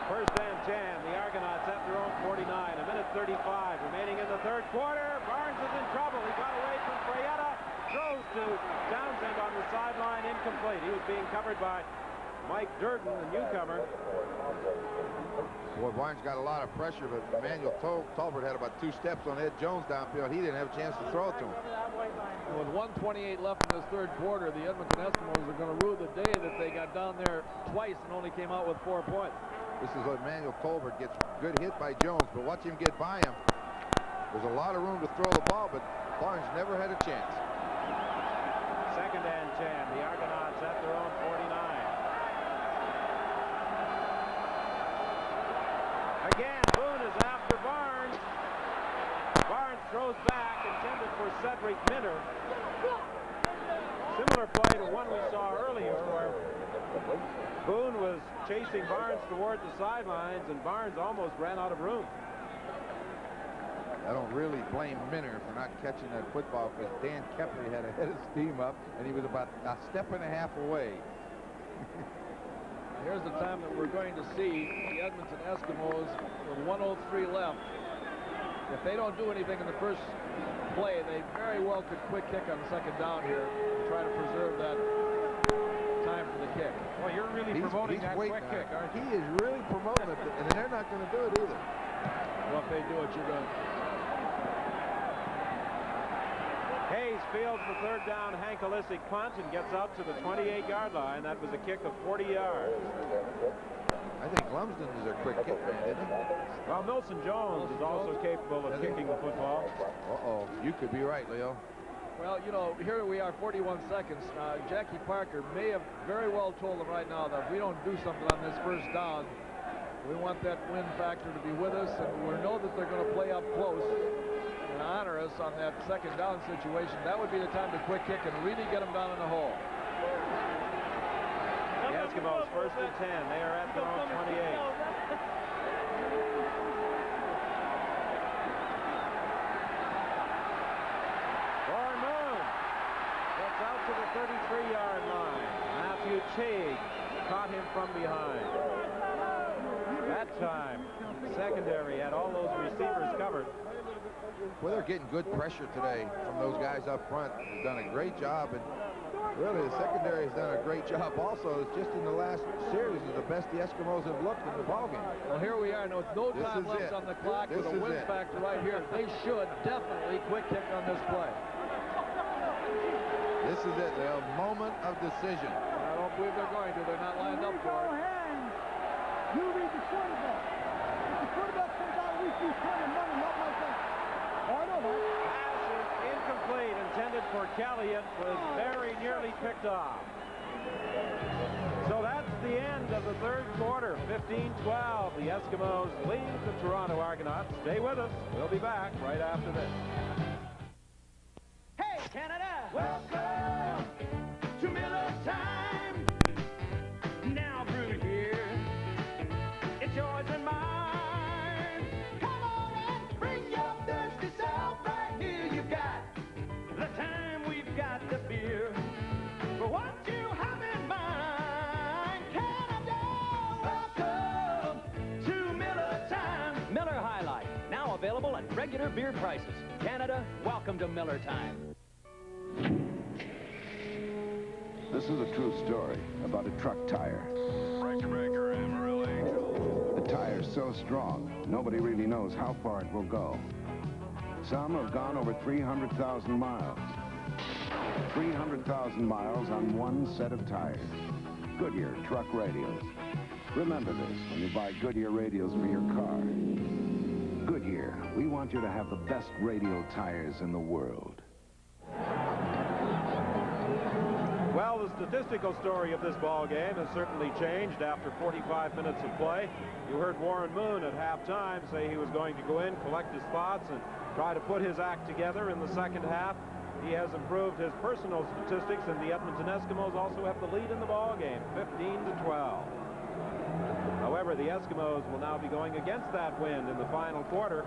First and 10, the Argonauts at their own 49, a minute 35 remaining in the third quarter. Barnes is in trouble. He got away from Frayetta. Throws to Townsend on the sideline, incomplete. He was being covered by Mike Durden, the newcomer. Boy, Barnes got a lot of pressure, but Emmanuel Tolbert had about 2 steps on Ed Jones downfield. He didn't have a chance to throw it to him. With 1:28 left in this third quarter, the Edmonton Eskimos are going to rue the day that they got down there twice and only came out with 4 points. This is what Emmanuel Tolbert gets good hit by Jones, but watch him get by him. There's a lot of room to throw the ball, but Barnes never had a chance. Second and 10, the Argonauts at their own 49. Again, Boone is after Barnes. Barnes throws back, intended for Cedric Minter. Similar play to one we saw earlier where Boone was chasing Barnes towards the sidelines, and Barnes almost ran out of room. I don't really blame Minter for not catching that football because Dan Kepley had a head of steam up, and he was about a step and a half away. Here's the time that we're going to see the Edmonton Eskimos with 1:03 left. If they don't do anything in the first play, they very well could quick kick on second down here and try to preserve that time for the kick. Well, you're really promoting that quick kick, aren't you? He is really promoting it, and they're not going to do it either. Well, if they do it, you're going to. Hayes fields the third down Hank Olisic punt and gets out to the 28-yard line. That was a kick of 40 yards. I think Lumsden is a quick kick man, isn't he? Well, Milson Jones is also capable of kicking the football. Uh-oh, you could be right, Leo. Well, you know, here we are, 41 seconds. Jackie Parker may have very well told them right now that if we don't do something on this first down, we want that win factor to be with us, and we know that they're going to play up close and honor us on that second down situation. That would be the time to quick kick and really get them down in the hole. The Eskimos first and 10. They are at their own 28. Warren Moon gets out to the 33-yard line. Matthew Teague caught him from behind. That time, secondary had all those receivers covered. Well, they're getting good pressure today from those guys up front. They've done a great job, and really the secondary has done a great job also. It's just in the last series is the best the Eskimos have looked in the ballgame. Well, here we are. No time left on the clock with a win factor right here. They should definitely quick kick on this play. This is it, the moment of decision. I don't believe they're going to. They're not lined up for it. You read the quarterback. If the quarterback comes out of week, he's trying money, not like that. Oh, I know that. Pass is incomplete, intended for Kelly. It was very nearly picked off. So that's the end of the third quarter, 15-12. The Eskimos lead the Toronto Argonauts. Stay with us. We'll be back right after this. Hey, Canada! Welcome to Miller Time. Now brewed here, it's yours and mine. Come on and bring your thirsty self right here. You've got the time, we've got the beer. For what you have in mind, Canada, welcome to Miller Time. Miller High Life, now available at regular beer prices. Canada, welcome to Miller Time. This is a true story about a truck tire. The tire's so strong, nobody really knows how far it will go. Some have gone over 300,000 miles. 300,000 miles on one set of tires. Goodyear truck radials. Remember this when you buy Goodyear radials for your car. Goodyear, we want you to have the best radial tires in the world. Well, the statistical story of this ball game has certainly changed after 45 minutes of play. You heard Warren Moon at halftime say he was going to go in, collect his thoughts, and try to put his act together in the second half. He has improved his personal statistics, and the Edmonton Eskimos also have the lead in the ball game, 15-12. However, the Eskimos will now be going against that wind in the final quarter.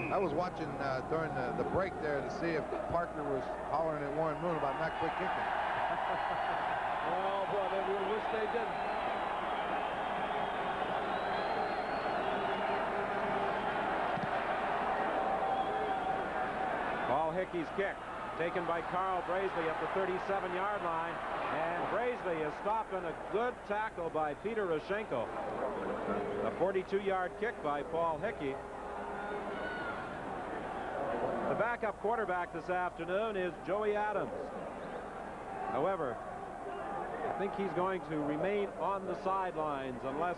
I was watching during the break there to see if Parker was hollering at Warren Moon about not quit kicking. Oh, boy, they will wish they didn't. Paul Hickey's kick taken by Carl Brazeley at the 37-yard line. And Brazeley is stopped on a good tackle by Peter Rashenko. A 42-yard kick by Paul Hickey. The backup quarterback this afternoon is Joey Adams. However, I think he's going to remain on the sidelines unless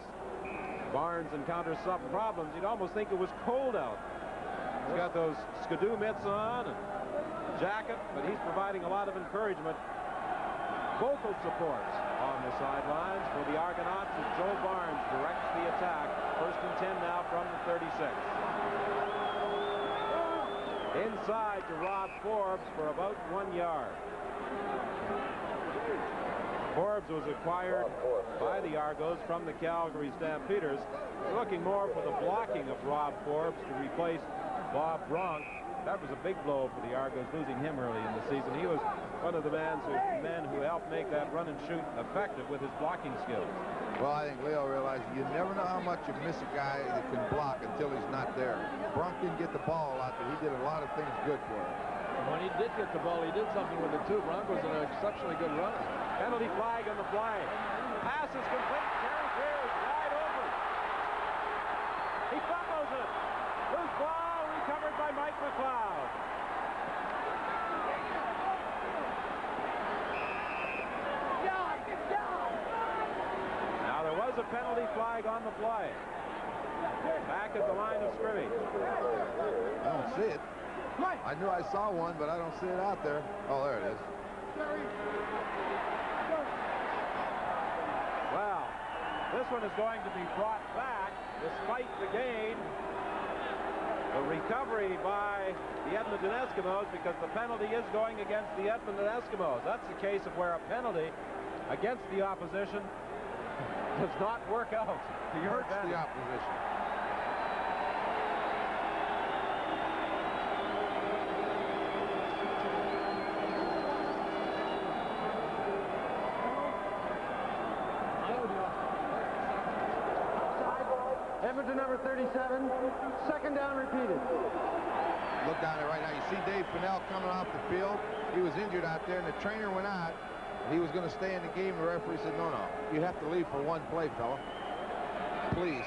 Barnes encounters some problems. You'd almost think it was cold out. He's got those skidoo mitts on and jacket, but he's providing a lot of encouragement. Vocal supports on the sidelines for the Argonauts as Joe Barnes directs the attack. 1st and 10 now from the 36. Inside to Rob Forbes for about 1 yard. Forbes was acquired by the Argos from the Calgary Stampeders. Looking more for the blocking of Rob Forbes to replace Bob Bronk. That was a big blow for the Argos, losing him early in the season. He was one of the men who helped make that run and shoot effective with his blocking skills. Well, I think Leo realized you never know how much you miss a guy that can block until he's not there. Bronk didn't get the ball a lot, but he did a lot of things good for him. When he did get the ball, he did something with it too. Bronk was an exceptionally good runner. Penalty flag on the play. Pass is complete. Terry Greer is wide open. He fumbles it. Loose ball recovered by Mike McLeod. Now there was a penalty flag on the play. Back at the line of scrimmage. I don't see it. I knew I saw one, but I don't see it out there. Oh, there it is. Well, this one is going to be brought back despite the gain. The recovery by the Edmonton Eskimos, because the penalty is going against the Edmonton Eskimos. That's the case of where a penalty against the opposition does not work out. He hurts the opposition. Edmonton number 37, 2nd down repeated. Look down there right now. You see Dave Pinnell coming off the field. He was injured out there, and the trainer went out. He was going to stay in the game. The referee said, no, you have to leave for one play, fella. Please.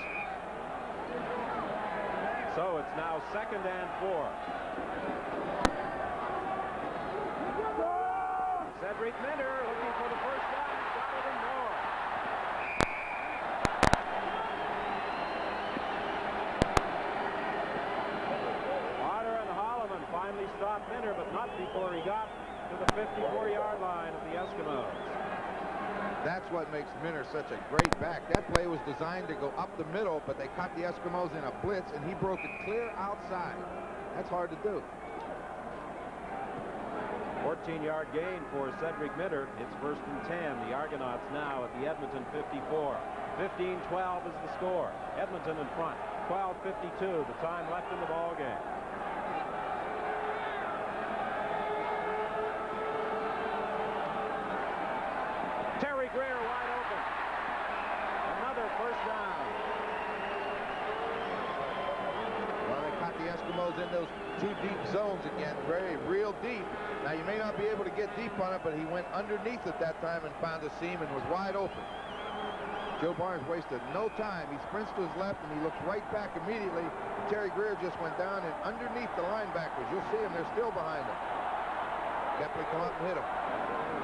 So it's now 2nd and 4. Cedric Minter looking for the first down. He's got it and more. Potter and Holloman finally stopped Minter, but not before he got to the 54-yard line of the Eskimos. That's what makes Minter such a great back. That play was designed to go up the middle, but they caught the Eskimos in a blitz, and he broke it clear outside. That's hard to do. 14-yard gain for Cedric Minter. It's 1st and 10. The Argonauts now at the Edmonton 54. 15-12 is the score. Edmonton in front. 12:52, the time left in the ball game. Terry Greer wide open. Another first down. Well, they caught the Eskimos in those two deep zones again, real deep. Now, you may not be able to get deep on it, but he went underneath at that time and found a seam and was wide open. Joe Barnes wasted no time. He sprints to his left, and he looks right back immediately. Terry Greer just went down and underneath the linebackers. You'll see him. They're still behind him. Definitely come up and hit him.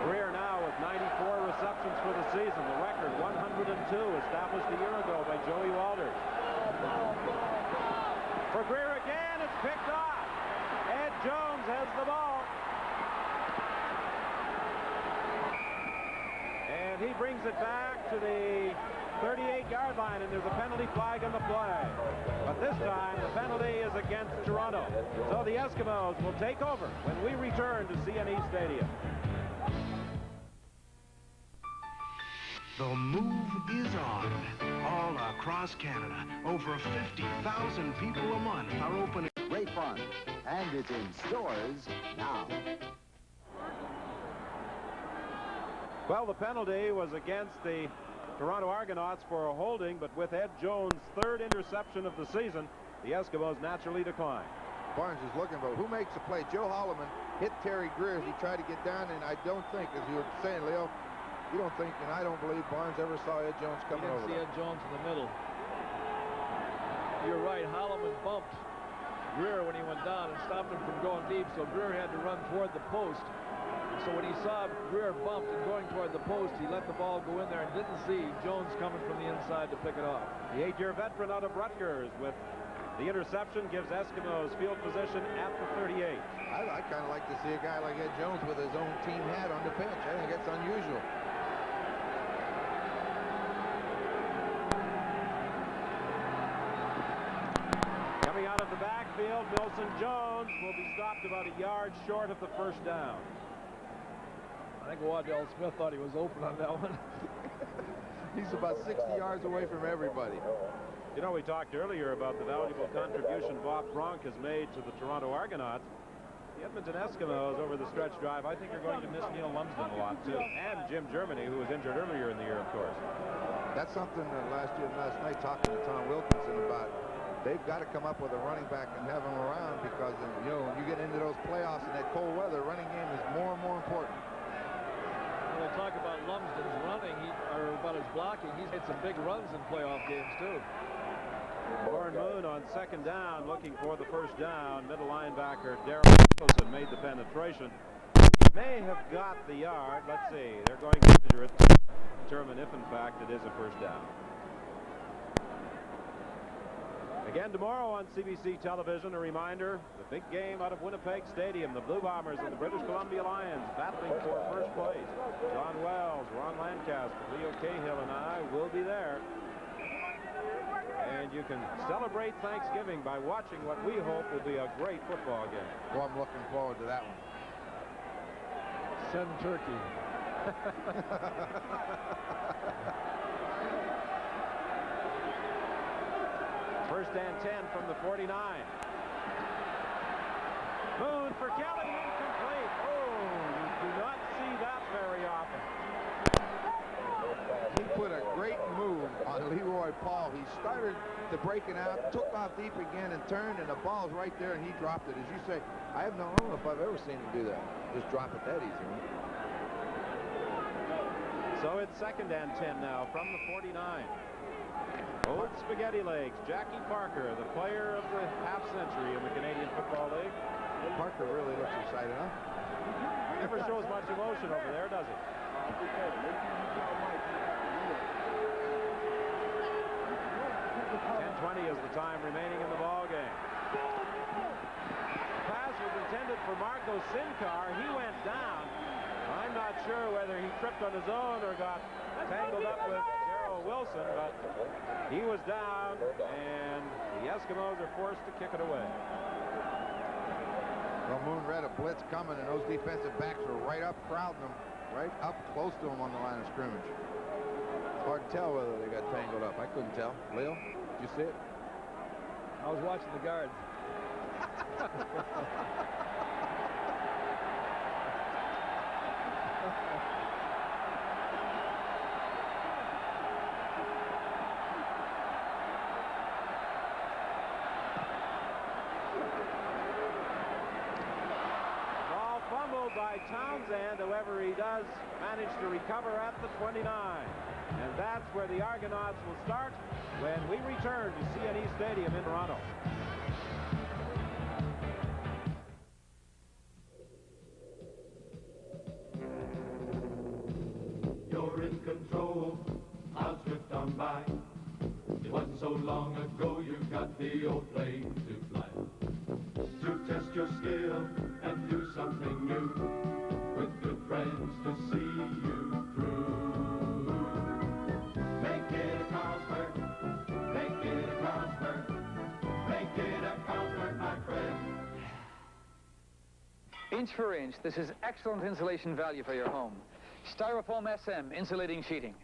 Greer now with 94 receptions for the season. The record, 102, established a year ago by Joey Walters. For Greer again, it's picked off. Ed Jones has the ball. And he brings it back to the 38-yard line, and there's a penalty flag on the play. But this time, the penalty is against Toronto. So the Eskimos will take over when we return to CNE Stadium. The move is on. All across Canada, over 50,000 people a month are opening. Great fun, and it's in stores now. Well, the penalty was against the Toronto Argonauts for a holding, but with Ed Jones' third interception of the season, the Eskimos naturally decline. Barnes is looking, but who makes the play? Joe Holloman hit Terry Greer as he tried to get down, and I don't think, as you were saying, Leo, you don't think, and I don't believe Barnes ever saw Ed Jones coming over. He didn't see Ed Jones in the middle. You're right, Holloman bumped Greer when he went down and stopped him from going deep, so Greer had to run toward the post. So when he saw Greer bumped and going toward the post, he let the ball go in there and didn't see Jones coming from the inside to pick it off. The 8-year veteran out of Rutgers with the interception gives Eskimos field position at the 38. I kind of like to see a guy like Ed Jones with his own team hat on the pitch. I think that's unusual. Coming out of the backfield, Milson Jones will be stopped about a yard short of the first down. I think Waddell Smith thought he was open on that one. He's about 60 yards away from everybody. You know, we talked earlier about the valuable contribution Bob Bronk has made to the Toronto Argonauts. The Edmonton Eskimos over the stretch drive, I think, are going to miss Neil Lumsden a lot, too. And Jim Germany, who was injured earlier in the year, of course. That's something that last night, talking to Tom Wilkinson about. They've got to come up with a running back and have him around because, you know, when you get into those playoffs in that cold weather, running game is more and more important. We'll talk about Lumsden's running, or about his blocking. He's made some big runs in playoff games, too. Warren Moon on second down, looking for the first down. Middle linebacker Darrell Nicholson made the penetration. May have got the yard. Let's see. They're going to measure it to determine if, in fact, it is a first down. Again tomorrow on CBC television, a reminder, the big game out of Winnipeg Stadium, the Blue Bombers and the British Columbia Lions battling for first place. John Wells, Ron Lancaster, Leo Cahill, and I will be there. And you can celebrate Thanksgiving by watching what we hope will be a great football game. Well, I'm looking forward to that one. Send turkey. First and 10 from the 49. Moon for Kelly, incomplete. Oh, you do not see that very often. He put a great move on Leroy Paul. He started to break it out, took off deep again, and turned, and the ball's right there, and he dropped it. As you say, I don't know if I've ever seen him do that. Just drop it that easy. So it's second and 10 now from the 49. Old spaghetti legs, Jackie Parker, the player of the half century in the Canadian Football League. Parker really looks excited, huh? Never shows much emotion over there, does he? 10:20 is the time remaining in the ball game. Pass was intended for Marco Sinkar. He went down. I'm not sure whether he tripped on his own or got tangled up with Wilson, but he was down, and the Eskimos are forced to kick it away. Well, Moon read a blitz coming, and those defensive backs were right up crowding them, right up close to him on the line of scrimmage. It's hard to tell whether they got tangled up. I couldn't tell. Leo, did you see it? I was watching the guards. by Townsend. However, he does manage to recover at the 29. And that's where the Argonauts will start when we return to CNE Stadium in Toronto. You're in control, I'll drift on by. It wasn't so long ago you got the old plane to fly. To test your skill and do something new, with good friends to see you through. Make it a Carlsberg, make it a Carlsberg, make it a Carlsberg, my friend. Inch for inch, this is excellent insulation value for your home. Styrofoam SM insulating sheeting.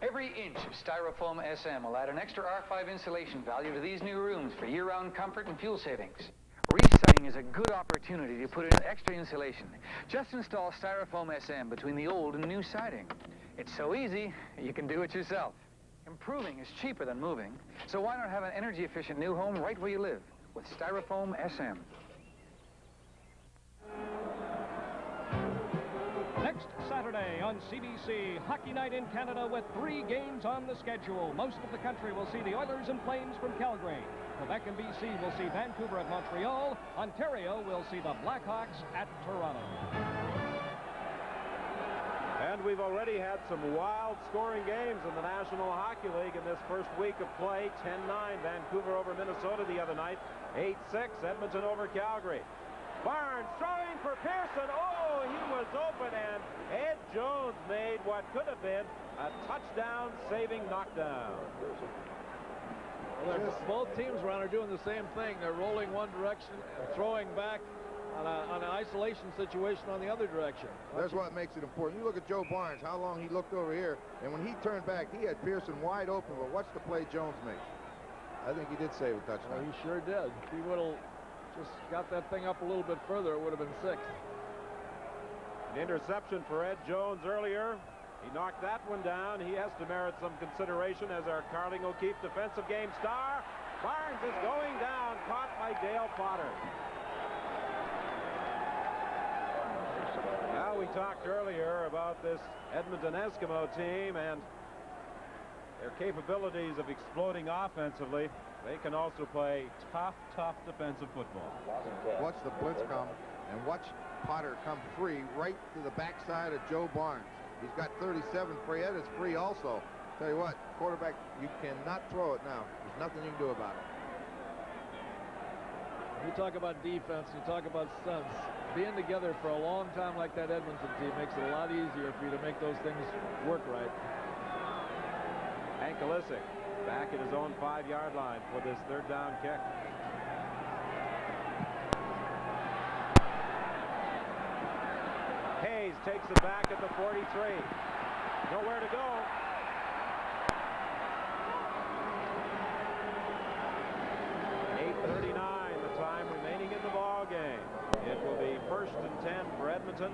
Every inch of Styrofoam SM will add an extra R5 insulation value to these new rooms for year-round comfort and fuel savings. Residing is a good opportunity to put in extra insulation. Just install Styrofoam SM between the old and new siding. It's so easy, you can do it yourself. Improving is cheaper than moving, so why not have an energy-efficient new home right where you live with Styrofoam SM? Next Saturday on CBC, Hockey Night in Canada with 3 games on the schedule. Most of the country will see the Oilers and Flames from Calgary. Quebec and BC will see Vancouver at Montreal. Ontario will see the Blackhawks at Toronto. And we've already had some wild scoring games in the National Hockey League in this first week of play. 10-9, Vancouver over Minnesota the other night. 8-6, Edmonton over Calgary. Barnes throwing for Pearson. Oh, he was open, and Ed Jones made what could have been a touchdown-saving knockdown. Well, both teams, Ron, are doing the same thing. They're rolling one direction and throwing back on an isolation situation on the other direction. That's what makes it important. You look at Joe Barnes, how long he looked over here, and when he turned back, he had Pearson wide open, but watch the play Jones makes. I think he did save a touchdown. Well, he sure did. If he would have just got that thing up a little bit further, it would have been 6. An interception for Ed Jones earlier. He knocked that one down. He has to merit some consideration as our Carling O'Keefe defensive game star. Barnes is going down, caught by Dale Potter. Now, we talked earlier about this Edmonton Eskimo team and their capabilities of exploding offensively. They can also play tough defensive football. Watch the blitz come and watch Potter come free right to the backside of Joe Barnes. He's got 37. Fred is free also. Tell you what, quarterback, you cannot throw it now. There's nothing you can do about it. You talk about defense, you talk about stunts. Being together for a long time like that Edmonton team makes it a lot easier for you to make those things work right. Hank Olisic back at his own 5-yard line for this 3rd down kick. Hayes takes it back at the 43. Nowhere to go. .8:39, the time remaining in the ball game. It will be 1st and 10 for Edmonton.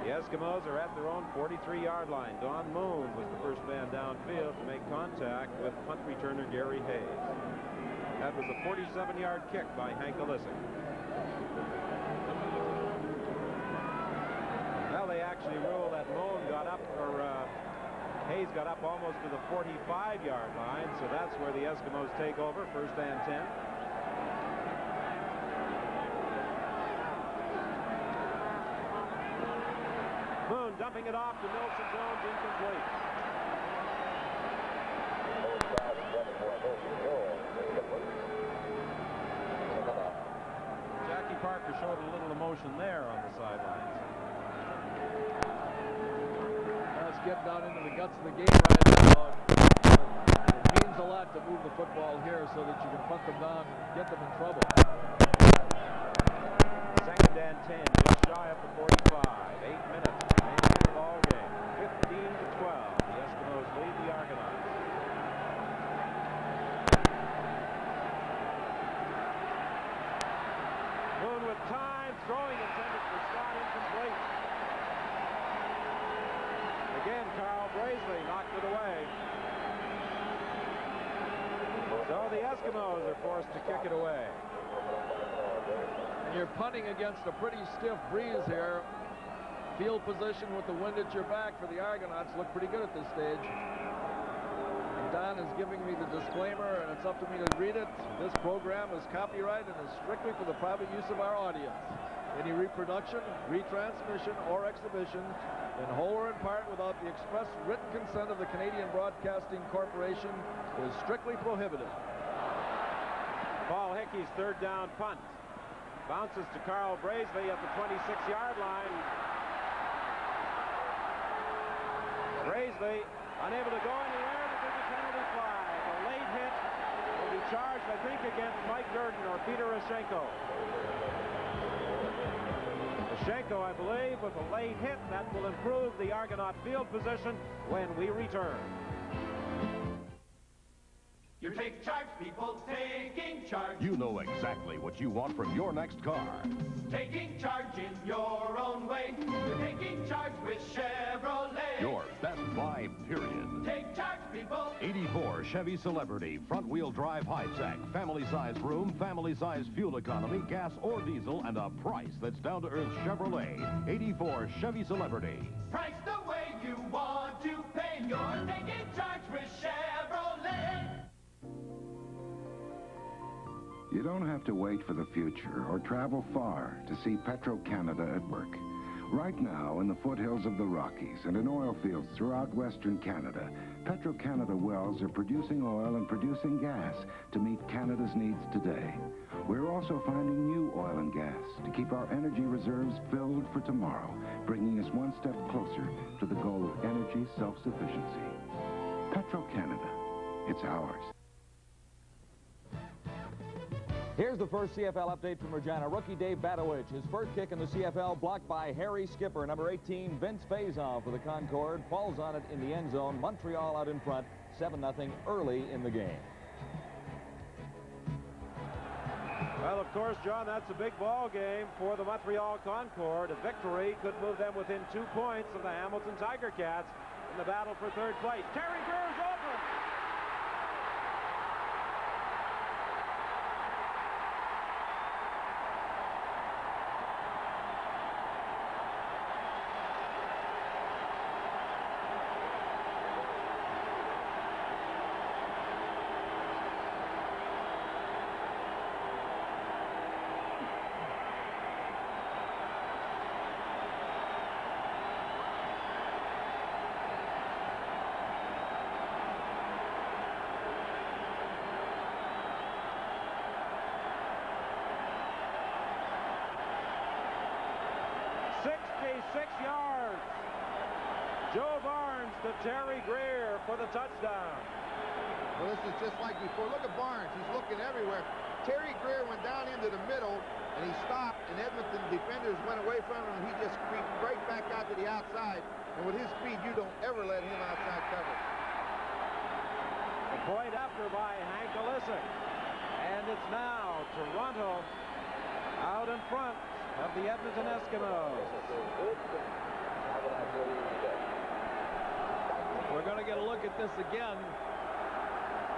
The Eskimos are at their own 43-yard line. Don Moon was the first man downfield to make contact with punt returner Gary Hayes. That was a 47-yard kick by Hank Olisic. Well, they actually ruled that Moon got up, or Hayes got up almost to the 45-yard line, so that's where the Eskimos take over, 1st and 10. Moon dumping it off to Milson Jones, incomplete. Jackie Parker showed a little emotion there on the sidelines. That's getting down into the guts of the game right now. It means a lot to move the football here so that you can punt them down and get them in trouble. 2nd and 10, just shy of the 45. 8 minutes remaining in the ball game. 15-12. The Eskimos lead the Argonauts. Moon with time, throwing intended for Scott, incomplete. Again, Carl Brazeley knocked it away. So the Eskimos are forced to kick it away. And you're punting against a pretty stiff breeze here. Field position with the wind at your back for the Argonauts look pretty good at this stage. Don is giving me the disclaimer, and it's up to me to read it. This program is copyright and is strictly for the private use of our audience. Any reproduction, retransmission, or exhibition, in whole or in part, without the express written consent of the Canadian Broadcasting Corporation, is strictly prohibited. Paul Hickey's third down punt. Bounces to Carl Brazeley at the 26-yard line. Brazeley unable to go anywhere. Penalty flag. A late hit will be charged, I think, against Mike Durden or Peter Oshchenko. Oshchenko, I believe, with a late hit. That will improve the Argonaut field position when we return. You take charge, people, taking charge. You know exactly what you want from your next car. Taking charge in your own way. You're taking charge with Chevrolet. Your best buy, period. Take charge, people. 84 Chevy Celebrity, front-wheel drive high-tech, family-size room, family-size fuel economy, gas or diesel, and a price that's down-to-earth Chevrolet. 84 Chevy Celebrity. Price the way you want to pay. You're taking charge with Chevrolet. You don't have to wait for the future or travel far to see Petro-Canada at work. Right now, in the foothills of the Rockies and in oil fields throughout Western Canada, Petro-Canada wells are producing oil and producing gas to meet Canada's needs today. We're also finding new oil and gas to keep our energy reserves filled for tomorrow, bringing us one step closer to the goal of energy self-sufficiency. Petro-Canada, it's ours. Here's the first CFL update from Regina. Rookie Dave Badowich. His first kick in the CFL blocked by Harry Skipper. Number 18, Vince Faison for the Concorde. Falls on it in the end zone. Montreal out in front, 7-0 early in the game. Well, of course, John, that's a big ball game for the Montreal Concorde. A victory could move them within 2 points of the Hamilton Tiger Cats in the battle for third place. Terry Greer's open. Joe Barnes to Terry Greer for the touchdown. Well, this is just like before. Look at Barnes. He's looking everywhere. Terry Greer went down into the middle, and he stopped, and Edmonton defenders went away from him, and he just creeped right back out to the outside. And with his speed, you don't ever let him outside cover. The point after by Hank Olisic. And it's now Toronto out in front of the Edmonton Eskimos. We're going to get a look at this again.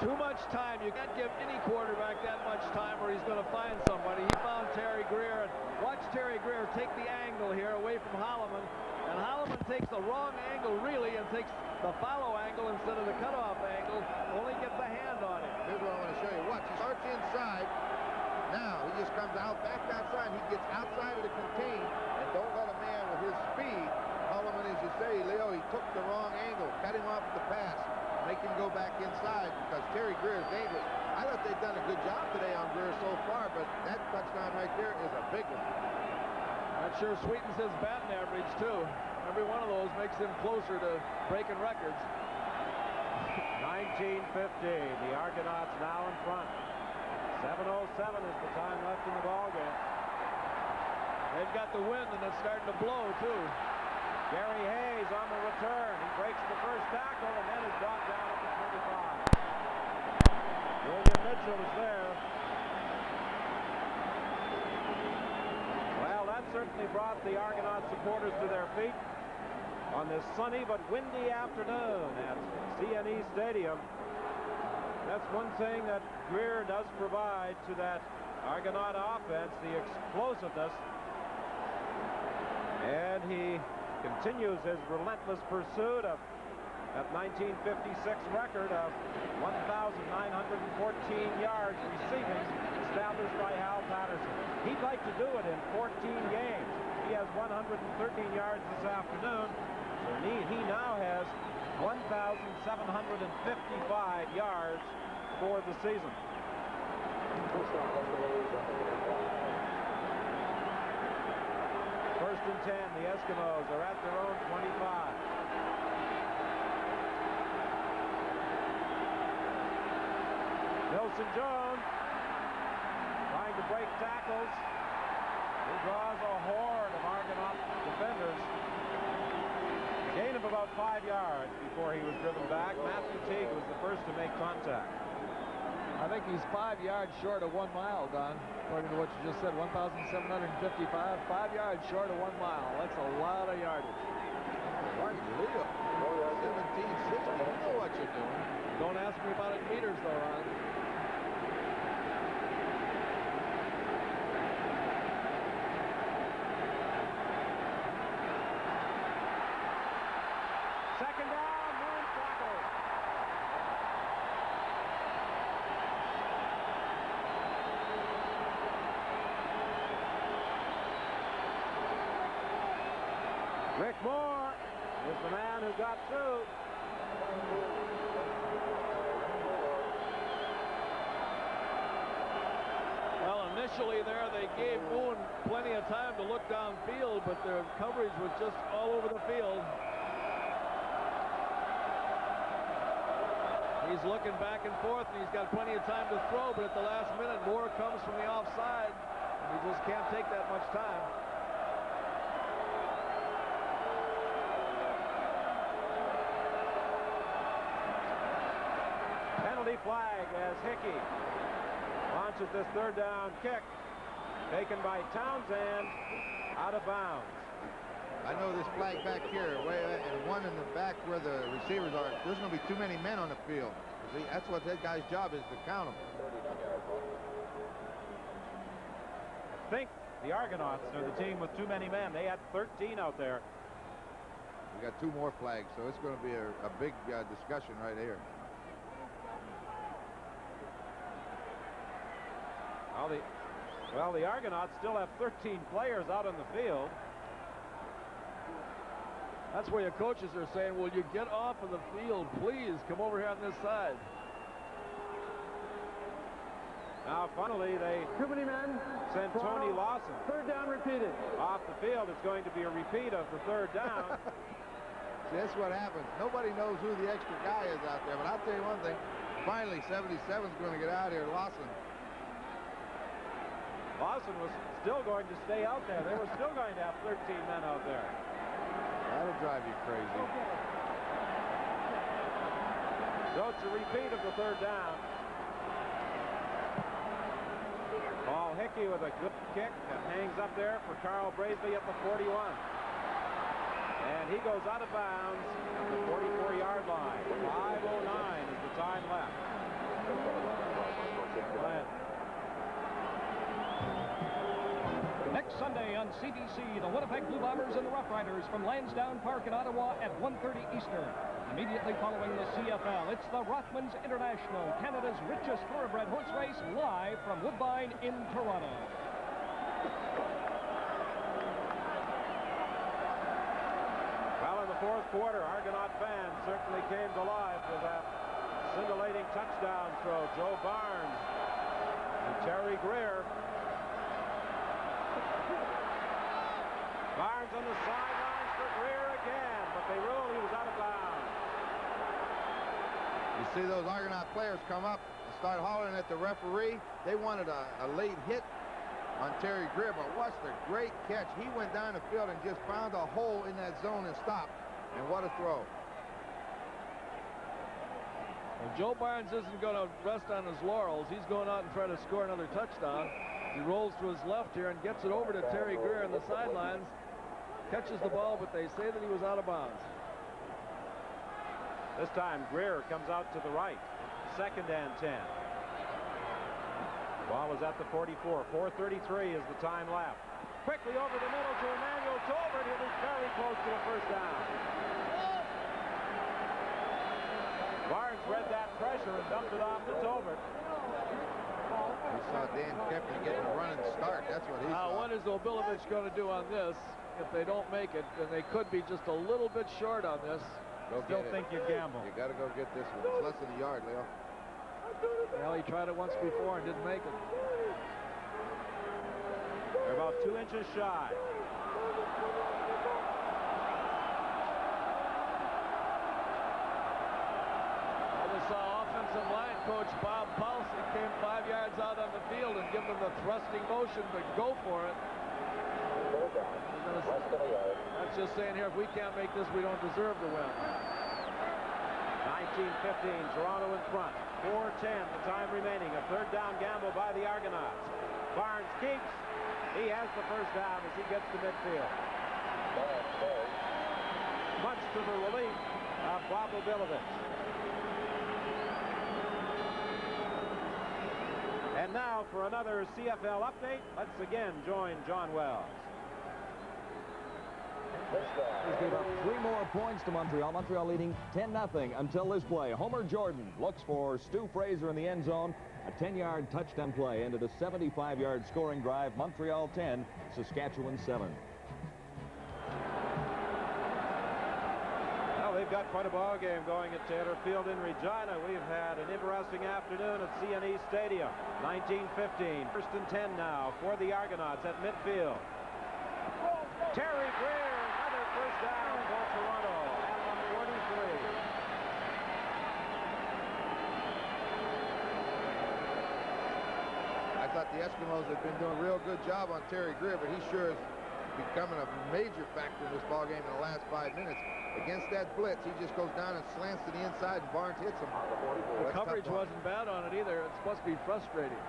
Too much time. You can't give any quarterback that much time or he's going to find somebody. He found Terry Greer. And watch Terry Greer take the angle here away from Holloman. And Holloman takes the wrong angle, really, and takes the follow angle instead of the cutoff angle. Only gets a hand on it. Here's what I want to show you. Watch. He starts inside. Now he just comes out back outside. He gets outside of the contain. And don't let a man with his speed, Holloman, as you say, Leo, he took the wrong angle. Cut him off at the pass. Make him go back inside because Terry Greer is dangerous. I thought they've done a good job today on Greer so far, but that touchdown right there is a big one. That sure sweetens his batting average, too. Every one of those makes him closer to breaking records. 19:50. The Argonauts now in front. 7:07 is the time left in the ballgame. They've got the wind, and it's starting to blow, too. Gary Hayes on the return. He breaks the first tackle and then is brought down at the 25. William Mitchell is there. Well, that certainly brought the Argonaut supporters to their feet on this sunny but windy afternoon at CNE Stadium. That's one thing that Greer does provide to that Argonaut offense, the explosiveness. And he continues his relentless pursuit of that 1956 record of 1,914 yards receiving, established by Hal Patterson. He'd like to do it in 14 games. He has 113 yards this afternoon, so he now has 1,755 yards for the season. First and 10, the Eskimos are at their own 25. Nelson Jones trying to break tackles. He draws a horde of Argonaut defenders. Gain of about 5 yards before he was driven back. Matthew Teague was the first to make contact. I think he's 5 yards short of 1 mile, Don, according to what you just said. 1,755, 5 yards short of 1 mile. That's a lot of yardage. Martin Leo, 1760. You know what you're doing. Don't ask me about it in meters, though, Ron. Second down, Moon tackle. Rick Moore is the man who got through. Well, initially there, they gave Moon plenty of time to look downfield, but their coverage was just all over the field. He's looking back and forth, and he's got plenty of time to throw, but at the last minute, Moore comes from the offside, and he just can't take that much time. Penalty flag as Hickey launches this third down kick, taken by Townsend, out of bounds. I know this flag back here, and one in the back where the receivers are, there's going to be too many men on the field. See, that's what that guy's job is, to count them. I think the Argonauts are the team with too many men. They had 13 out there. We got 2 more flags, so it's going to be a big discussion right here. Well, the Argonauts still have 13 players out on the field. That's where your coaches are saying, will you get off of the field, please? Come over here on this side. Now, funnily, they sent Tony Lawson. Third down repeated. Off the field. It's going to be a repeat of the third down. See, that's what happens. Nobody knows who the extra guy is out there, but I'll tell you one thing. Finally, 77's going to get out here, Lawson. Lawson was still going to stay out there. They were still going to have 13 men out there. That'll drive you crazy. So it's a repeat of the third down. Paul Hickey with a good kick that hangs up there for Carl Brazeley at the 41. And he goes out of bounds at the 44-yard line. 5:09 is the time left. Next Sunday on CBC, the Winnipeg Blue Bombers and the Rough Riders from Lansdowne Park in Ottawa at 1:30 Eastern. Immediately following the CFL, it's the Rothmans International, Canada's richest thoroughbred horse race, live from Woodbine in Toronto. Well, in the fourth quarter, Argonaut fans certainly came to life with that scintillating touchdown throw. Joe Barnes and Terry Greer. Barnes on the sidelines for Greer again, but they ruled he was out of bounds. You see those Argonaut players come up and start hollering at the referee. They wanted a late hit on Terry Greer, but watch the great catch. He went down the field and just found a hole in that zone and stopped. And what a throw. Well, Joe Barnes isn't going to rest on his laurels. He's going out and try to score another touchdown. He rolls to his left here and gets it over to Terry Greer on the sidelines. Catches the ball, but they say that he was out of bounds. This time Greer comes out to the right. 2nd and 10. Ball is at the 44. 4:33 is the time left. Quickly over the middle to Emmanuel Tolbert. He'll be very close to a first down. Barnes read that pressure and dumped it off to Tolbert. We saw Dan Kepner getting a running start. That's what he saw. Now, what is Obilovich going to do on this? If they don't make it, then they could be just a little bit short on this. Still think you gamble. You got to go get this one. It's less than a yard, Leo. Well, he tried it once before and didn't make it. They're about 2 inches shy. I saw offensive line coach Bob Paulson came 5 yards out on the field and give them the thrusting motion to go for it. That's just saying here, if we can't make this, we don't deserve to win. 19-15, Toronto in front. 4:10, the time remaining. A third down gamble by the Argonauts. Barnes keeps. He has the first down as he gets to midfield. Much to the relief of Bob Obilovich. And now for another CFL update, let's again join John Wells. He's gave up 3 more points to Montreal. Montreal leading 10-0 until this play. Homer Jordan looks for Stu Fraser in the end zone. A 10-yard touchdown play ended a 75-yard scoring drive. Montreal 10, Saskatchewan 7. Well, they've got quite a ball game going at Taylor Field in Regina. We've had an interesting afternoon at CNE Stadium. 19-15, 1st and 10 now for the Argonauts at midfield. Terry Greer, another first down for Toronto at 143. I thought the Eskimos had been doing a real good job on Terry Greer, but he sure is becoming a major factor in this ball game in the last 5 minutes. Against that blitz, he just goes down and slants to the inside, and Barnes hits him. The coverage wasn't bad on it either. It's supposed to be frustrating.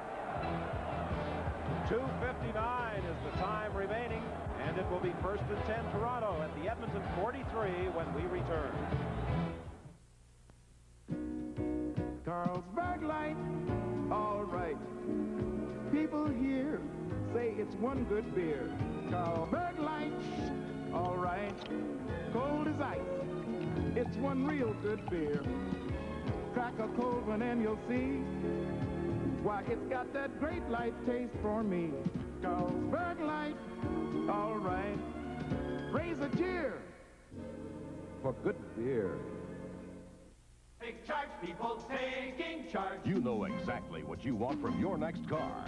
2:59 is the time remaining, and it will be 1st and 10 Toronto at the Edmonton 43 when we return. Carlsberg Light, all right. People here say it's one good beer. Carlsberg Light, all right. Cold as ice, it's one real good beer. Crack a cold one and you'll see why it's got that great light taste for me. Carlsberg Light, all right. Raise a cheer for good beer. Take charge, people, taking charge. You know exactly what you want from your next car.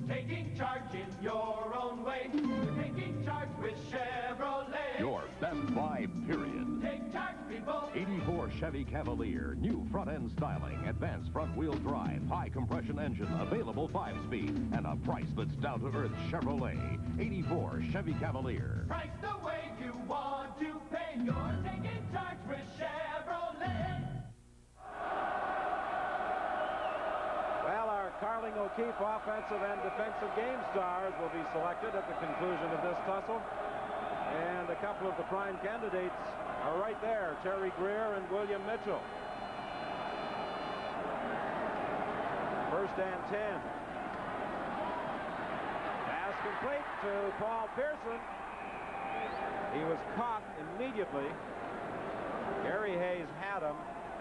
Taking charge in your own way. Taking charge with Chevrolet. Your best buy, period. Take charge, people. 84 Chevy Cavalier, new front-end styling, advanced front-wheel drive, high-compression engine, available 5-speed, and a price that's down-to-earth Chevrolet. 84 Chevy Cavalier. Price the way you want to pay. You're taking charge with Chevrolet. Well, our Carling O'Keefe offensive and defensive game stars will be selected at the conclusion of this tussle. And a couple of the prime candidates are right there, Terry Greer and William Mitchell. 1st and 10. Pass complete to Paul Pearson. He was caught immediately. Gary Hayes had him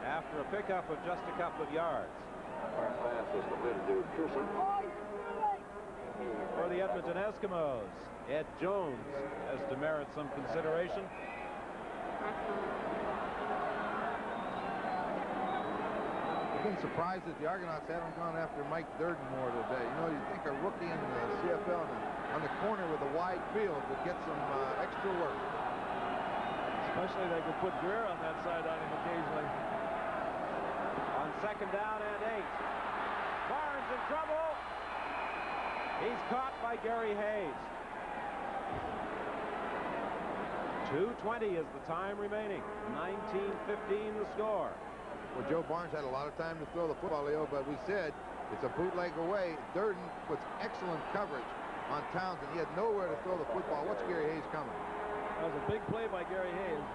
after a pickup of just a couple of yards. For the Edmonton Eskimos, Ed Jones has to merit some consideration. I've been surprised that the Argonauts haven't gone after Mike Durden more today. You know, you think a rookie in the CFL on the corner with a wide field would get some extra work. Especially they could put Greer on that side on him occasionally. On 2nd down and 8. Barnes in trouble. He's caught by Gary Hayes. 2:20 is the time remaining. 19-15 the score. Well, Joe Barnes had a lot of time to throw the football, Leo, but we said it's a bootleg away. Durden puts excellent coverage on Townsend. He had nowhere to throw the football. What's Gary Hayes coming? That was a big play by Gary Hayes.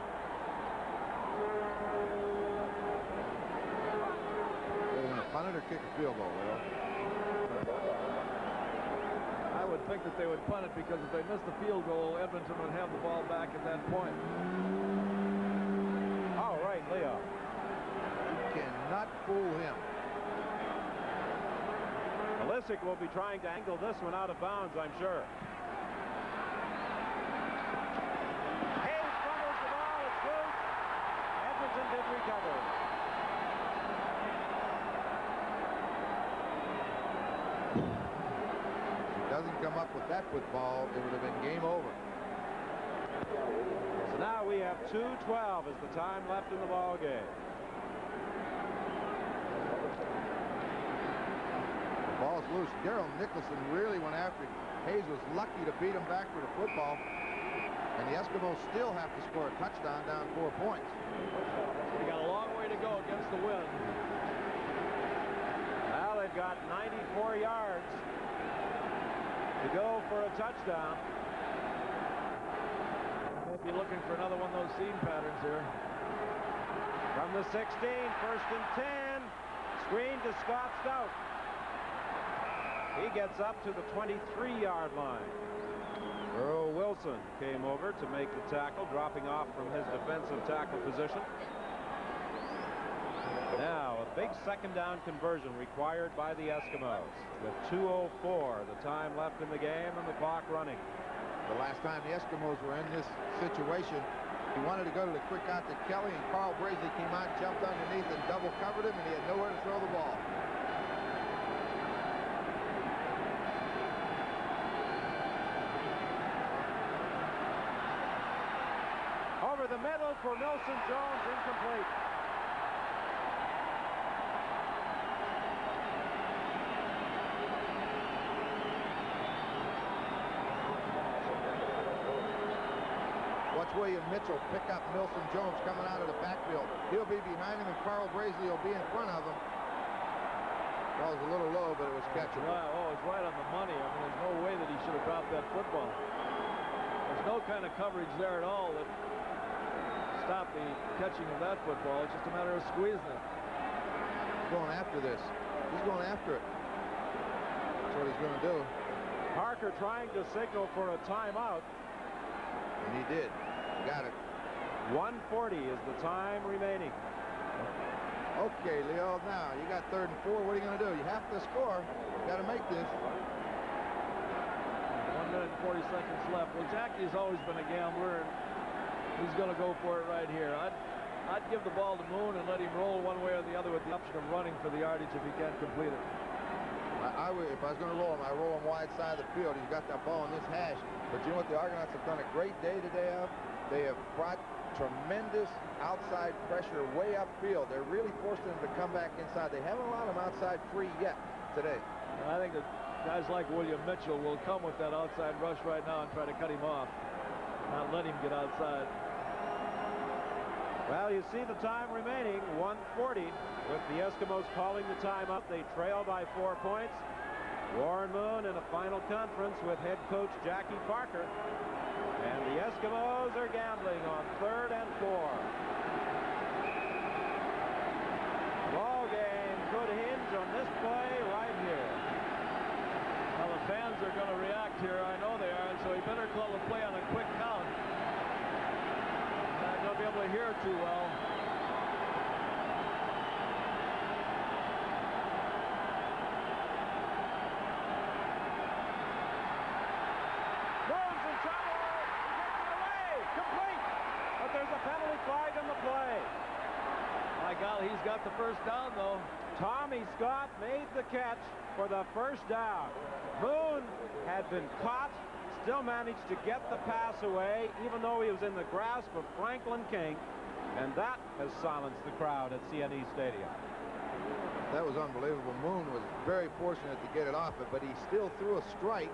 Punt it or kick a field goal, Leo? think that they would punt it, because if they missed the field goal, Edmonton would have the ball back at that point. All right, Leo. You cannot fool him. Malisic will be trying to angle this one out of bounds, I'm sure. Hayes fumbles the ball. It's loose. Edmonton did recover. Doesn't come up with that football, it would have been game over. So now we have 2:12 as the time left in the ball game. The ball's loose. Daryl Nicholson really went after it. Hayes was lucky to beat him back with a football. And the Eskimos still have to score a touchdown down 4 points. They got a long way to go against the wind. Well, they've got 94 yards to go for a touchdown. Might be looking for another one of those seam patterns here. From the 16, 1st and 10. Screen to Scott Stout. He gets up to the 23-yard line. Earl Wilson came over to make the tackle, dropping off from his defensive tackle position. Now, a big second down conversion required by the Eskimos with 2:04, the time left in the game and the clock running. The last time the Eskimos were in this situation, he wanted to go to the quick out to Kelly, and Carl Brazeley came out, jumped underneath, and double covered him, and he had nowhere to throw the ball. Over the middle for Milson Jones, incomplete. Watch William Mitchell pick up Milson Jones coming out of the backfield. He'll be behind him, and Carl Brazeley will be in front of him. Ball was a little low, but it was catchable. Oh, it's right on the money. I mean, there's no way that he should have dropped that football. There's no kind of coverage there at all that stopped the catching of that football. It's just a matter of squeezing it. He's going after this. He's going after it. That's what he's going to do. Parker trying to signal for a timeout. And he did. Got it. 1:40 is the time remaining. Okay, Leo, now you got 3rd and 4. What are you going to do? You have to score. You got to make this. 1 minute and 40 seconds left. Well, Jackie's always been a gambler, and he's going to go for it right here. I'd give the ball to Moon and let him roll one way or the other with the option of running for the yardage if he can't complete it. I would, if I was going to roll him, I'd roll him wide side of the field. He's got that ball in this hash. But you know what? The Argonauts have done a great day today of? They have brought tremendous outside pressure way upfield. They're really forcing them to come back inside. They haven't allowed them outside free yet today. And I think that guys like William Mitchell will come with that outside rush right now and try to cut him off. Not let him get outside. Well, you see the time remaining, 1:40, with the Eskimos calling the timeout. They trail by 4 points. Warren Moon in a final conference with head coach Jackie Parker. And the Eskimos are gambling on 3rd and 4. Ball game could hinge on this play right here. Well, the fans are going to react here. I know they are, and so he better call the play on a quick count. They'll be able to hear too well. Moon's in trouble. Gets it away. Complete. But there's a penalty flag on the play. My golly, he's got the first down, though. Tommy Scott made the catch for the first down. Moon had been caught, still managed to get the pass away, even though he was in the grasp of Franklin King, and that has silenced the crowd at CNE Stadium. That was unbelievable. Moon was very fortunate to get it off it, but he still threw a strike.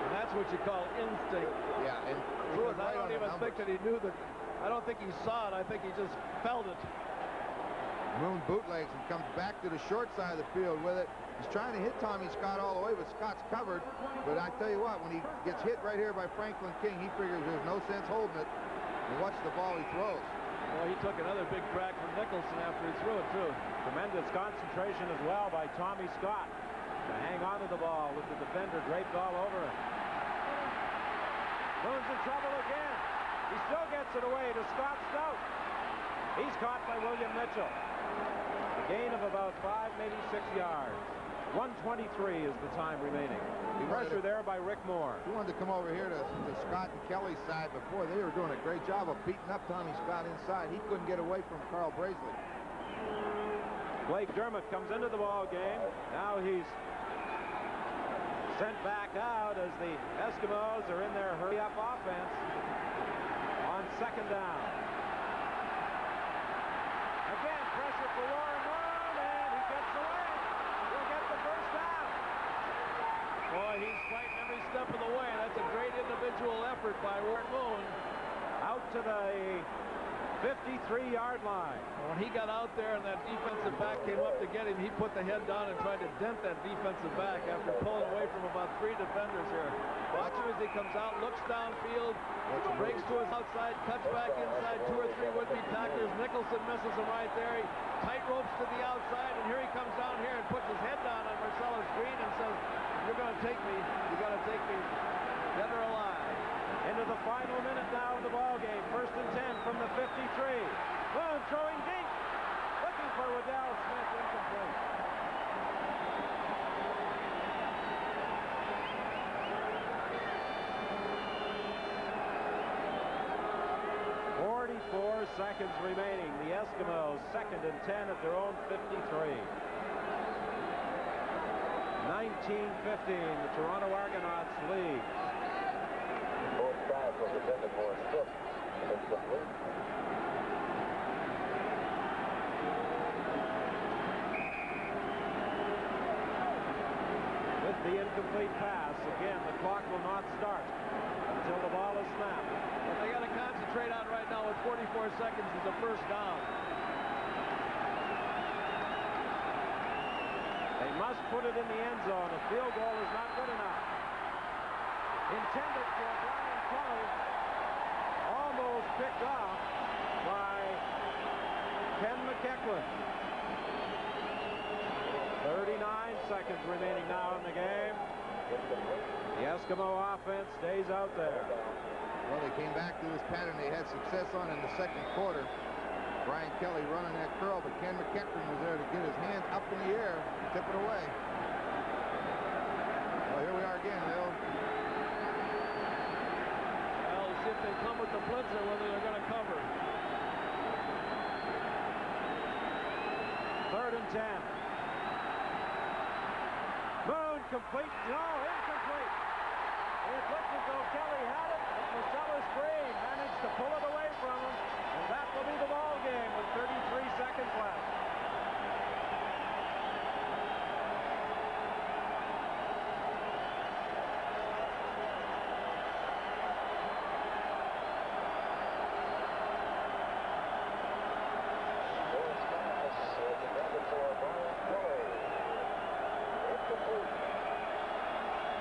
And that's what you call instinct. Yeah, and I don't even think that he knew that. I don't think he saw it. I think he just felt it. Moon bootlegs and comes back to the short side of the field with it. He's trying to hit Tommy Scott all the way, but Scott's covered. But I tell you what, when he gets hit right here by Franklin King, he figures there's no sense holding it. And watch the ball he throws. Well, he took another big crack from Nicholson after he threw it, too. Tremendous concentration as well by Tommy Scott. to hang on to the ball with the defender draped all over him. Boone's in trouble again. He still gets it away to Scott Stout. He's caught by William Mitchell. A gain of about 5, maybe 6 yards. 1:23 is the time remaining. Pressure there by Rick Moore. He wanted to come over here to Scott and Kelly's side before. They were doing a great job of beating up Tommy Scott inside. He couldn't get away from Carl Brazeley. Blake Dermott comes into the ball game. Now he's sent back out as the Eskimos are in their hurry-up offense on second down. Again, pressure for Warren Moon, and he gets away. He'll get the first down. Boy, he's fighting every step of the way. That's a great individual effort by Warren Moon. Out to the 53-yard line. When he got out there and that defensive back came up to get him, he put the head down and tried to dent that defensive back after pulling away from about 3 defenders here. Watch him as he comes out, looks downfield, breaks to his outside, cuts back inside 2 or 3 would-be tacklers. Nicholson misses him right there. He tight ropes to the outside, and here he comes down here and puts his head down on Marcellus Green and says, "You're going to take me. You got to take me dead or alive." Into the final minute now of the ball game. 1st and 10 from the 53. Moon throwing deep. Looking for Waddell Smith, incomplete. "44 seconds remaining. The Eskimos 2nd and 10 at their own 53. 19-15. The Toronto Argonauts lead. Was intended for a strip. With the incomplete pass, again, the clock will not start until the ball is snapped. What they got to concentrate on right now with 44 seconds is the first down. They must put it in the end zone. A field goal is not good enough. Intended for Brian Kelly, almost picked off by Ken McEachlan. 39 seconds remaining now in the game. The Eskimo offense stays out there. Well, they came back to this pattern they had success on in the second quarter. Brian Kelly running that curl, but Ken McEachlan was there to get his hands up in the air, tip it away. Well, here we are again, Bill. See if they come with the blitz or whether they're going to cover. 3rd and 10. Moon complete. No, incomplete. It looked as though Kelly had it, but Marcellus Green managed to pull it away from him, and that will be the ball game with 33 seconds left.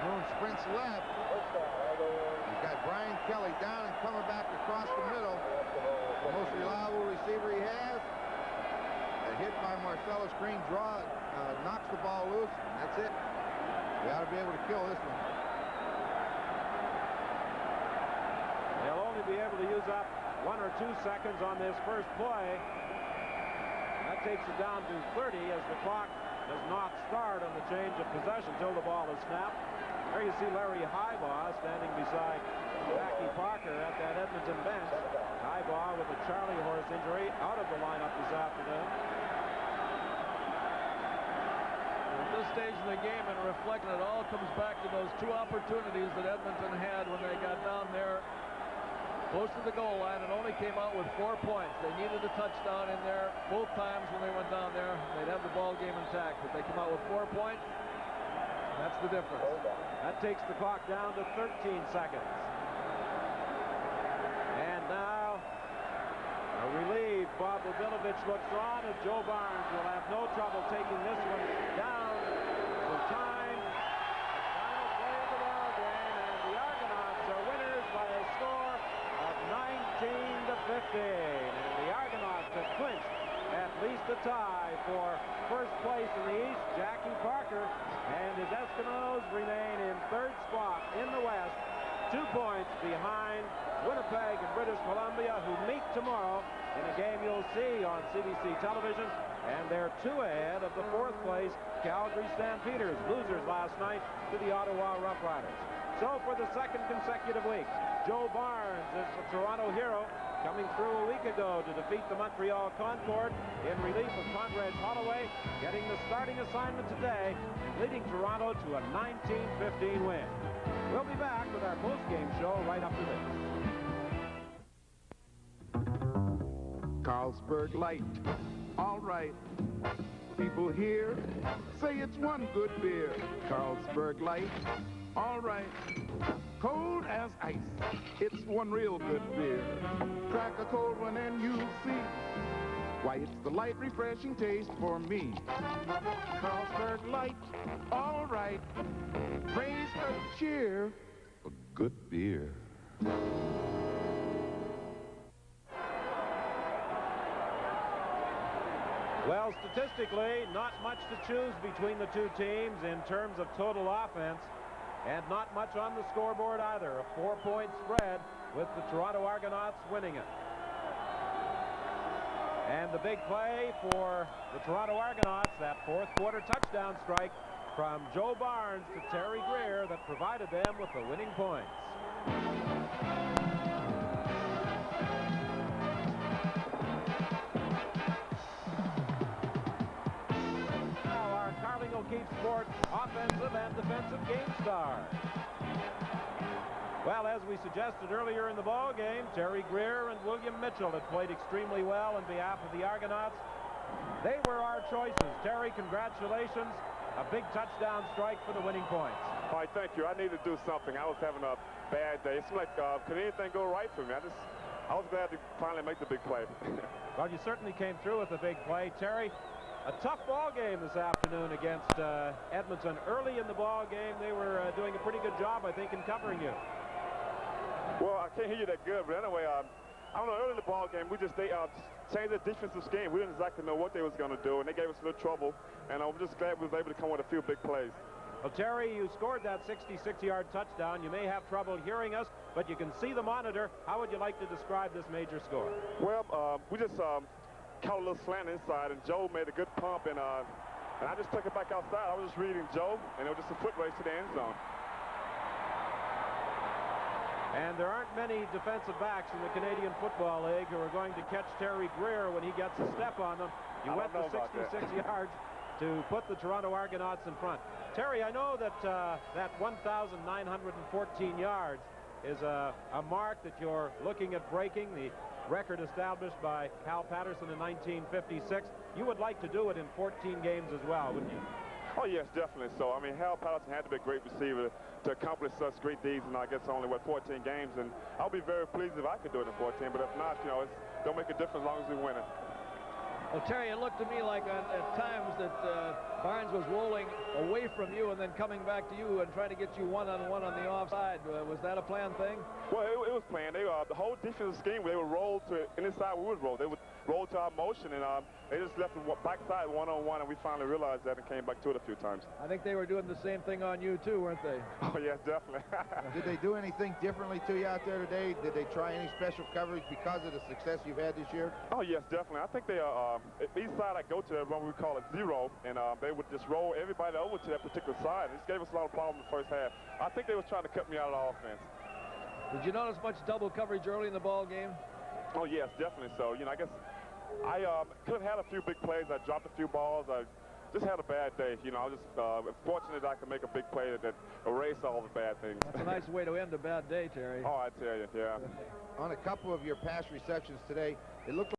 Moon sprints left. He's got Brian Kelly down and coming back across the middle. The most reliable receiver he has. A hit by Marcellus Green knocks the ball loose. That's it. We ought to be able to kill this one. They'll only be able to use up 1 or 2 seconds on this first play. That takes it down to 30 as the clock does not start on the change of possession till the ball is snapped. There you see Larry Highbaugh standing beside Jackie Parker at that Edmonton bench. Highbaugh with a Charlie horse injury out of the lineup this afternoon. At this stage in the game, and reflecting, it all comes back to those 2 opportunities that Edmonton had when they got down there close to the goal line and only came out with 4 points. They needed a touchdown in there both times when they went down there. They'd have the ball game intact, but they come out with 4 points. That's the difference. That takes the clock down to 13 seconds. And now, a relieved Bob Bobilovich looks on, and Joe Barnes will have no trouble taking this one down for time. Final play of the ball game, and the Argonauts are winners by a score of 19-15. And the Argonauts have clinched at least the tie for first place in the East, Jackie Parker, and his Eskimos remain in third spot in the West, 2 points behind Winnipeg and British Columbia, who meet tomorrow in a game you'll see on CBC television, and they're 2 ahead of the fourth place Calgary Stampeders, losers last night to the Ottawa Rough Riders. So for the second consecutive week, Joe Barnes is the Toronto hero, coming through a week ago to defeat the Montreal Concord in relief of Conrad Holloway, getting the starting assignment today, leading Toronto to a 19-15 win. We'll be back with our post-game show right after this. Carlsberg Light. All right. People here say it's one good beer. Carlsberg Light. All right. Cold as ice. It's one real good beer. Crack a cold one and you'll see why it's the light, refreshing taste for me. Carlsberg Light. All right. Raise a cheer for good beer. Well, statistically, not much to choose between the two teams in terms of total offense, and not much on the scoreboard either. A 4-point spread with the Toronto Argonauts winning it. And the big play for the Toronto Argonauts, that fourth quarter touchdown strike from Joe Barnes to Terry Greer that provided them with the winning points. Keep Sports offensive and defensive game star. Well, as we suggested earlier in the ball game, Terry Greer and William Mitchell had played extremely well on behalf of the Argonauts. They were our choices. Terry, congratulations. A big touchdown strike for the winning points. All right, thank you. I needed to do something. I was having a bad day. It seemed like, could anything go right for me? I was glad to finally make the big play. Well, you certainly came through with a big play. Terry, a tough ball game this afternoon against Edmonton. Early in the ball game, they were doing a pretty good job, I think, in covering you. Well, I can't hear you that good, but anyway, I don't know, early in the ball game, they changed the defensive scheme. We didn't exactly know what they was going to do, and they gave us a little trouble, and I'm just glad we was able to come with a few big plays. Well, Terry, you scored that 66-yard touchdown. You may have trouble hearing us, but you can see the monitor. How would you like to describe this major score? Well, we just caught a little slant inside, and Joe made a good pump, and I just took it back outside. I was just reading Joe, and it was just a foot race to the end zone. And there aren't many defensive backs in the Canadian Football League who are going to catch Terry Greer when he gets a step on them. You went the 66 yards to put the Toronto Argonauts in front. Terry, I know that that 1,914 yards is a mark that you're looking at breaking, the record established by Hal Patterson in 1956. You would like to do it in 14 games as well, wouldn't you? Oh, yes, definitely. So, I mean, Hal Patterson had to be a great receiver to accomplish such great deeds in, I guess, only, 14 games. And I'll be very pleased if I could do it in 14. But if not, you know, it don't make a difference as long as we win it. Well, Terry, it looked to me like at times that Barnes was rolling away from you and then coming back to you and trying to get you one-on-one on the offside. Was that a planned thing? Well, it was planned. The whole defensive scheme, they would roll to any side we would roll. They would roll to our motion, and they just left the backside one-on-one, and we finally realized that and came back to it a few times. I think they were doing the same thing on you, too, weren't they? Oh, yes, definitely. Did they do anything differently to you out there today? Did they try any special coverage because of the success you've had this year? Oh, yes, definitely. I think they each side I go to, what we call a zero, and they would just roll everybody over to that particular side. It just gave us a lot of problems in the first half. I think they was trying to cut me out of the offense. Did you notice much double coverage early in the ball game? Oh, yes, definitely so. You know, I guess I could have had a few big plays. I dropped a few balls. I just had a bad day. You know, I was just fortunate I could make a big play that erased all the bad things. That's a nice way to end a bad day, Terry. Oh, I tell you, yeah. On a couple of your pass receptions today, it looked